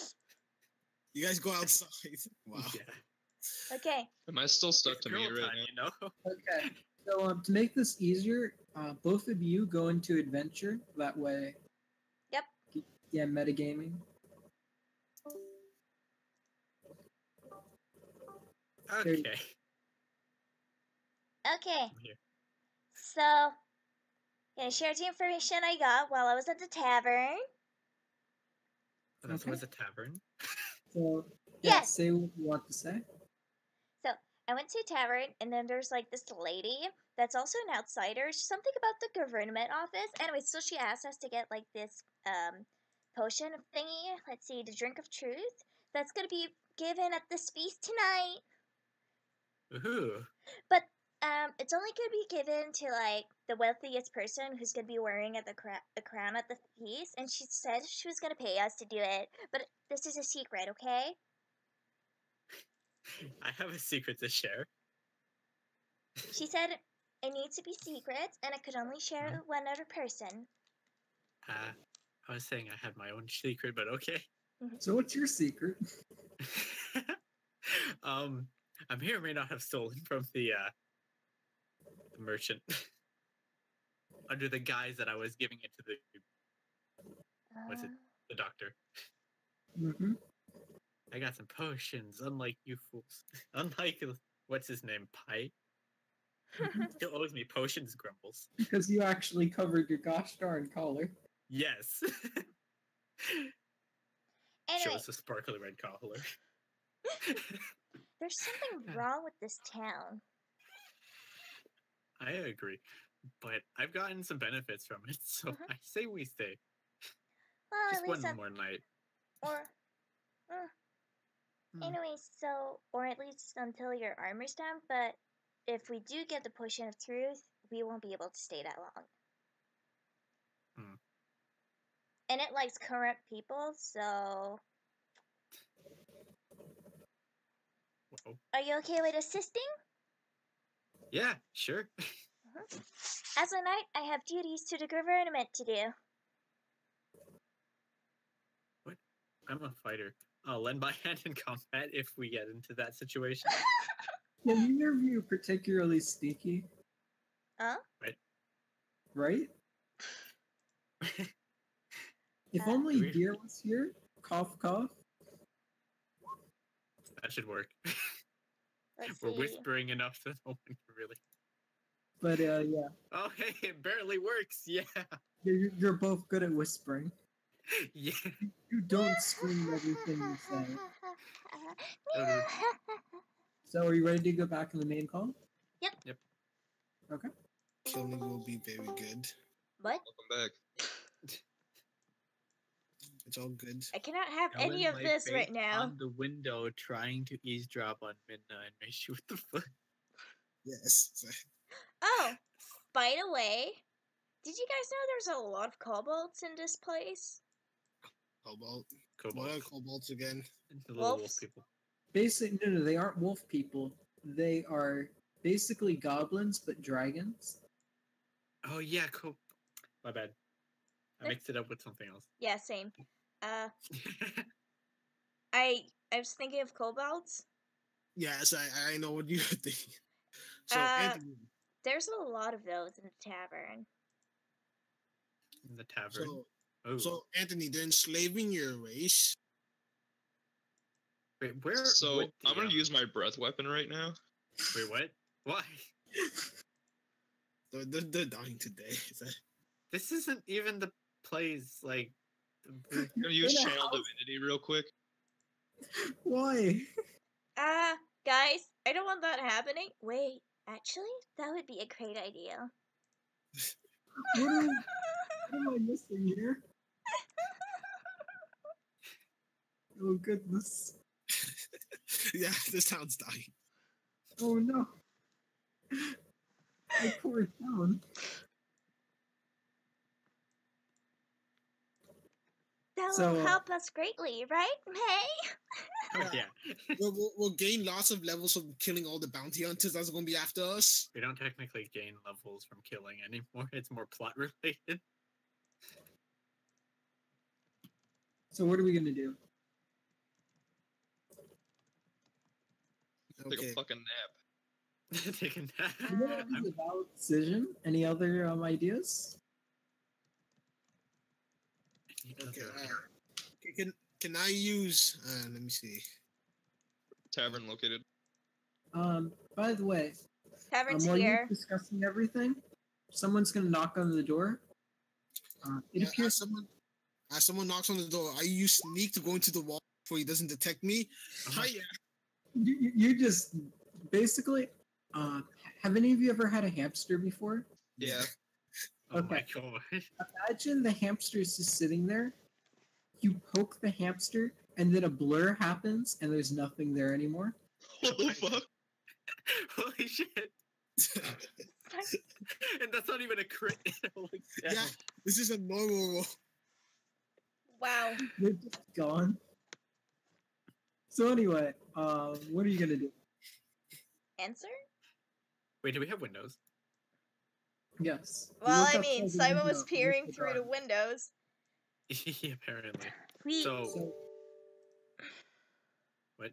You guys go outside. Wow. Yeah. Okay. Am I still stuck It's to girl me right time, now? you know? Okay. So to make this easier, both of you go into adventure. That way. Yep. Yeah, metagaming. There you Okay. Okay. I'm here. So, gonna share the information I got while I was at the tavern. This Okay. was a tavern. So Yes. say what you want to say. So, I went to a tavern, and then there's like this lady that's also an outsider. She's something about the government office. Anyway, so she asked us to get like this potion of thingy. Let's see, the drink of truth. That's gonna be given at this feast tonight. Ooh. But it's only gonna be given to like the wealthiest person who's gonna be wearing at the crown at the feast. And she said she was gonna pay us to do it, but this is a secret, okay? I have a secret to share. She said it needs to be secret, and I could only share it with one other person. I was saying I had my own secret, but okay. So what's your secret? I may or may not have stolen from the merchant under the guise that I was giving it to what's it? The doctor. Mm-hmm. I got some potions, unlike you fools. Unlike what's his name, Pie. Still owes me potions, Grumbles. Because you actually covered your gosh darn collar. Yes. Anyway, Shows the sparkly red collar. there's something wrong with this town. I agree, but I've gotten some benefits from it, so I say we stay. Well, Just at least one more night. or anyway, so or at least until your armor's down. But if we do get the potion of truth, we won't be able to stay that long. And it likes current people, so Whoa. are you okay with assisting? Yeah, sure. As a knight, I have duties to the government to do. What? I'm a fighter. I'll lend my hand in combat if we get into that situation. Can either of you particularly sneaky? Huh? Right? If Uh, only we- Deer was here. Cough, cough. That should work. Let's We're see. whispering enough that no one can really. But yeah, Oh, hey, it barely works. Yeah. you're both good at whispering. Yeah. You don't scream everything you say. So are you ready to go back in the main call? Yep. Yep. Okay. Killing will be very good. What? Welcome back. It's all good. I cannot have Ellen any of might this face right now. On the window, trying to eavesdrop on Minna and Mishi. What the fuck? Yes. Oh, by the way, did you guys know there's a lot of kobolds in this place? Cobalt. Cobalt. What are kobolds again? The little wolf Wolves? people. No, they aren't wolf people. They are basically goblins, but dragons. Oh yeah, cool. My bad. I mixed it up with something else. Yeah, same. I was thinking of kobolds. Yes, I know what you're thinking. So Anthony. There's a lot of those in the tavern. In the tavern. So, so Anthony, they're enslaving your race. Wait, where? So would the, I'm gonna use my breath weapon right now. Wait, what? Why? They're dying today. This isn't even the place. Like, I'm gonna use In a channel house? divinity real quick. Why? Guys, I don't want that happening. Wait, actually, that would be a great idea. What am I missing here? Oh goodness. Yeah, this town's dying. Oh no. My poor town. That So, will help us greatly, right, May? oh yeah. We'll gain lots of levels from killing all the bounty hunters that's gonna be after us. We don't technically gain levels from killing anymore. It's more plot related. So what are we gonna do? Take Okay. a fucking nap. Taking that. You know what is a valid decision? Any other ideas? Okay. Can I use? Let me see. Tavern located. By the way, Tavern's while here. you're discussing everything, someone's gonna knock on the door. It Yeah, appears as someone knocks on the door, I use sneak to go into the wall before he doesn't detect me. Hiya. you just basically. Have any of you ever had a hamster before? Yeah. Oh my Okay. god. Imagine the hamster is just sitting there. You poke the hamster, and then a blur happens, and there's nothing there anymore. What the fuck? Holy shit. And that's not even a crit. Holy shit. Yeah, this is a normal roll. Wow. They're just gone. So anyway, what are you gonna do? Answer? Wait, do we have windows? Yes. You Well, look I outside mean, the Simon window, was and peering it's through the dark. windows. Yeah, apparently. We So, what?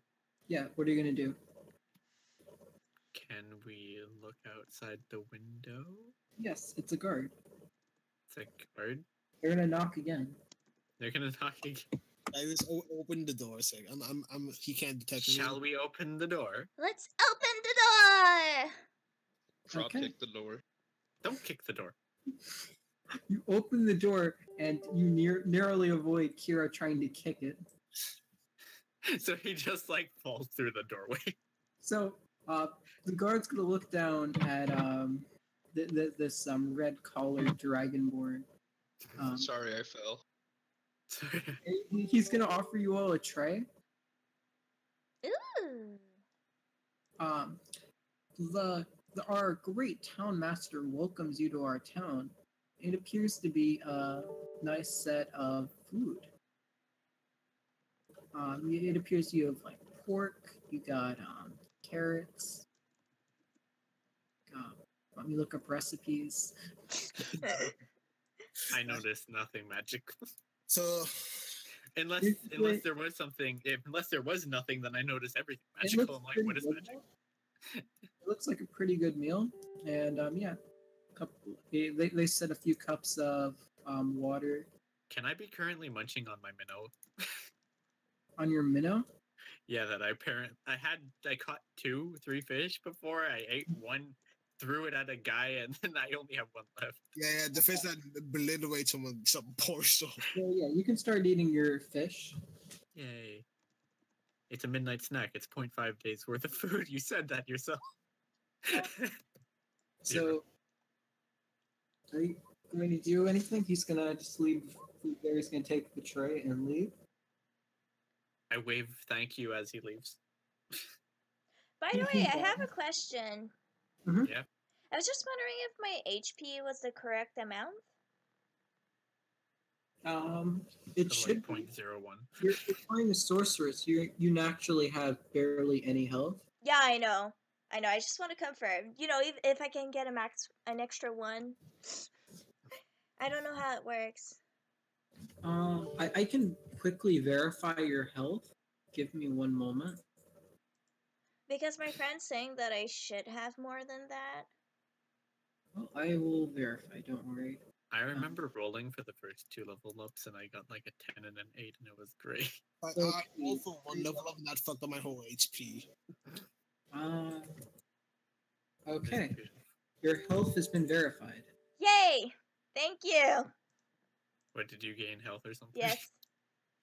Yeah, what are you gonna do? Can we look outside the window? Yes, it's a guard. It's a guard. They're gonna knock again. They're gonna knock again. I just open the door. So I'm. He can't detect me. Shall we open the door? let's open the door. Drop Okay. kick the door. Don't kick the door. You open the door, and you narrowly avoid Kira trying to kick it. So he just like falls through the doorway. So, the guard's gonna look down at this red collared dragonborn. Sorry, I fell. He's gonna offer you all a tray. Ooh. Our great town master welcomes you to our town. It appears to be a nice set of food. It appears you have like pork. You got carrots. Let me look up recipes. I noticed nothing magical. So Unless there was something, unless there was nothing, then I noticed everything It magical. looks I'm like, pretty what is good, magic? though. It looks like a pretty good meal, and yeah, they set a few cups of water Can I be currently munching on my minnow? on your minnow. Yeah, that I caught 2, 3 fish before. I ate one threw it at a guy, and then I only have one left. Yeah, the fish that obliterates someone, some poor soul. So yeah, you can start eating your fish. Yay. It's a midnight snack. It's 0.5 days worth of food. You said that yourself. So, are you going to do anything? He's gonna just leave food there. He's gonna take the tray and leave. I wave thank you as he leaves. By the way, I have a question. Mhm. Yeah. I was just wondering if my HP was the correct amount. It So should like be. 0.01. You're playing a sorceress. You naturally have barely any health. Yeah, I know. I just want to confirm. You know, if I can get an extra one. I don't know how it works. I can quickly verify your health. Give me one moment. Because my friend's saying that I should have more than that. Well, I will verify. Don't worry. I remember rolling for the first 2 level ups, and I got like a 10 and an 8, and it was great. I Okay. rolled for one level up and that fucked up my whole HP. Okay. Your health has been verified. Yay! Thank you. What, did you gain health or something? Yes.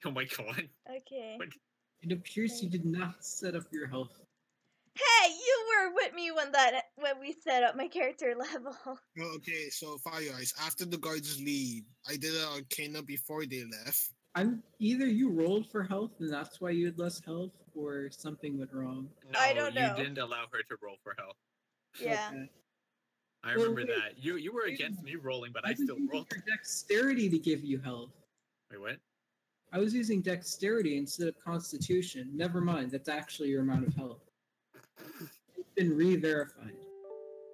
Oh my god. Okay. What? It appears you did not set up your health. Hey, you were with me when we set up my character level. Okay, so Fire Ice, after the guards leave, I did an arcana before they left. Either you rolled for health and that's why you had less health, or something went wrong. No, I don't know. You didn't allow her to roll for health. Yeah. Okay. I Well, remember wait. that. You were against me rolling, but I was still using rolled. your dexterity to give you health. Wait, what? I was using dexterity instead of constitution. Never mind, that's actually your amount of health. It's been re-verified.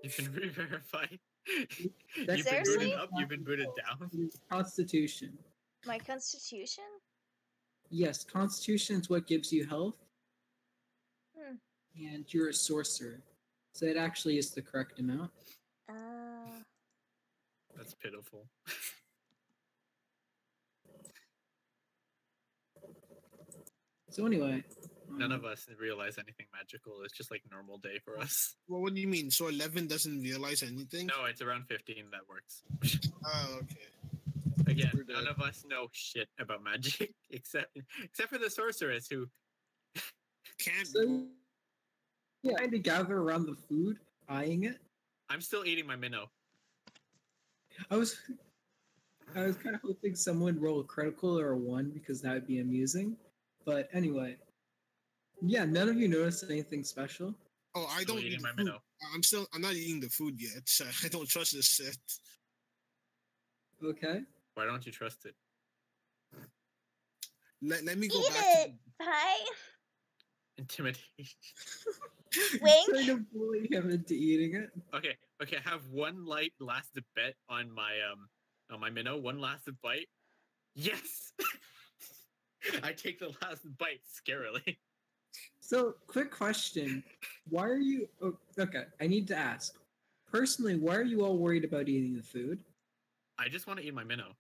You've been re-verified. You've been Seriously? booted up, you've been booted down. It is constitution. My constitution? Yes, constitution is what gives you health. Hmm. And you're a sorcerer. So it actually is the correct amount. That's pitiful. So anyway. None of us realize anything magical. It's just like normal day for us. Well, what do you mean? So 11 doesn't realize anything? No, it's around 15 that works. Oh, okay. Again, We're none dead. of us know shit about magic except for the sorceress who Can't. So, yeah, trying to gather around the food, eyeing it. I'm still eating my minnow. I was kind of hoping someone would roll a critical or a 1 because that would be amusing. But anyway, yeah, none of you noticed anything special. Oh, I Still don't eating eat my the food. minnow. I'm not eating the food yet. So I don't trust this shit. Okay. Why don't you trust it? Let me go Eat back it! Hi! Intimidation. Wink. Trying to bully him into eating it. Okay, I have one last bite on my minnow. One last bite. Yes. I take the last bite scarily. So, quick question. Why are you... Oh, okay, I need to ask. Personally, why are you all worried about eating the food? I just want to eat my minnow.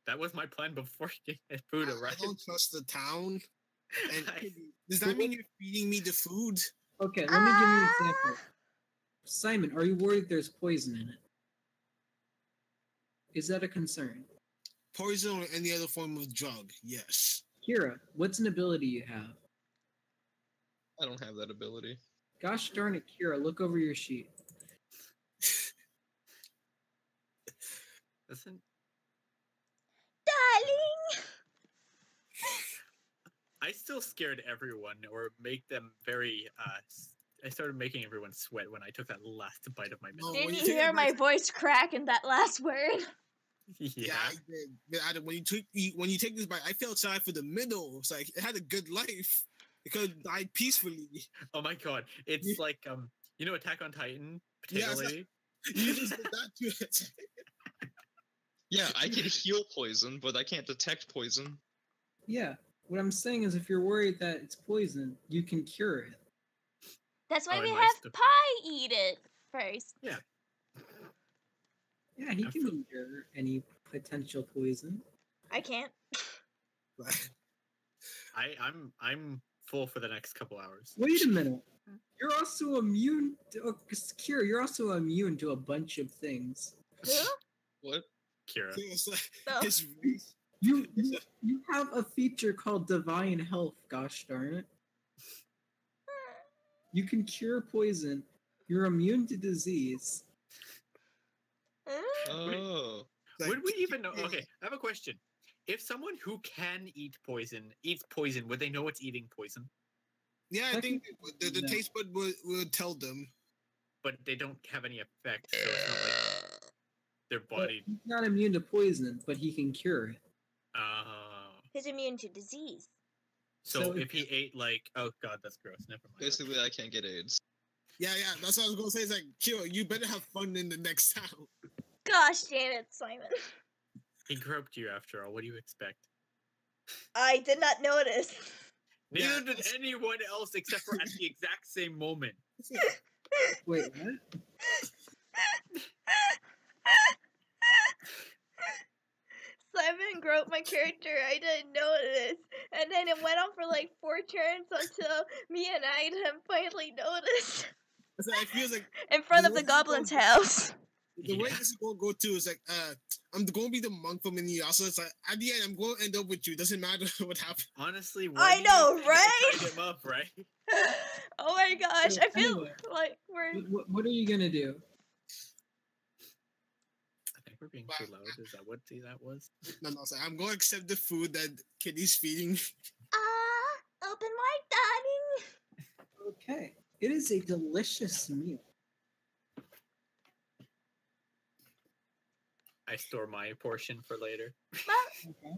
That was my plan before food I arrived. don't trust the town. And I- does that mean you're feeding me the food? Okay, let me give you an example. Simon, are you worried there's poison in it? Is that a concern? Poison or any other form of drug? Yes. Kira, what's an ability you have? I don't have that ability. Gosh darn it, Kira, look over your sheet. Listen, Darling! I still scared everyone or make them very. I started making everyone sweat when I took that last bite of my minnow. No. Didn't when you you take hear a my bite- voice crack in that last word? Yeah. I did. But when you take this bite, I felt sad for the minnow. It's like it had a good life. It could have died peacefully. Oh my god, it's like Attack on Titan, Potato Yeah, it's like- Lady. You just did that to it. Yeah, I can heal poison, but I can't detect poison. Yeah, what I'm saying is if you're worried that it's poison, you can cure it. That's why Oh, we and have my stuff. Pie eat it first. Yeah, he can cure any potential poison. I can't. I'm full for the next couple hours. Wait a minute. You're also immune to Kira, you're also immune to a bunch of things. Who? What? Kira. It's like No. his race. You have a feature called Divine Health, gosh darn it. You can cure poison. You're immune to disease. Oh. Like, Would we even know? yeah. Okay, I have a question. If someone who can eat poison eats poison, would they know it's eating poison? Yeah, I think the No. taste bud will tell them. But they don't have any effect, so it's not like their But body. he's not immune to poison, but he can cure it. He's immune to disease. So So if he ate like, oh god, that's gross. Never mind. Basically, I can't get AIDS. Yeah, that's what I was gonna say. It's like, Kira, you better have fun in the next town. Gosh damn it, Simon. He groped you after all. What do you expect? I did not notice. Neither Yeah, did that's- anyone else except for at the exact same moment. Wait, what? Simon groped my character. I didn't notice. And then it went on for like 4 turns until me and Item finally noticed. It's like, it feels like In front The of the way goblin's people- house. the way Yeah. this is gonna go too is like, I'm gonna be the monk from Inuyasha. It's like at the end, I'm gonna end up with you. Doesn't matter what happens. Honestly, I do you know, think right? I tied him up, right? Oh my gosh, So, I feel anyway. like we're. What are you gonna do? I think we're being too loud. Is that what that was? No, it's like, I'm gonna accept the food that Kitty's feeding me. Open wide, darling. Okay. It is a delicious meal. I store my portion for later. Okay.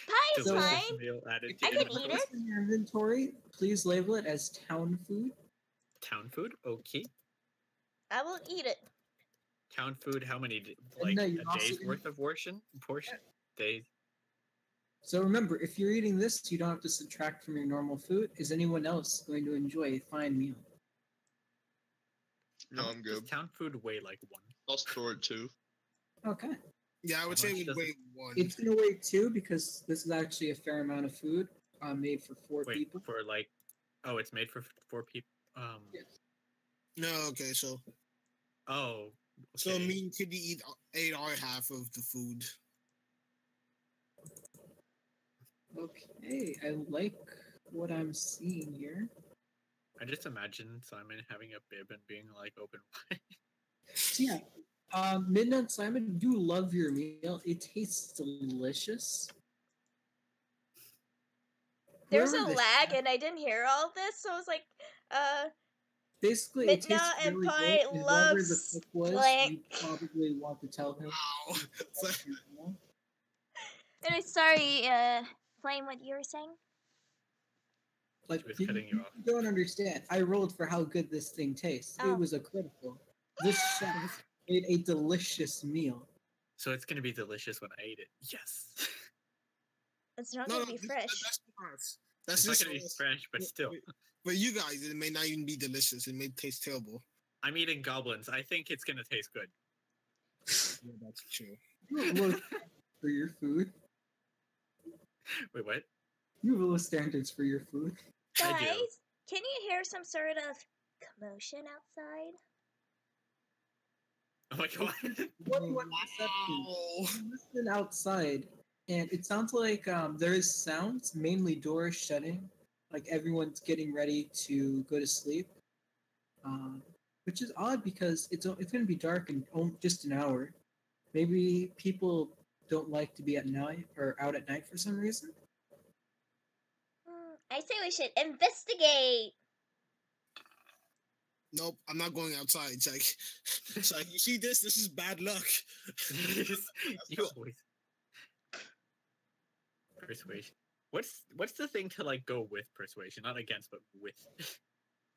Pie's So- Delicious fine. meal added I to can inventory. eat it. In your inventory, please label it as town food. Town food, okay. I will eat it. Town food, how many? And Like no, a you're also day's gonna- worth of portion? Days. So remember, if you're eating this, you don't have to subtract from your normal food. Is anyone else going to enjoy a fine meal? No, How I'm much does good. town food weigh like one? I'll store it too. Okay. Yeah, I would How say much we does wait one. It's going to weigh 2 because this is actually a fair amount of food made for 4 Wait, people. for like, oh, it's made for 4 people. Yes. No, okay, so Oh. so okay. me and Kitty ate our half of the food. Okay, I like what I'm seeing here. I just imagine Simon having a bib and being like open wide. So yeah, Midnight Simon, do love your meal. It tastes delicious. There's a Whoever the lag, chef- and I didn't hear all of this, so I was like, Basically, it Midna tastes and really Pie good. And whoever the loves cook was, blank. you probably want to tell him. Wow. It's like, anyway, sorry, Flame, what you were saying? Like, She was cutting you off. don't understand. I rolled for how good this thing tastes. Oh. It was a critical. This chef made a delicious meal. So it's gonna be delicious when I eat it. Yes. It's not no, gonna no, be this- fresh. That's for us. That's It's not just gonna be for us. fresh, but still. For you guys, it may not even be delicious. It may taste terrible. I'm eating goblins. I think it's gonna taste good. Yeah, that's true. You have low for your food. Wait, what? You have low standards for your food. I do. Guys, can you hear some sort of commotion outside? Oh my god. What do you want perception? Wow. You listen outside, and it sounds like there is sounds, mainly doors shutting, like everyone's getting ready to go to sleep. Which is odd because it's going to be dark in just an hour. Maybe people don't like to be at night or out at night for some reason. I say we should investigate. Nope, I'm not going outside. It's like you see this. This is bad luck. You always persuasion. What's the thing to like go with persuasion? Not against, but with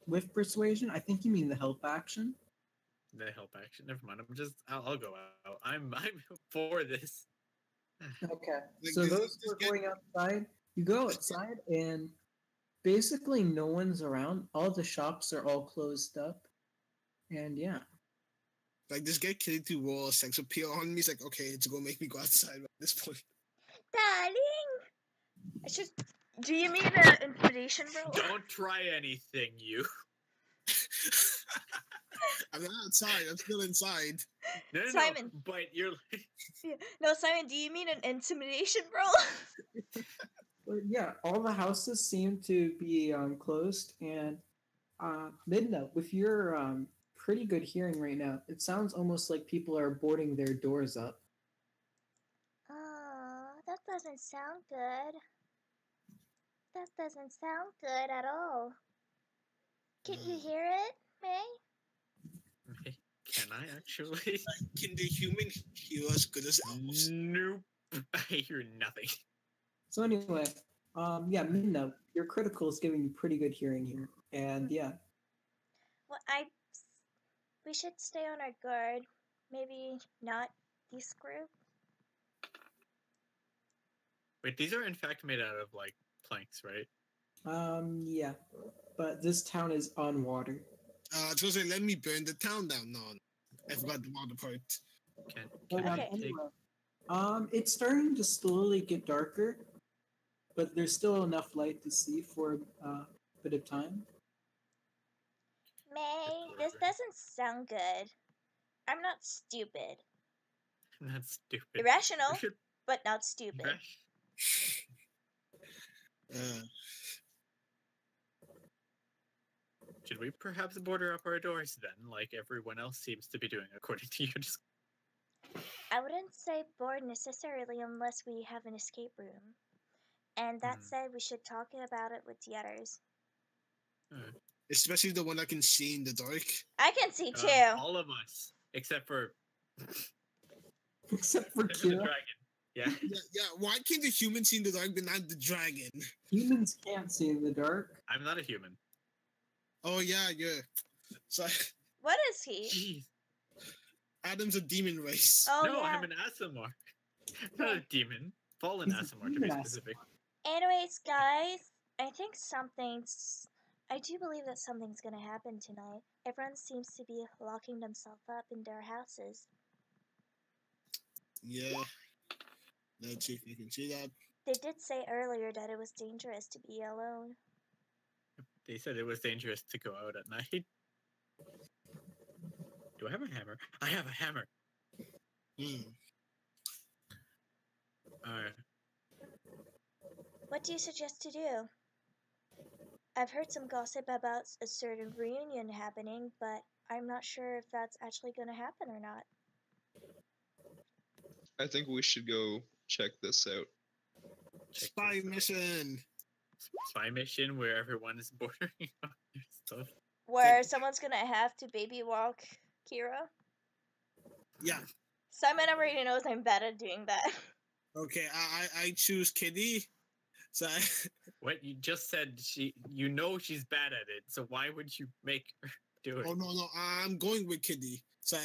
With persuasion, I think you mean the help action. the help action. Never mind. I'll go out. I'm for this. Okay. Like, So this those is who are just going outside, you go outside and basically no one's around. All the shops are all closed up. And yeah. Like this guy Kitty to roll a sex appeal on me. He's like, okay, it's gonna make me go outside at this point. Darling, I should Do you mean an intimidation roll? Don't try anything, you. I'm not outside. I'm still inside. No, Simon. but you're No, Simon, do you mean an intimidation roll? But yeah, all the houses seem to be closed, and Midna, with your pretty good hearing right now, it sounds almost like people are boarding their doors up. Oh, that doesn't sound good. That doesn't sound good at all. Can you hear it, May? Can I actually? Can the human hear as good as elves? Nope. I hear nothing. So anyway, yeah, Midna, your critical is giving you pretty good hearing here, and yeah. Well, we should stay on our guard. Maybe not this group. Wait, these are in fact made out of like planks, right? Yeah, but this town is on water. I was gonna say, let me burn the town down. No, I forgot the water part. Can But, I Okay. take? anyway, it's starting to slowly get darker, but there's still enough light to see for a bit of time. May, this doesn't sound good. I'm not stupid. That's stupid. Irrational, We should but not stupid. rush. Should we perhaps border up our doors then, like everyone else seems to be doing, according to you? Just I wouldn't say bored necessarily unless we have an escape room. And that said, we should talk about it with the others. Especially the one I can see in the dark. I can see too. all of us, except for Except for the Kira. dragon. Yeah. Yeah. Why can't the human see in the dark but not the dragon? Humans can't see in the dark. I'm not a human. Oh yeah. So What is he? Jeez. Adam's a demon race. Oh, no, yeah. I'm an Asimar. Not a demon. Fallen He's a Asimar, to be demon specific. Anyways, guys, I do believe that something's gonna happen tonight. Everyone seems to be locking themselves up in their houses. Yeah. Let's see if you can see that. They did say earlier that it was dangerous to be alone. They said it was dangerous to go out at night. Do I have a hammer? I have a hammer. Alright. What do you suggest to do? I've heard some gossip about a certain reunion happening, but I'm not sure if that's actually gonna happen or not. I think we should go check this out. Check Spy this out. mission. Spy mission where everyone is bordering on their stuff. Where someone's gonna have to baby walk Kira? Yeah. Simon already knows I'm bad at doing that. Okay. I choose Kitty. So What you just said, you know she's bad at it, so why would you make her do it? oh no, I'm going with Kitty. So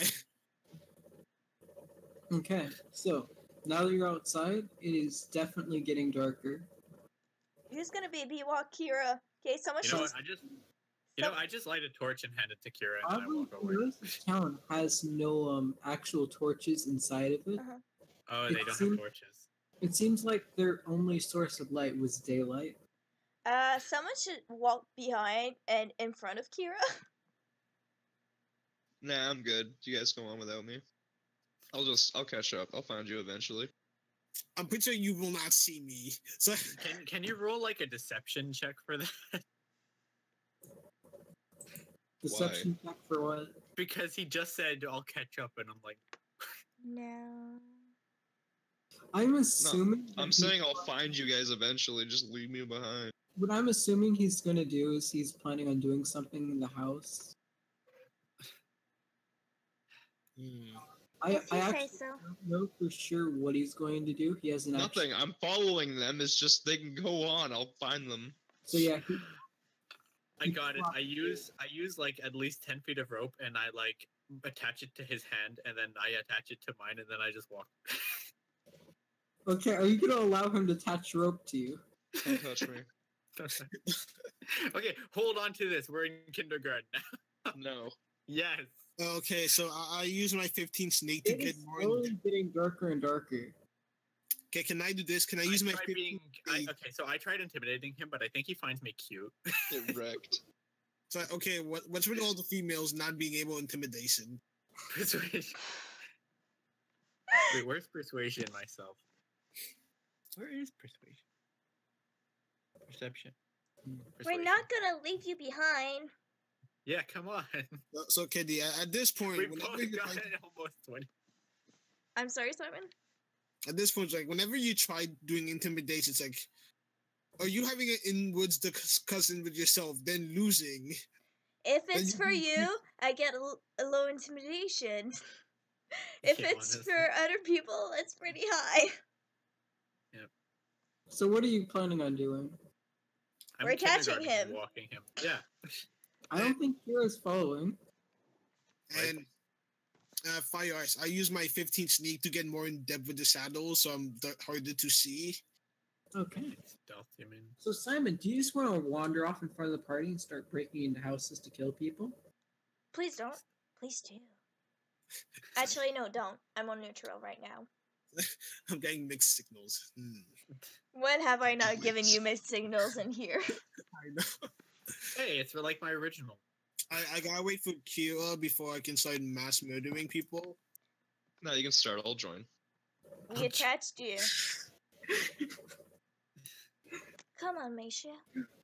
Okay, so now that you're outside, it is definitely getting darker. Who's gonna baby walk Kira? Okay, someone You know should. what? I just light a torch and hand it to Kira, and then I Oddly, walk over. this town has no actual torches inside of it. Oh, it they don't seems- have torches. It seems like their only source of light was daylight. Someone should walk behind and in front of Kira. Nah, I'm good. You guys go on without me. I'll catch up. I'll find you eventually. I'm pretty sure you will not see me. So Can you roll like a deception check for that? Deception check for what? Because he just said I'll catch up, and I'm like, No. I'm assuming. that I'm he- saying I'll find you guys eventually. Just leave me behind. What I'm assuming he's gonna do is he's planning on doing something in the house. I If you say actually so. don't know for sure what he's going to do. He hasn't Nothing. I'm following them. It's just they can go on. I'll find them. So yeah, I got it. I use like at least 10 feet of rope, and I like attach it to his hand, and then I attach it to mine, and then I just walk. okay. Are you gonna allow him to attach rope to you? Don't touch me. Okay, hold on to this. We're in kindergarten now. No. Yes. okay, so I use my 15 snake to It get is more. slowly getting darker and darker. Okay, can I do this? Can I use my tried 15? okay, so I tried intimidating him, but I think he finds me cute. Get wrecked. So okay, what's with all the females not being able intimidation? Persuasion. Wait, where's persuasion myself? Where is persuasion? Perception. We're not gonna leave you behind. Yeah, come on. So Kiddy, at this point, We whenever both you got try, it almost 20. I'm sorry, Simon. at this point, like whenever you try doing intimidation, it's like, are you having an inwards discussion with yourself, then losing? If Then it's you for can you, I get a low intimidation. If Yeah, it's honestly. for other people, it's pretty high. So what are you planning on doing? I'm We're catching kindergarten him. walking him. Yeah. I don't think Kira's following. And Fire Ice, I use my 15 sneak to get more in depth with the shadows, so I'm harder to see. Okay. Stealth him in. So Simon, do you just want to wander off in front of the party and start breaking into houses to kill people? Please don't. Please do. Actually, no, don't. I'm on neutral right now. I'm getting mixed signals. When have I not given you mixed signals in here? I know. Hey, it's for like my original. I gotta wait for Kira before I can start mass murdering people. No, you can start. I'll join. We attached you. Come on, Meisha.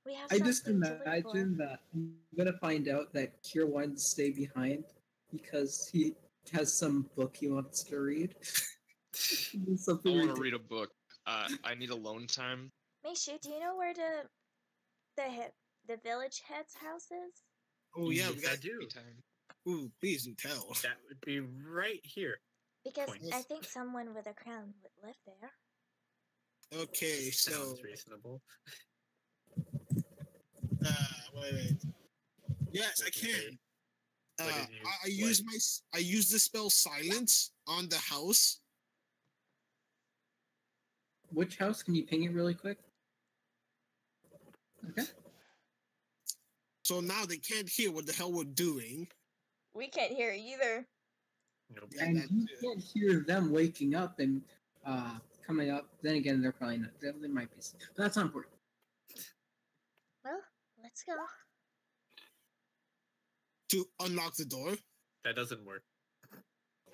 We have I just something to live for. imagine that I'm gonna find out that Kira wanted to stay behind because he has some book he wants to read. Something I want ridiculous. to read a book. I need alone time. Meisha, do you know where the village head's house is? Oh yeah, we Yes, got. I do. Free time. Ooh, please do tell. That would be right here. Because Points. I think someone with a crown would live there. Okay, so Sounds reasonable. wait. Yes, I can. What did you- I use the spell silence on the house. Which house? Can you ping it really quick? Okay. So now they can't hear what the hell we're doing. We can't hear either. Nope. Yeah, And that you too. can't hear them waking up and coming up. Then again, they're probably not. They might be. But that's not important. Well, let's go. To unlock the door. That doesn't work.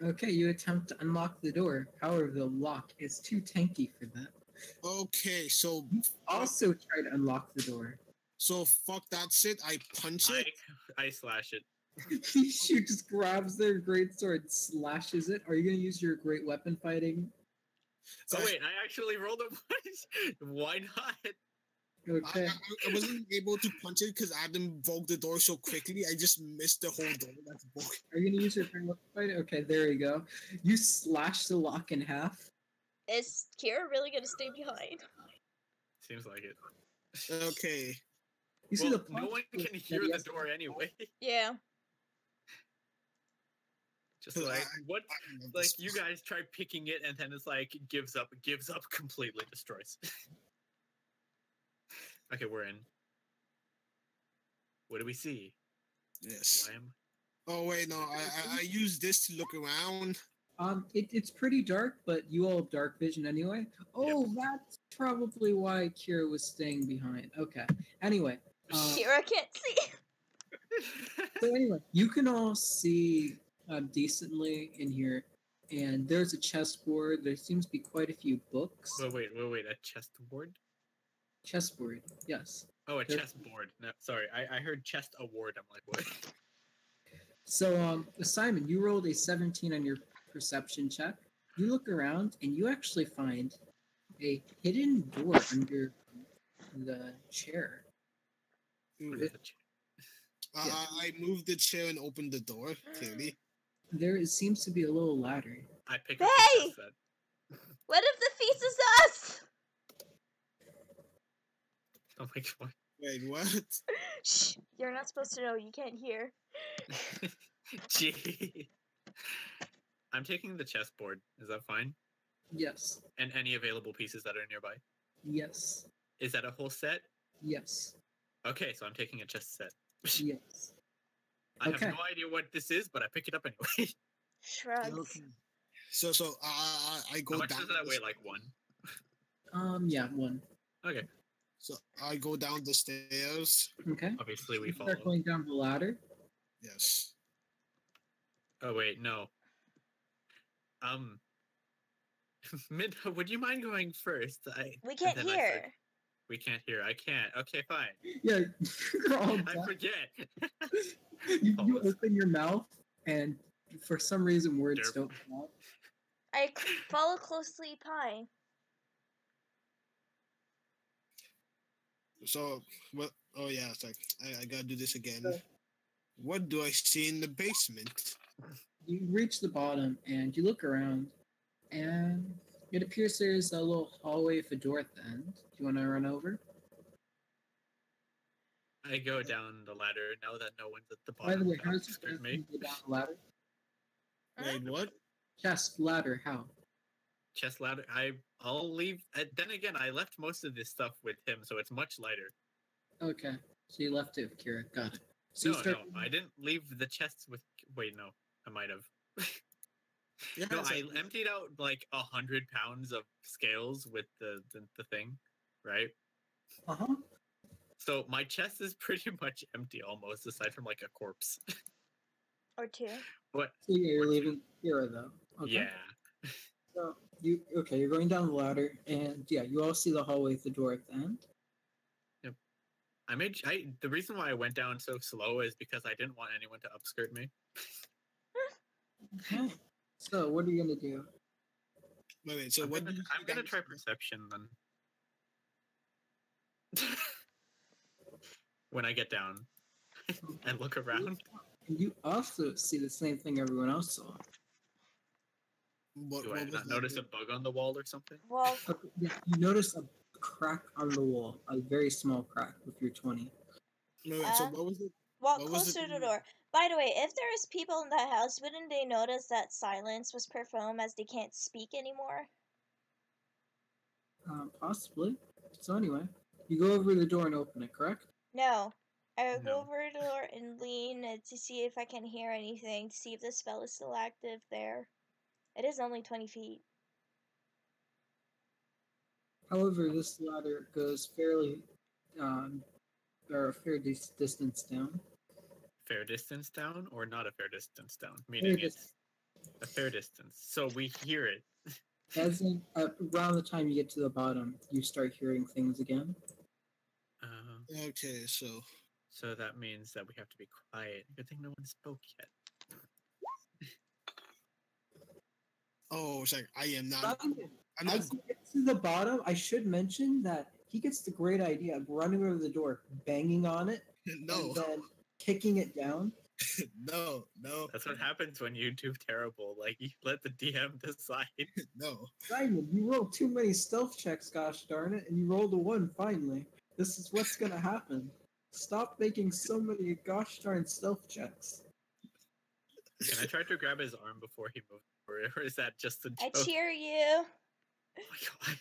Okay, you attempt to unlock the door. However, the lock is too tanky for that. Okay, so Also, try to unlock the door. fuck that shit. I punch it. I slash it. She just grabs their great sword, slashes it. Are you gonna use your great weapon fighting? So Oh wait, I actually rolled a one. Why not? Okay. I wasn't able to punch it because Adam broke the door so quickly. I just missed the whole door. That's broken. Are you gonna use your great weapon fighting? Okay, there you go. You slash the lock in half. Is Kira really gonna stay behind? Seems like it. Okay. You see Well, the no one can hear the door anyway. Yeah. Just like what? I love Like this. you guys try picking it, and then it's like gives up completely, destroys. Okay, we're in. What do we see? Yes. Why am Oh wait, no. I use this to look around. It's pretty dark, but you all have dark vision anyway. Oh, that's probably why Kira was staying behind. Okay. Anyway, Kira can't see. so anyway, you can all see decently in here, and there's a chessboard. There seems to be quite a few books. wait, a chessboard? Chessboard, yes. Oh, a There- chessboard. No, sorry, I heard chest award. I'm like, what? So, Simon, you rolled a 17 on your perception check. You look around, and you actually find a hidden door under the chair. What Ooh. is a Yeah. I moved the chair and opened the door. Clearly. There seems to be a little ladder. I pick up the Hey! chess set. What if the feast is us? Oh my god. Wait, what? Shh. You're not supposed to know. You can't hear. Gee. I'm taking the chessboard. Is that fine? Yes. And any available pieces that are nearby. Yes. Is that a whole set? Yes. Okay, so I'm taking a chess set. Yes. I Okay. have no idea what this is, but I pick it up anyway. Shrugs. Okay. So I go How much down. does that this- weigh? Like one? Yeah, one. Okay. So I go down the stairs. Okay. Obviously, we You follow. start going down the ladder. Yes. Oh wait, no. Mid, would you mind going first? We can't and then hear. we can't hear. I can't. Okay, fine. Yeah, you're all I done. forget. You Pause. open your mouth, and for some reason, words Derp. don't come out. I follow closely Pie. So what? Oh yeah, it's like I gotta do this again. So- What do I see in the basement? You reach the bottom, and you look around, and it appears there's a little hallway with a door at the end. Do you want to run over? I go down the ladder now that no one's at the By the bottom. way, to how does skirt you me. go down the ladder? Wait, what? Chest ladder, how? Chest ladder. I'll leave. Then again, I left most of this stuff with him, so it's much lighter. Okay, so you left it with Kira. Got it. So No, you start. I didn't leave the chests with. Wait, no, I might have. Yeah, No, it's I like- emptied out like 100 pounds of scales with the thing, right? Uh huh. So my chest is pretty much empty almost, aside from like a corpse. Or two. But So yeah, you're Or two. leaving Kira though. Okay. yeah, So you're going down the ladder, and yeah, you all see the hallway with the door at the end. the reason why I went down so slow is because I didn't want anyone to upskirt me. Okay. So what are you gonna do? wait. So I'm what? gonna, do you I'm gonna guys- try perception then. When I get down and look around. And you also see the same thing everyone else saw. What, Do what I was not that? notice a bug on the wall or something? Well, Okay, yeah, you notice a crack on the wall, a very small crack with your 20. Wait, so what was it? walk What was the closer to the thing- door. By the way, if there is people in the house, wouldn't they notice that silence was performed as they can't speak anymore? Possibly. So anyway, you go over to the door and open it, correct? No. I will No. go over to the door and lean to see if I can hear anything, to see if the spell is still active there. It is only 20 feet. However, this ladder goes fairly, or a fair distance down. Fair distance down or not a fair distance down? Fair Meaning distance. it's a fair distance. So we hear it. As in, around the time you get to the bottom, you start hearing things again. Okay, so So that means that we have to be quiet. Good thing no one spoke yet. it's like I am not. I'm not. As you get to the bottom, I should mention that he gets the great idea of running over the door, banging on it, No, and then kicking it down. no. That's what happens when you do terrible. Like, you let the DM decide. No. Simon, you rolled too many stealth checks, gosh darn it, and you rolled a 1 finally. This is what's gonna happen. Stop making so many gosh darn stealth checks. Can I try to grab his arm before he moves forward, or is that just a joke? I cheer you. Oh my god.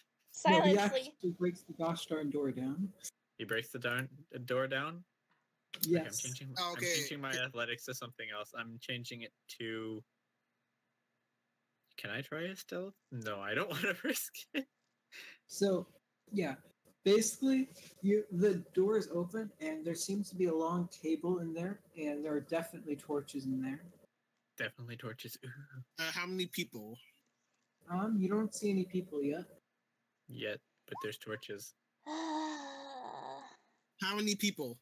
No, he Silently. actually breaks the gosh darn door down. He breaks the door down? Okay, Yes. I'm Okay. changing my athletics to something else. I'm changing it to... Can I try a stealth? No, I don't want to risk it. So, yeah. Basically, the door is open, and there seems to be a long table in there, and there are definitely torches in there. Definitely torches. Ooh. How many people? You don't see any people yet. Yet, but there's torches. How many people?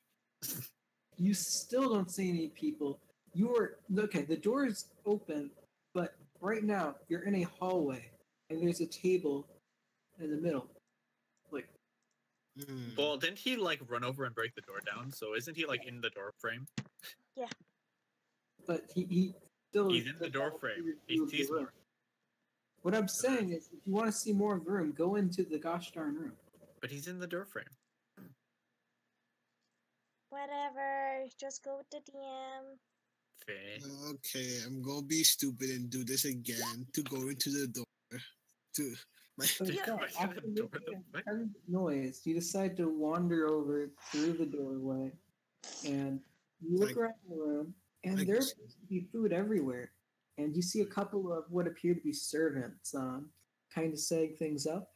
You still don't see any people. The door is open, but right now you're in a hallway, and there's a table in the middle. Like, Hmm. Well, didn't he like run over and break the door down? So isn't he like in the door frame? but he still He's in the door frame. He sees more. What I'm saying is, if you want to see more of the room, go into the gosh darn room. But he's in the door frame. Whatever. Just go with the DM. Fair. Okay, I'm gonna be stupid and do this again to go into the door. To my So Yeah, yeah, what's in after the door, making though? a ton of noise, you decide to wander over through the doorway, and you look Like- around the room, and like there this. appears to be food everywhere. And you see a couple of what appear to be servants, kind of setting things up.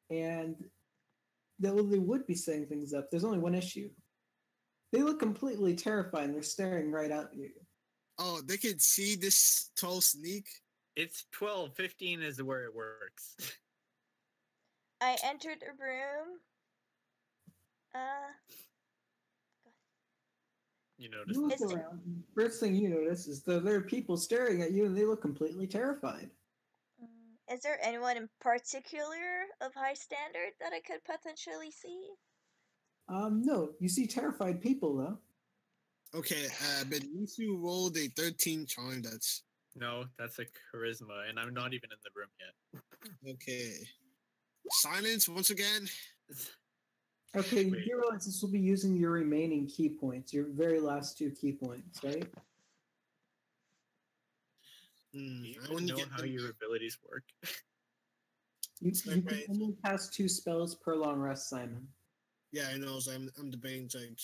and they would be setting things up. There's only one issue. They look completely terrified. They're staring right at you. Oh, they can see this tall sneak. It's 12. 15 is where it works. I entered a room. You notice You look Is it- around. First thing you notice is that there are people staring at you, and they look completely terrified. Is there anyone in particular of high standard that I could potentially see? No, you see terrified people though. Okay, but you rolled a 13 charm. That's No, that's a charisma, and I'm not even in the room yet. okay. Silence once again. Okay, Wait. you realize this will be using your remaining key points, your very last 2 key points, right? Do you I even only know get how them- your abilities work? You It's like can right. only cast 2 spells per long rest, Simon. Yeah, I know. So I'm debating like.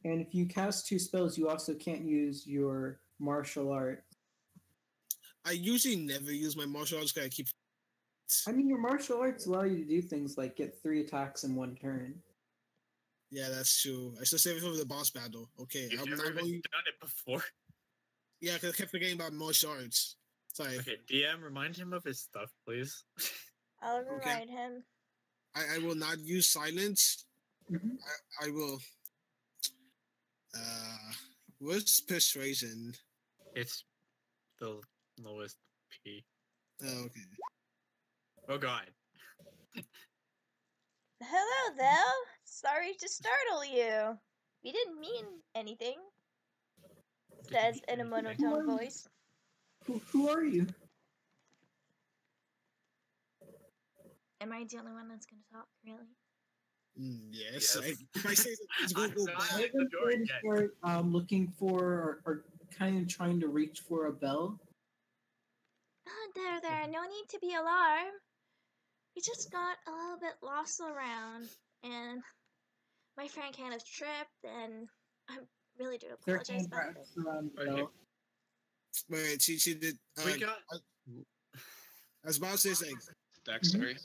And if you cast 2 spells, you also can't use your martial art. I usually never use my martial arts because I keep. I mean, your martial arts allow you to do things like get 3 attacks in 1 turn. Yeah, that's true. I should save it for the boss battle. Okay, You've I'm never not even going. done it before. Yeah, because I kept forgetting about martial arts. Sorry. Okay, DM, remind him of his stuff, please. I'll Okay. remind him. I will not use silence. Mhm. I will. What's persuasion? It's the lowest P. Oh, okay. Oh god. Hello there. Sorry to startle you. We didn't mean anything. Says in a monotone voice. Who are you? Am I the only one that's gonna talk? Really? Yes. Yes. If I say it's going to go I'm bad. sorry. I'm the door going to again. start looking for or kind of trying to reach for a bell. Oh, there. No need to be alarmed. We just got a little bit lost around, and my friend kind of tripped, and I really do They're apologize kind of about wrapped it. around the Okay. bell. Wait, she did. We got. I was about to say like. Backstory.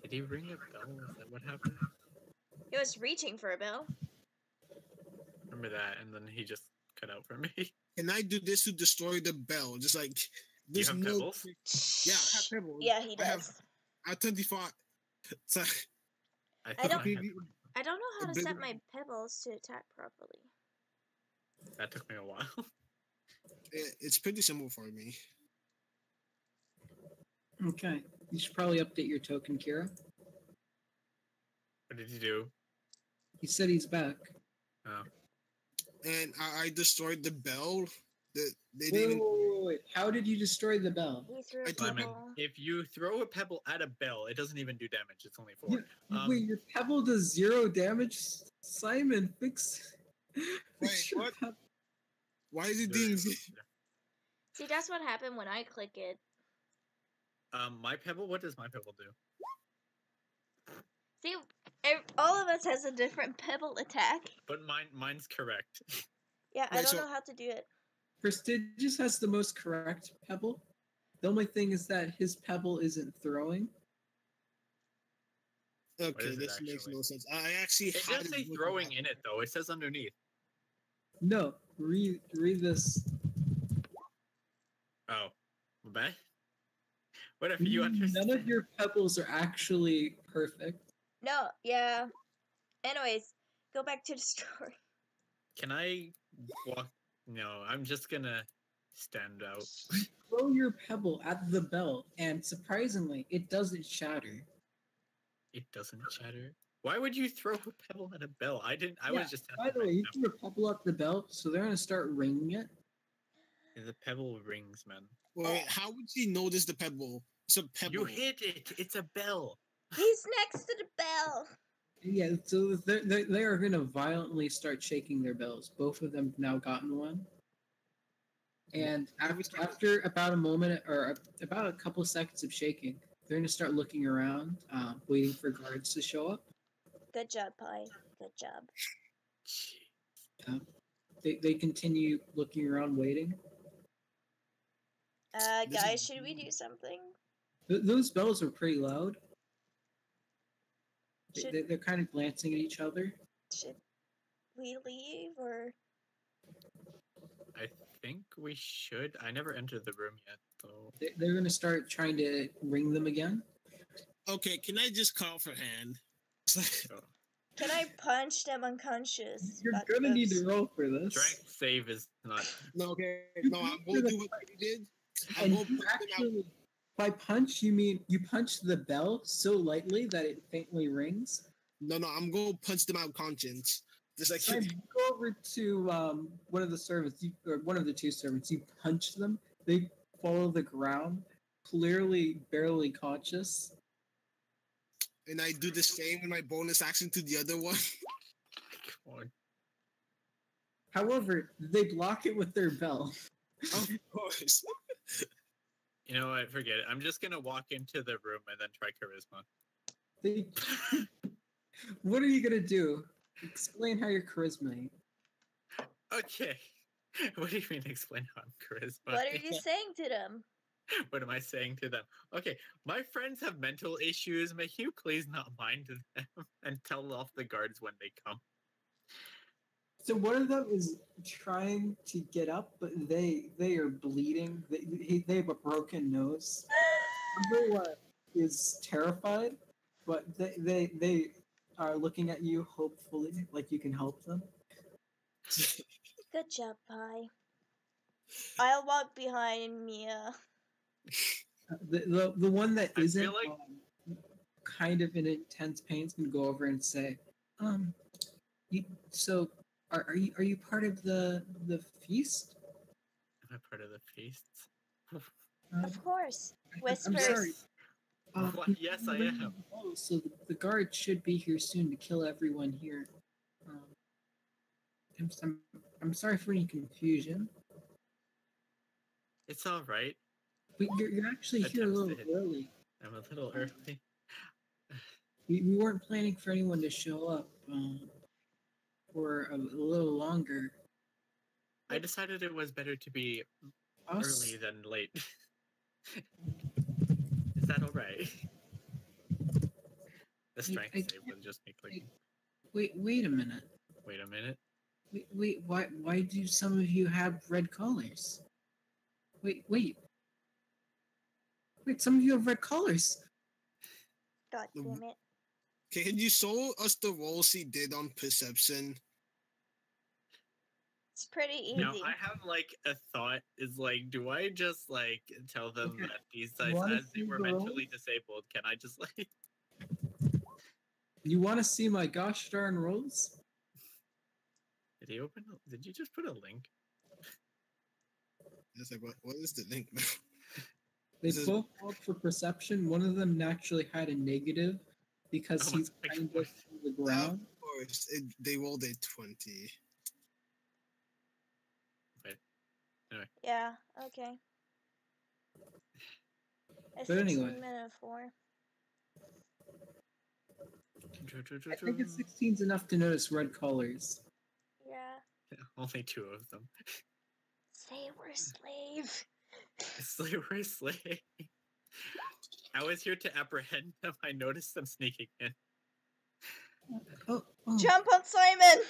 Did he ring a bell? Is that what happened? He was reaching for a bell. Remember that, and then he just cut out for me. Can I do this to destroy the bell? Just like You there's have no. pebbles? Yeah, I have pebbles. Yeah, he I have- does. I have 25. So I I don't- thought I had- I don't know how to a bit set of- my pebbles to attack properly. That took me a while. it's pretty simple for me. Okay, you should probably update your token, Kira. What did you do? He said he's back. Oh. And I destroyed the bell. They Wait, didn't. wait. How did you destroy the bell? He threw I a told Simon, pebble. if you throw a pebble at a bell, it doesn't even do damage. It's only 4. Yeah, wait, your pebble does 0 damage? Simon, fix Wait, your what? pebble. Why is it doing? See, that's what happened when I click it. My pebble. What does my pebble do? See, all of us has a different pebble attack. But mine's correct. Yeah, I Wait, don't so- know how to do it. Prestigious has the most correct pebble. The only thing is that his pebble isn't throwing. Okay, is it this makes actually? no sense. I actually It had does say looking throwing at- in it though. It says underneath. No, read this. Oh, bad. Whatever you understand. None of your pebbles are actually perfect. No, yeah. Anyways, go back to the story. Can I walk? No, I'm just gonna stand out. Throw your pebble at the bell, and surprisingly, it doesn't shatter. It doesn't shatter. Why would you throw a pebble at a bell? I didn't. I Yeah, was just. By the way, you threw a pebble at the bell, so they're gonna start ringing it. The pebble rings, man. Wait, how would she notice the pebble? It's a pebble. You hit it. It's a bell. He's next to the bell. Yeah, so they are gonna violently start shaking their bells. Both of them have now gotten one. And after about a moment or about a couple seconds of shaking, they're gonna start looking around, waiting for guards to show up. Good job, Pie. Good job. They continue looking around, waiting. This is- Guys, should we do something? Those bells are pretty loud. Should, They're kind of glancing at each other. should we leave or? I think we should. I never entered the room yet, so. They're going to start trying to ring them again. Okay, can I just call for hand? Can I punch them unconscious? You're going to need to roll for this. Strength save is not. No, okay. No, I'm going to do what you did. I'm And going to you actually, by punch, you mean you punch the bell so lightly that it faintly rings? No, I'm going to punch them out conscience. Just like Simon, you go over to one of the servants, or one of the two servants. You punch them. They fall to the ground, clearly barely conscious. and I do the same with my bonus action to the other one. God. However, they block it with their bell. Of course. You know what? Forget it. I'm just gonna walk into the room and then try charisma. They, what are you gonna do? Explain how you're charisma. Okay. What do you mean explain how I'm charisma? What are you saying to them? What am I saying to them? Okay, my friends have mental issues. May you please not mind them and tell off the guards when they come. So one of them is trying to get up, but they are bleeding. They have a broken nose. Everyone is terrified, but they are looking at you hopefully, like you can help them. Good job, Pi. I'll walk behind Mia. The one that I isn't feel like- kind of in intense pain is gonna go over and say, so are you part of the feast? Am I part of the feasts? Of course. I'm Whispers. sorry. What? Yes, I am. Oh, so the guard should be here soon to kill everyone here. I'm sorry for any confusion. It's all right. But you're actually here a little Attempts to- early. I'm a little early. We weren't planning for anyone to show up for a little longer. I decided it was better to be Us? early than late. Is that all right? The strength I save would just make like. Wait a minute. Wait a minute. Wait, why do some of you have red collars? Wait, some of you have red collars. God damn it. Can you show us the rolls he did on perception? It's pretty easy. Now I have like a thought. Is like, do I just like tell them Okay. that these guys, wanna as they see were the mentally rolls? disabled, can I just like? You want to see my gosh darn rolls? Did he open? Did you just put a link? It's like, what is the link? They This is- both rolled for perception. One of them actually had a negative because Oh my he's kind of God. on the ground. Of course, they rolled a 20. Yeah, okay. A But anyway. 16 minute 4. I think it's 16's enough to notice red collars. Yeah. Only 2 of them. Say we're slave. We're a slave. I was here to apprehend them. I noticed them sneaking in. Oh. Jump on Simon!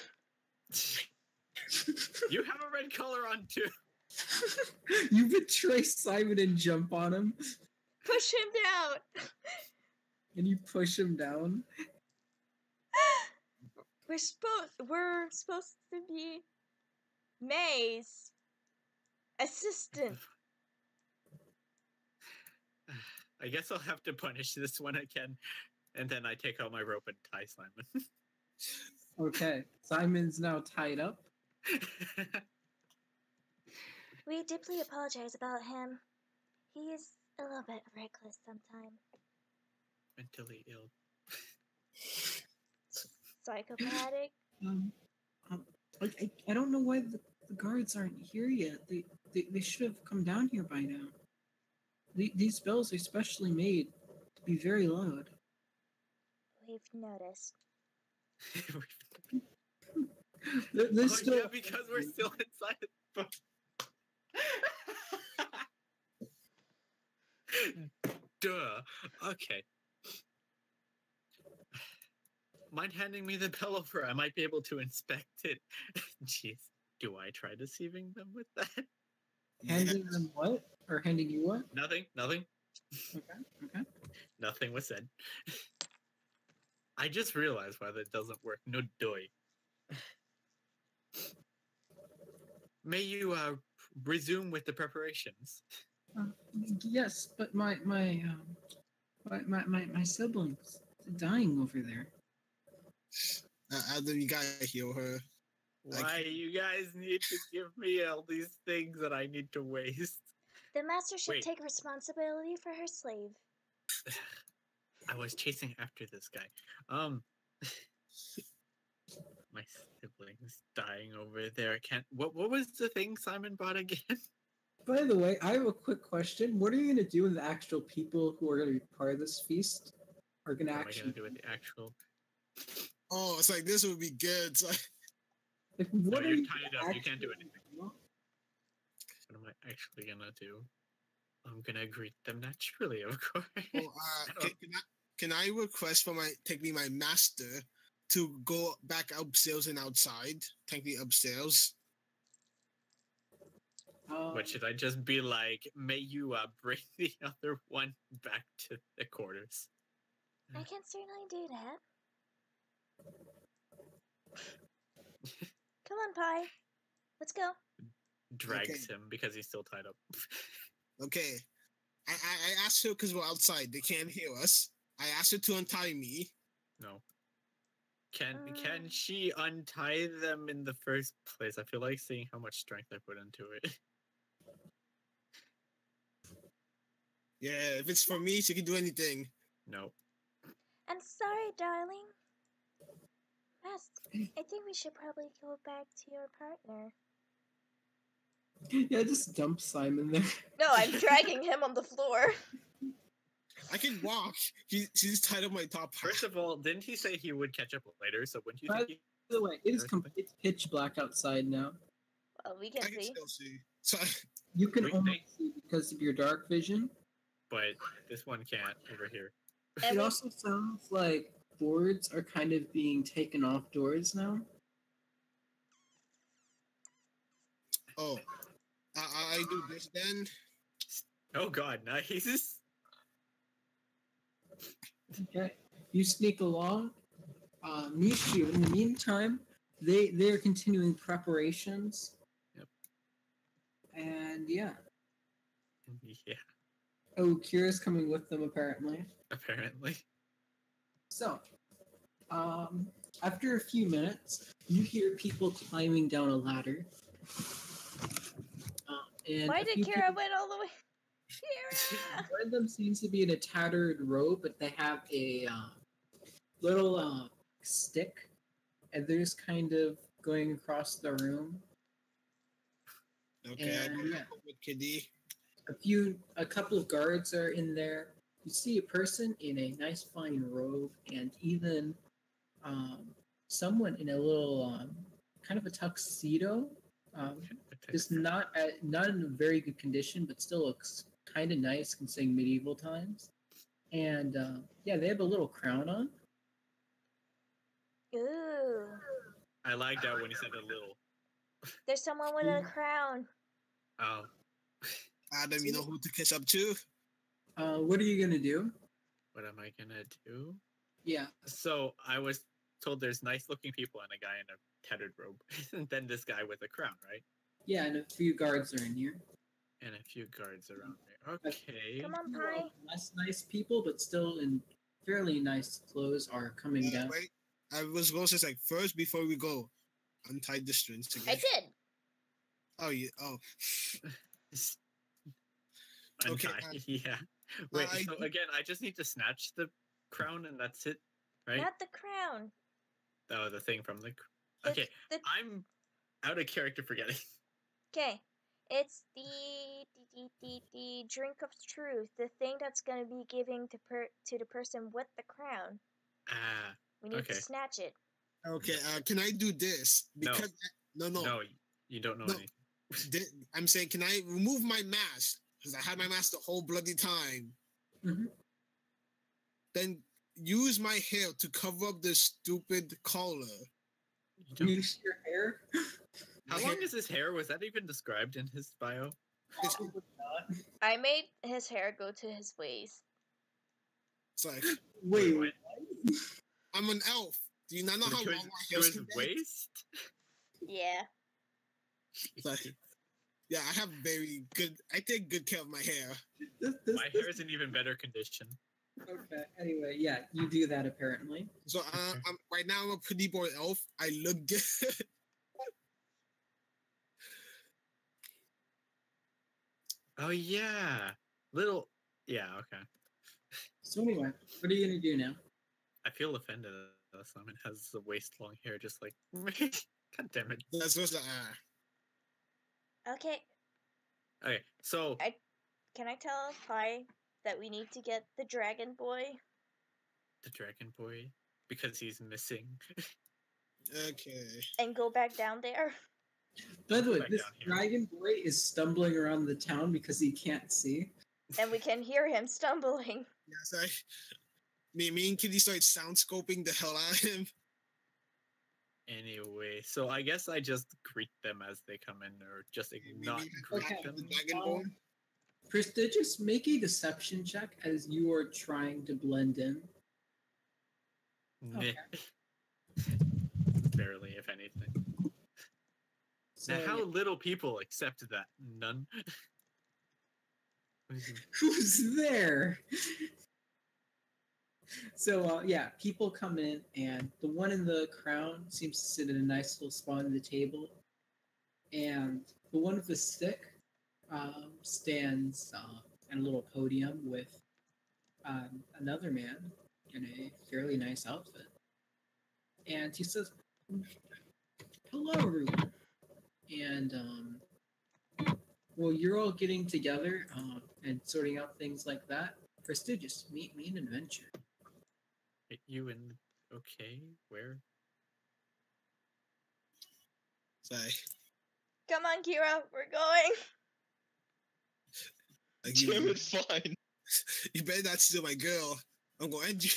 You have a red collar on too. You betray Simon and jump on him, Push him down! and you push him down. We're supposed to be May's assistant. I guess I'll have to punish this one again. And then I take out my rope and tie Simon. Okay, Simon's now tied up. We deeply apologize about him. He is a little bit reckless sometimes. Mentally ill. Psychopathic. I don't know why the guards aren't here yet. They should have come down here by now. These bells are specially made to be very loud. We've noticed. They're Oh, still yeah, because we're still inside the book. Duh. Okay. Mind handing me the bell over? I might be able to inspect it. Jeez. Do I try deceiving them with that? Handing them what? Or handing you what? Nothing. Okay. Nothing was said. I just realized why that doesn't work. No doy. May you resume with the preparations. Yes, but my siblings are dying over there. Adam, you gotta heal her. Why you guys need to give me all these things that I need to waste? The master should Wait. take responsibility for her slave. I was chasing after this guy. My siblings dying over there. Can't. What was the thing Simon bought again? By the way, I have a quick question. What are you going to do when the actual people who are going to be part of this feast are going to What am I actually... gonna do with the actual? Oh, it's like this would be good. So, Like, No, what are you're you tied up. You can't do actually anything. doing? What am I actually gonna do? I'm gonna greet them naturally, of course. oh, can I request for technically my master to go back upstairs and outside? Technically upstairs. What should I just be like? May you bring the other one back to the quarters. I can certainly do that. Come on, Pie. Let's go. Drags him because he's still tied up. Okay. I asked her because we're outside. They can't hear us. I asked her to untie me. No. Can she untie them in the first place? I feel like seeing how much strength I put into it. Yeah, if it's for me, she can do anything. No. I'm sorry, darling. Master, I think we should probably go back to your partner. Yeah, just dump Simon there. No, I'm dragging him on the floor. I can walk. She's tied up my top half. First of all, didn't he say he would catch up later? So wouldn't you By think he... the way, it is it's pitch black outside now. Well, we I can can see. still see. So You can Wait, only see because of your dark vision. But this one can't over here. It also sounds like boards are kind of being taken off doors now. oh, I do this then. Oh god, nice. Okay, you sneak along. Nishu, in the meantime, they are continuing preparations. Yep. And yeah. Yeah, Oh, Kira's coming with them apparently. apparently. So, after a few minutes, you hear people climbing down a ladder. And Why a did few Kira people- went all the way? Kira! One of them seems to be in a tattered robe, but they have a little stick, and they're just kind of going across the room. Okay, I And, go yeah. back up with Kitty. A couple of guards are in there. You see a person in a nice fine robe, and even someone in a little kind of a tuxedo. Just not in a very good condition, but still looks kind of nice considering medieval times. And yeah, they have a little crown on. Ooh. I lagged out when he said a little. There's someone with a crown. Oh. Adam, you know who to kiss up to? What are you gonna do? What am I gonna do? Yeah. So I was told there's nice looking people and a guy in a tattered robe. And then this guy with a crown, right? Yeah, and a few guards are in here. And a few guards around there. Okay. Come on, A few, Pie. less nice people, but still in fairly nice clothes are coming down. Wait, I was going to say like first before we go, untie the strings I together. did. Oh, you. Oh, Untie. Okay, Yeah. Wait, I- so again, I just need to snatch the crown and that's it, right? Not the crown. Oh, the thing from the... The- Okay, the- I'm out of character forgetting. Okay. It's the drink of truth, the thing that's gonna be giving to the person with the crown. Ah, We need Okay. to snatch it. okay. Can I do this? No. Because no. no, you don't know No. anything. I'm saying, can I remove my mask? Because I had my mask the whole bloody time. Mhm. Then use my hair to cover up this stupid collar. You don't- Use your hair. How My long hair- is his hair? Was that even described in his bio? It's, Probably not. I made his hair go to his waist. it's like Wait, what? I'm an elf. Do you not know how to long his, my to hair's his can be? waist? Yeah. Like, yeah, I have very good. I take good care of my hair. My hair is in even better condition. Okay. Anyway, yeah, you do that apparently. So Okay. right now I'm a pretty boy elf. I look good. Oh yeah, little. Yeah, okay. So anyway, what are you gonna do now? I feel offended that Simon has the waist long hair, just like. God damn it. That's just Okay, Okay, so Can I tell Pi that we need to get the dragon boy? the dragon boy, because he's missing. okay. And go back down there? By the way, Back this down here. dragon boy is stumbling around the town because he can't see. And we can hear him stumbling. Yes, me and Kitty started sound scoping the hell out of him. Anyway, so I guess I just greet them as they come in, or just not greet Okay. them. The dragonborn. Prestigious, make a deception check as you are trying to blend in. Meh. Barely, if anything. So, Now, how yeah. little people accept that? None. Who's there? So yeah, people come in, and the one in the crown seems to sit at a nice little spot at the table, and the one with the stick stands at a little podium with another man in a fairly nice outfit, and he says, "Hello, everyone," and well, you're all getting together and sorting out things like that. Prestigious, meet me an adventure. You in? Okay, where? Sorry. Come on, Kira, we're going. Like, Damn it, fine. you better not steal my girl. I'm gonna end you.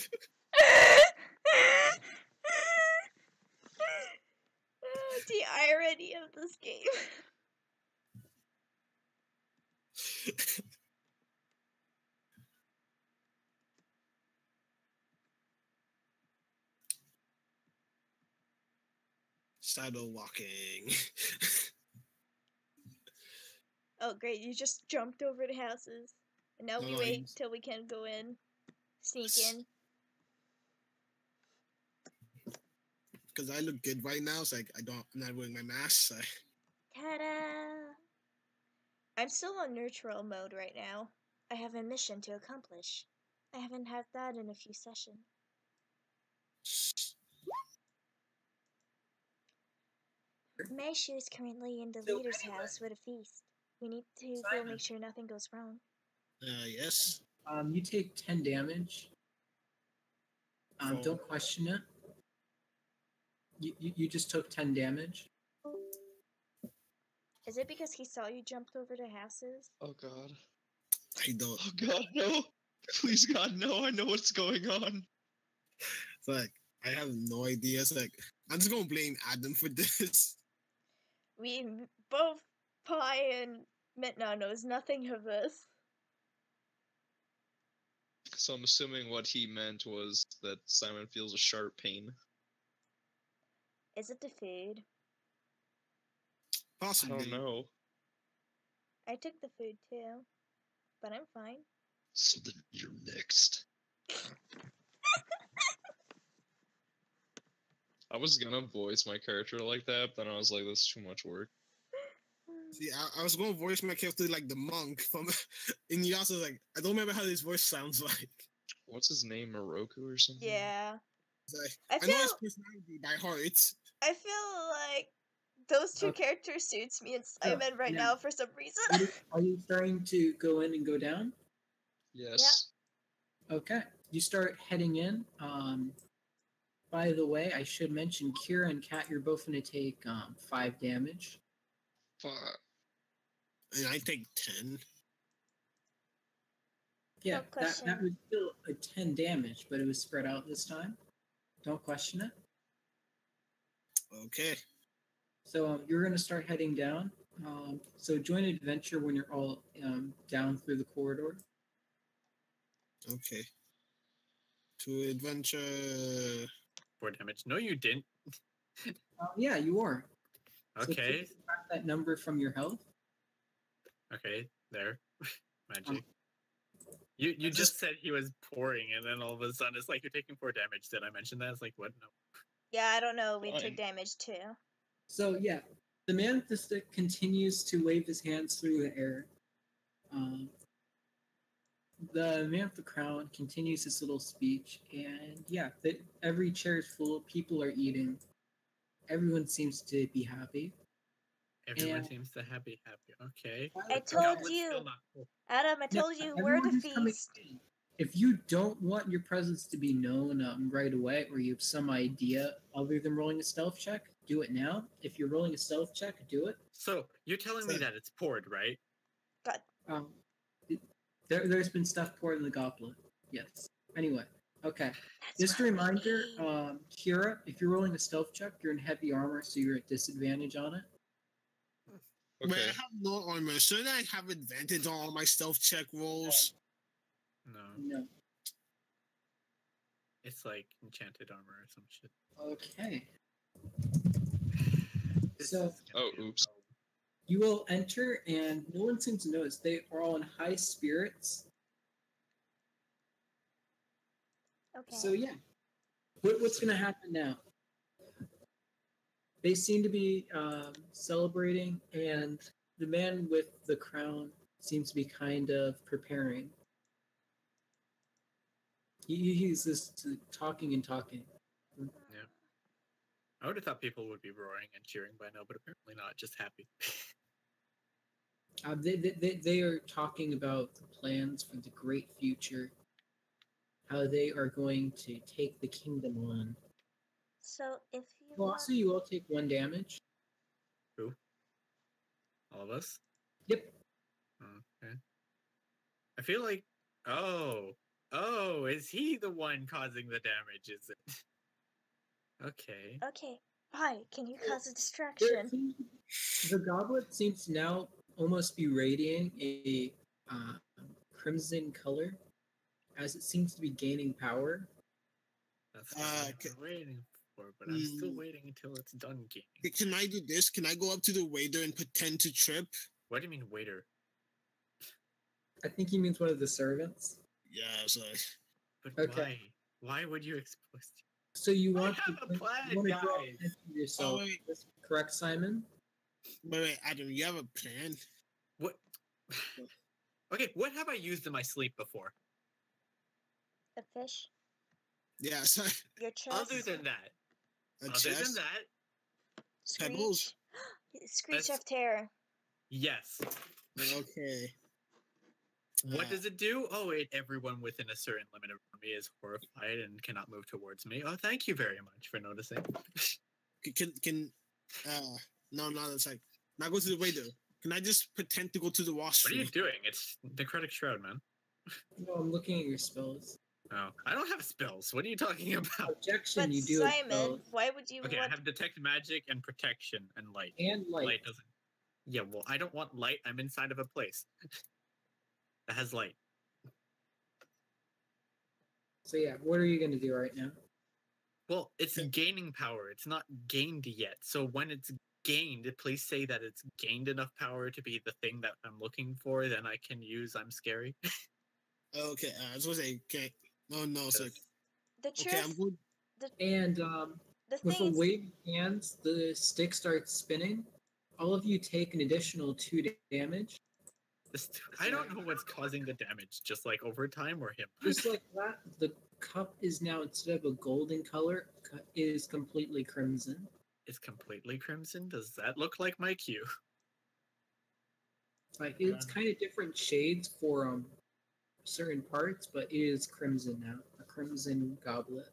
The irony of this game. Shadow walking. Oh, great, you just jumped over the houses. And now we No, wait he's- till we can go in. Sneak in. Because I look good right now, so I'm not wearing my mask. So. Ta-da! I'm still on neutral mode right now. I have a mission to accomplish. I haven't had that in a few sessions. Meishu is currently in the So leader's anyway. house with a feast. We need to go Simon. make sure nothing goes wrong. Yes. You take 10 damage. For- Don't question it. You just took 10 damage. Is it because he saw you jumped over the houses? Oh god. I don't. Oh god, no. Please god, no. I know what's going on. It's like I have no idea. It's like I'm just gonna blame Adam for this. Both Pi and Mitna knows nothing of this. So I'm assuming what he meant was that Simon feels a sharp pain. Is it the food? I Possibly. don't know. I took the food too, but I'm fine. So then you're next. I was gonna voice my character like that, but then I was like, that's too much work. See, I was gonna voice my character like the monk from Inuyasha. Like I don't remember how his voice sounds like. What's his name, Moroku or something? Yeah. It's like I I know his feel personality by heart. I feel like those two Okay. characters suits me and Simon right yeah. now for some reason. Are you starting to go in and go down? Yes. Okay. You start heading in. By the way, I should mention Kira and Kat, you're both going to take 5 damage. Fuck. And I take 10. Yeah, No that question. was still a 10 damage, but it was spread out this time. Don't question it. Okay. So you're going to start heading down. So join adventure when you're all down through the corridor. Okay. To adventure. 4 damage. No, you didn't. Yeah, you are. So Okay. subtract that number from your health. Okay, there. Um, Magic. You I just just- said he was pouring, and then all of a sudden it's like you're taking 4 damage. Did I mention that? It's like, what? No. Yeah, I don't know. We Fine. took damage too. So yeah, the man with the stick continues to wave his hands through the air. The man with the crown continues his little speech, and yeah, every chair is full. People are eating. Everyone seems to be happy. Everyone And- seems to happy. Okay. I The told goblet's you. still not full. Adam, I Yeah, told you we're everyone the who's coming feast. in, if you don't want your presence to be known right away, or you have some idea other than rolling a stealth check, do it now. If you're rolling a stealth check, do it. So you're telling me So- that it's poured, right? God, Um, there's been stuff poured in the goblet. Yes. Anyway, okay. that's Just a what we reminder, need. Kira, if you're rolling a stealth check, you're in heavy armor, so you're at disadvantage on it. Wait, Okay. I have no armor. Should I have advantage on all my stealth check rolls? No. No. It's like enchanted armor or some shit. Okay. This So- is gonna Oh, be a oops. problem. You will enter, and no one seems to notice. They are all in high spirits. Okay. So yeah, what's going to happen now? They seem to be celebrating, and the man with the crown seems to be kind of preparing. He's just talking and talking. I would have thought people would be roaring and cheering by now, but apparently not. Just happy. They are talking about the plans for the great future, how they are going to take the kingdom on. So if you Well, want, also, you will take 1 damage. All of us. Yep. Okay. I feel like. Oh, is he the one causing the damage? Is it? Okay. okay, hi. Can you cause a There distraction? the goblet seems to now almost be radiating a crimson color, as it seems to be gaining power. That's what I've been waiting for, but I'm still waiting until it's done gaming. Can I do this? Can I go up to the waiter and pretend to trip? What do you mean, waiter? I think he means one of the servants. Yeah, so But Okay. why? Why would you expose? So you I want have a plan, you want to draw guys. attention to yourself. wait. That's correct, Simon? wait, Adam, you have a plan? What? Okay, what have I used in my sleep before? The fish, Yeah, so your chest, Other than that, a other than chest. that, Pebbles? Screech, Screech That's- of terror. yes. Okay. What does it do? Oh, everyone within a certain limit of me is horrified and cannot move towards me. Oh, thank you very much for noticing. Can no, that's like now go to the waiter. Can I just pretend to go to the What are washroom? you doing? It's necrotic shroud, man. No, I'm looking at your spells. Oh, I don't have spells. What are you talking about? Objection, But you do have Simon, spells. why would you Okay, I want? have detect magic and protection and light. And light. Light doesn't. Yeah, well, I don't want light. I'm inside of a place that has light. So yeah, what are you going to do right now? Well, it's gaining power. It's not gained yet. So when it's gained, please say that it's gained enough power to be the thing that I'm looking for. Then I can use I'm scary. Okay, I was gonna say okay. No, so The okay, truth, I'm good. And the with a thing is, wave of hands, the stick starts spinning. All of you take an additional 2 damage. I don't know what's causing the damage. Just like over time or him. Just like that, the cup is now, instead of a golden color, is completely crimson. It's completely crimson. Does that look like my cue? Like it's kind of different shades for certain parts, but it is crimson now. A crimson goblet.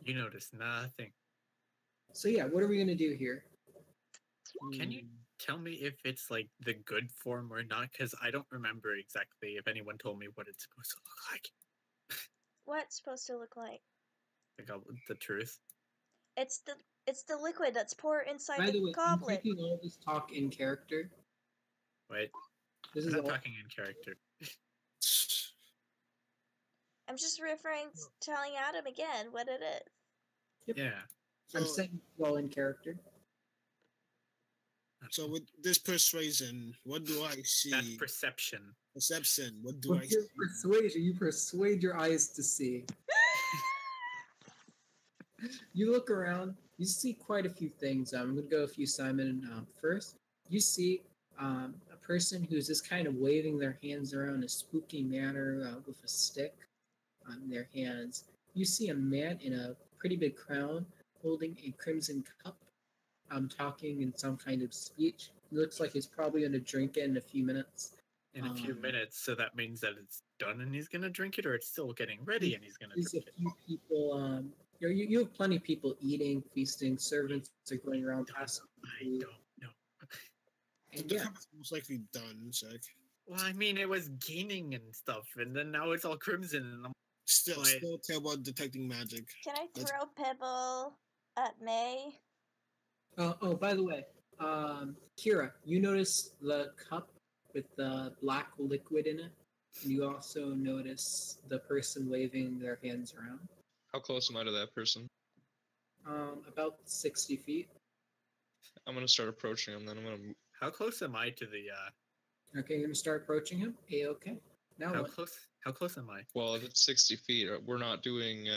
You notice nothing. So yeah, what are we gonna do here? Can you tell me if it's like the good form or not, because I don't remember exactly if anyone told me what it's supposed to look like. What's supposed to look like? The truth. It's the liquid that's poured inside By the way, I'm goblet. taking all this talk in character. Wait, This I'm is not all. talking in character. I'm just telling Adam again what it is. Yep. Yeah. I'm So, saying well in character. so with this persuasion, what do I see? That's perception. Perception. What do I With see? your persuasion, you persuade your eyes to see. You look around, you see quite a few things. I'm going to go with you, Simon. First, you see a person who's just kind of waving their hands around in a spooky manner with a stick on their hands. You see a man in a pretty big crown holding a crimson cup, talking in some kind of speech. It looks like he's probably going to drink it in a few minutes. In a few minutes, so that means that it's done and he's gonna drink it, or it's still getting ready and he's gonna There's drink a few people. You have plenty of people eating, feasting. Servants are going around passing I food. don't know. And The yeah, cup is most likely done. So Well, I mean, it was gaining and stuff, and then now it's all crimson, and I'm still Wait. terrible at detecting magic. Can I That's- throw Pebble at May? oh, by the way, Kira, you notice the cup with the black liquid in it. And you also notice the person waving their hands around. How close am I to that person? About 60 feet. I'm gonna start approaching him. Then I'm gonna. how close am I to the? Okay, you're gonna start approaching him. Okay. Now How what? close? How close am I? Well, if it's 60 feet, we're not doing.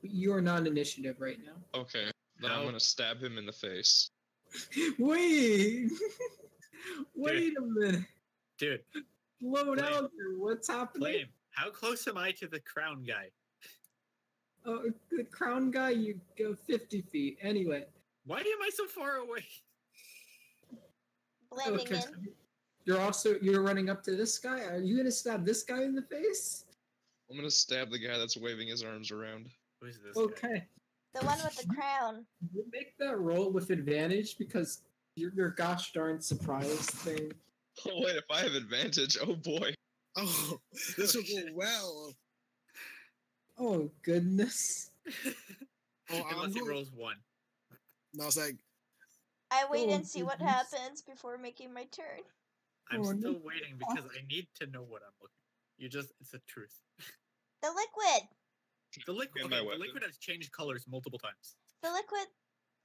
You are not initiative right now. Okay, then I'm How- gonna stab him in the face. Wait! Wait a minute. Dude, Slow Flame. down here. What's happening? Flame. How close am I to the crown guy? Oh, the crown guy, you go 50 feet. Anyway. Why am I so far away? Blending Okay. in. You're running up to this guy? Are you gonna stab this guy in the face? I'm gonna stab the guy that's waving his arms around. Who's this guy? Okay. The one with the crown. You make that roll with advantage because your gosh darn surprise thing. Oh wait, if I have advantage, oh boy. Oh, this will go shit. well. Oh goodness. Oh, Unless he going- rolls one. No, it's like I wait Oh, and see what goodness. happens before making my turn. I'm Oh, no. still waiting because I need to know what I'm looking. It's the truth. The liquid. The liquid. Get my Okay, the weapon. liquid has changed colors multiple times. The liquid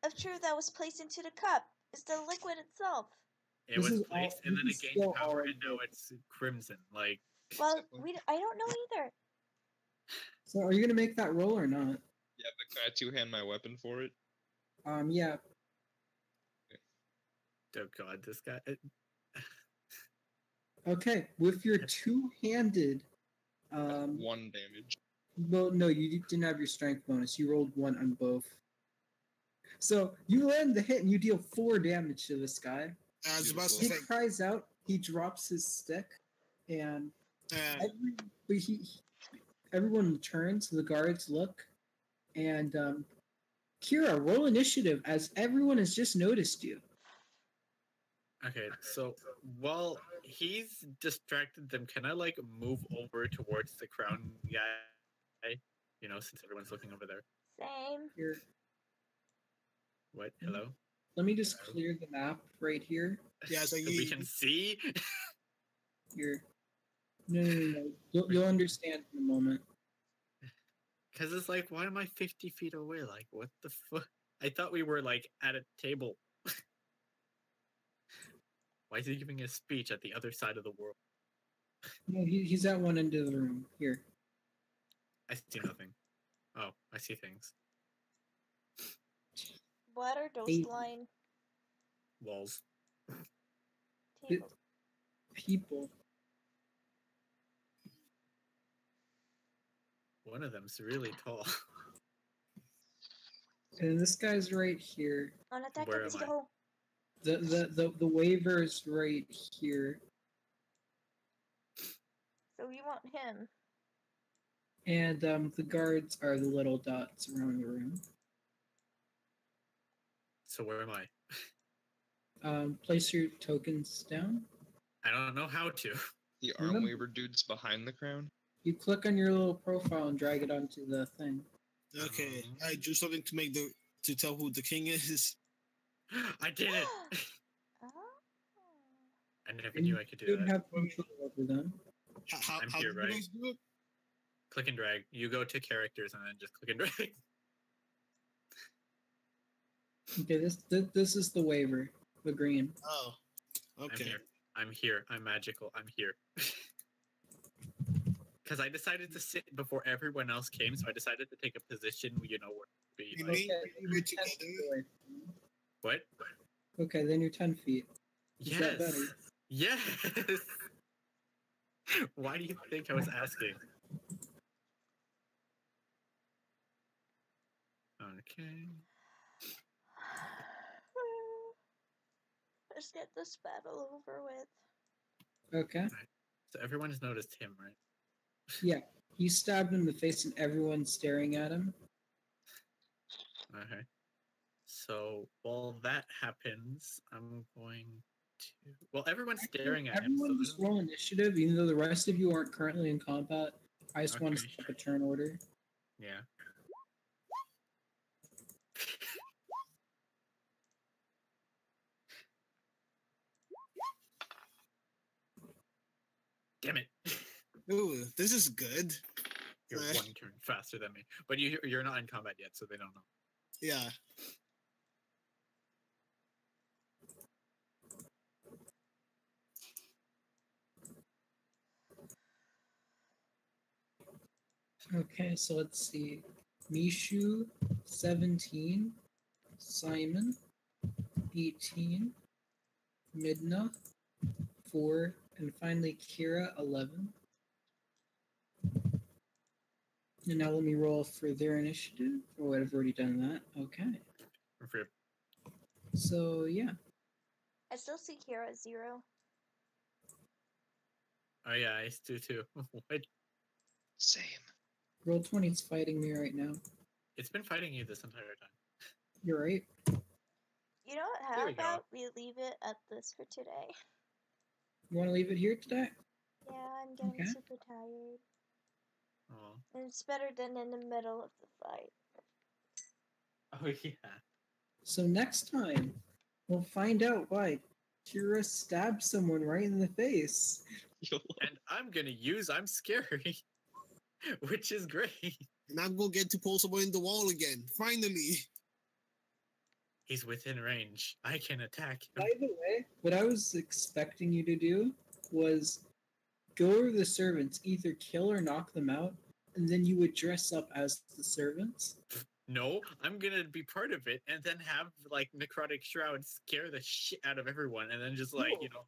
of truth that was placed into the cup is the liquid itself. It This was is all- placed and then this it is gained still power, all and now good. it's crimson. Like Well, Definitely. I don't know either. So are you gonna make that roll or not? Yeah, but can I two-hand my weapon for it? Yeah. oh god, this guy. Okay. With your two-handed, That's 1 damage. well, no, you didn't have your strength bonus. You rolled 1 on both. So you land the hit and you deal 4 damage to this guy. I was about to He say, cries out. He drops his stick, and everyone turns. The guards look, and Kira, roll initiative as everyone has just noticed you. Okay, so while he's distracted them, can I like move over towards the crown guy? You know, since everyone's looking over there. Same. Here, What? Hello? let me just clear the map right here. yeah, it's like So we you, can see. Here, no. You'll understand in a moment. Because it's like, why am I 50 feet away? Like, what the fuck? I thought we were like at a table. Why is he giving a speech at the other side of the world? No, he's at one end of the room. Here. I see nothing. Oh, I see things. What are those 8 line Walls. tables? people. One of them's really tall. And this guy's right here. On attack Where of am I? go. The waiver's right here. So you want him. And the guards are the little dots around the room. So where am I? Place your tokens down. I don't know how to. The arm waver dude's behind the crown. You click on your little profile and drag it onto the thing. Okay, I do something to make to tell who the king is. I did it. Oh. I never And knew I could do you that. have control over them. How I'm how here, do you right? guys do it? Click and drag. You go to characters and then just click and drag. Okay, this is the waiver, the green. Oh, okay. I'm here. I'm magical. I'm here. Because I decided to sit before everyone else came, so I decided to take a position, where to be. You Like, mean we're 10 feet together? away. what? Okay, then you're 10 feet. Is that better? Yes. Why do you think I was asking? Okay. Let's get this battle over with. Okay. So everyone's noticed him, right? Yeah. You stabbed him in the face and everyone's staring at him. Okay. So while that happens, I'm going to. Well, everyone's staring at him. Everyone just roll initiative, even though the rest of you aren't currently in combat. I just want to Okay. stop a turn order. Yeah. Damn it! Ooh, this is good. You're one turn faster than me, but you're not in combat yet, so they don't know. Yeah. Okay, so let's see. Mishu, 17. Simon, 18. Midna, 4. And finally Kira, 11. And now let me roll for their initiative. Oh, I've already done that. Okay. Rip. So, yeah. I still see Kira at 0. Oh yeah, I do too. What? Same. Roll 20 is fighting me right now. It's been fighting you this entire time. You're right. You know what? How There we go. about we leave it at this for today? You want to leave it here today? Yeah, I'm getting Okay. super tired. Oh. And it's better than in the middle of the fight. Oh yeah. So next time, we'll find out why Kira stabbed someone right in the face. And I'm gonna use I'm scary, which is great. And I'm gonna get to pull someone in the wall again. Finally. He's within range. I can attack him. By the way, what I was expecting you to do was go over the servants, either kill or knock them out, and then you would dress up as the servants. No, I'm gonna be part of it, and then have like necrotic shroud scare the shit out of everyone, and then just like No.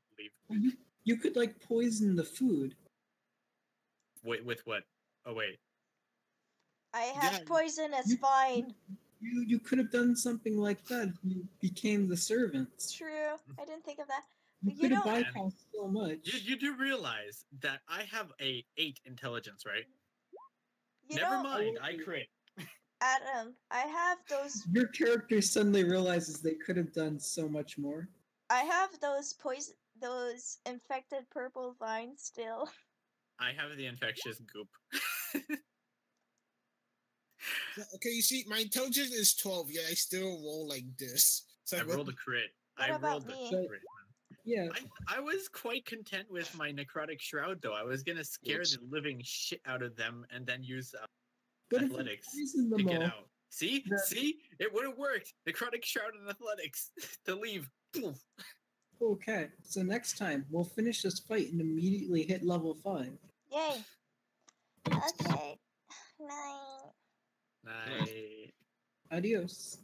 leave. You could like poison the food. Wait, with what? Oh wait. I have Yeah. poison as You- fine. You could have done something like that. You became the servants. True. I didn't think of that. You You could have know- bypassed so much. You do realize that I have a 8 intelligence, right? You Never know, mind, I crit. Adam, I have those. Your character suddenly realizes they could have done so much more. I have those poison. Those infected purple vines still. I have the infectious goop. Okay, you see, my intelligence is 12, yet I still roll like this. So I rolled a crit. What I about rolled a me? crit. Yeah. I was quite content with my necrotic shroud, though. I was gonna scare Oops. the living shit out of them and then use But if you athletics poison to them get all, out. See? then- See? It would have worked. Necrotic shroud and athletics to leave. Boom. okay. So next time we'll finish this fight and immediately hit level 5. Yay. Okay. Night. Nice. Adios.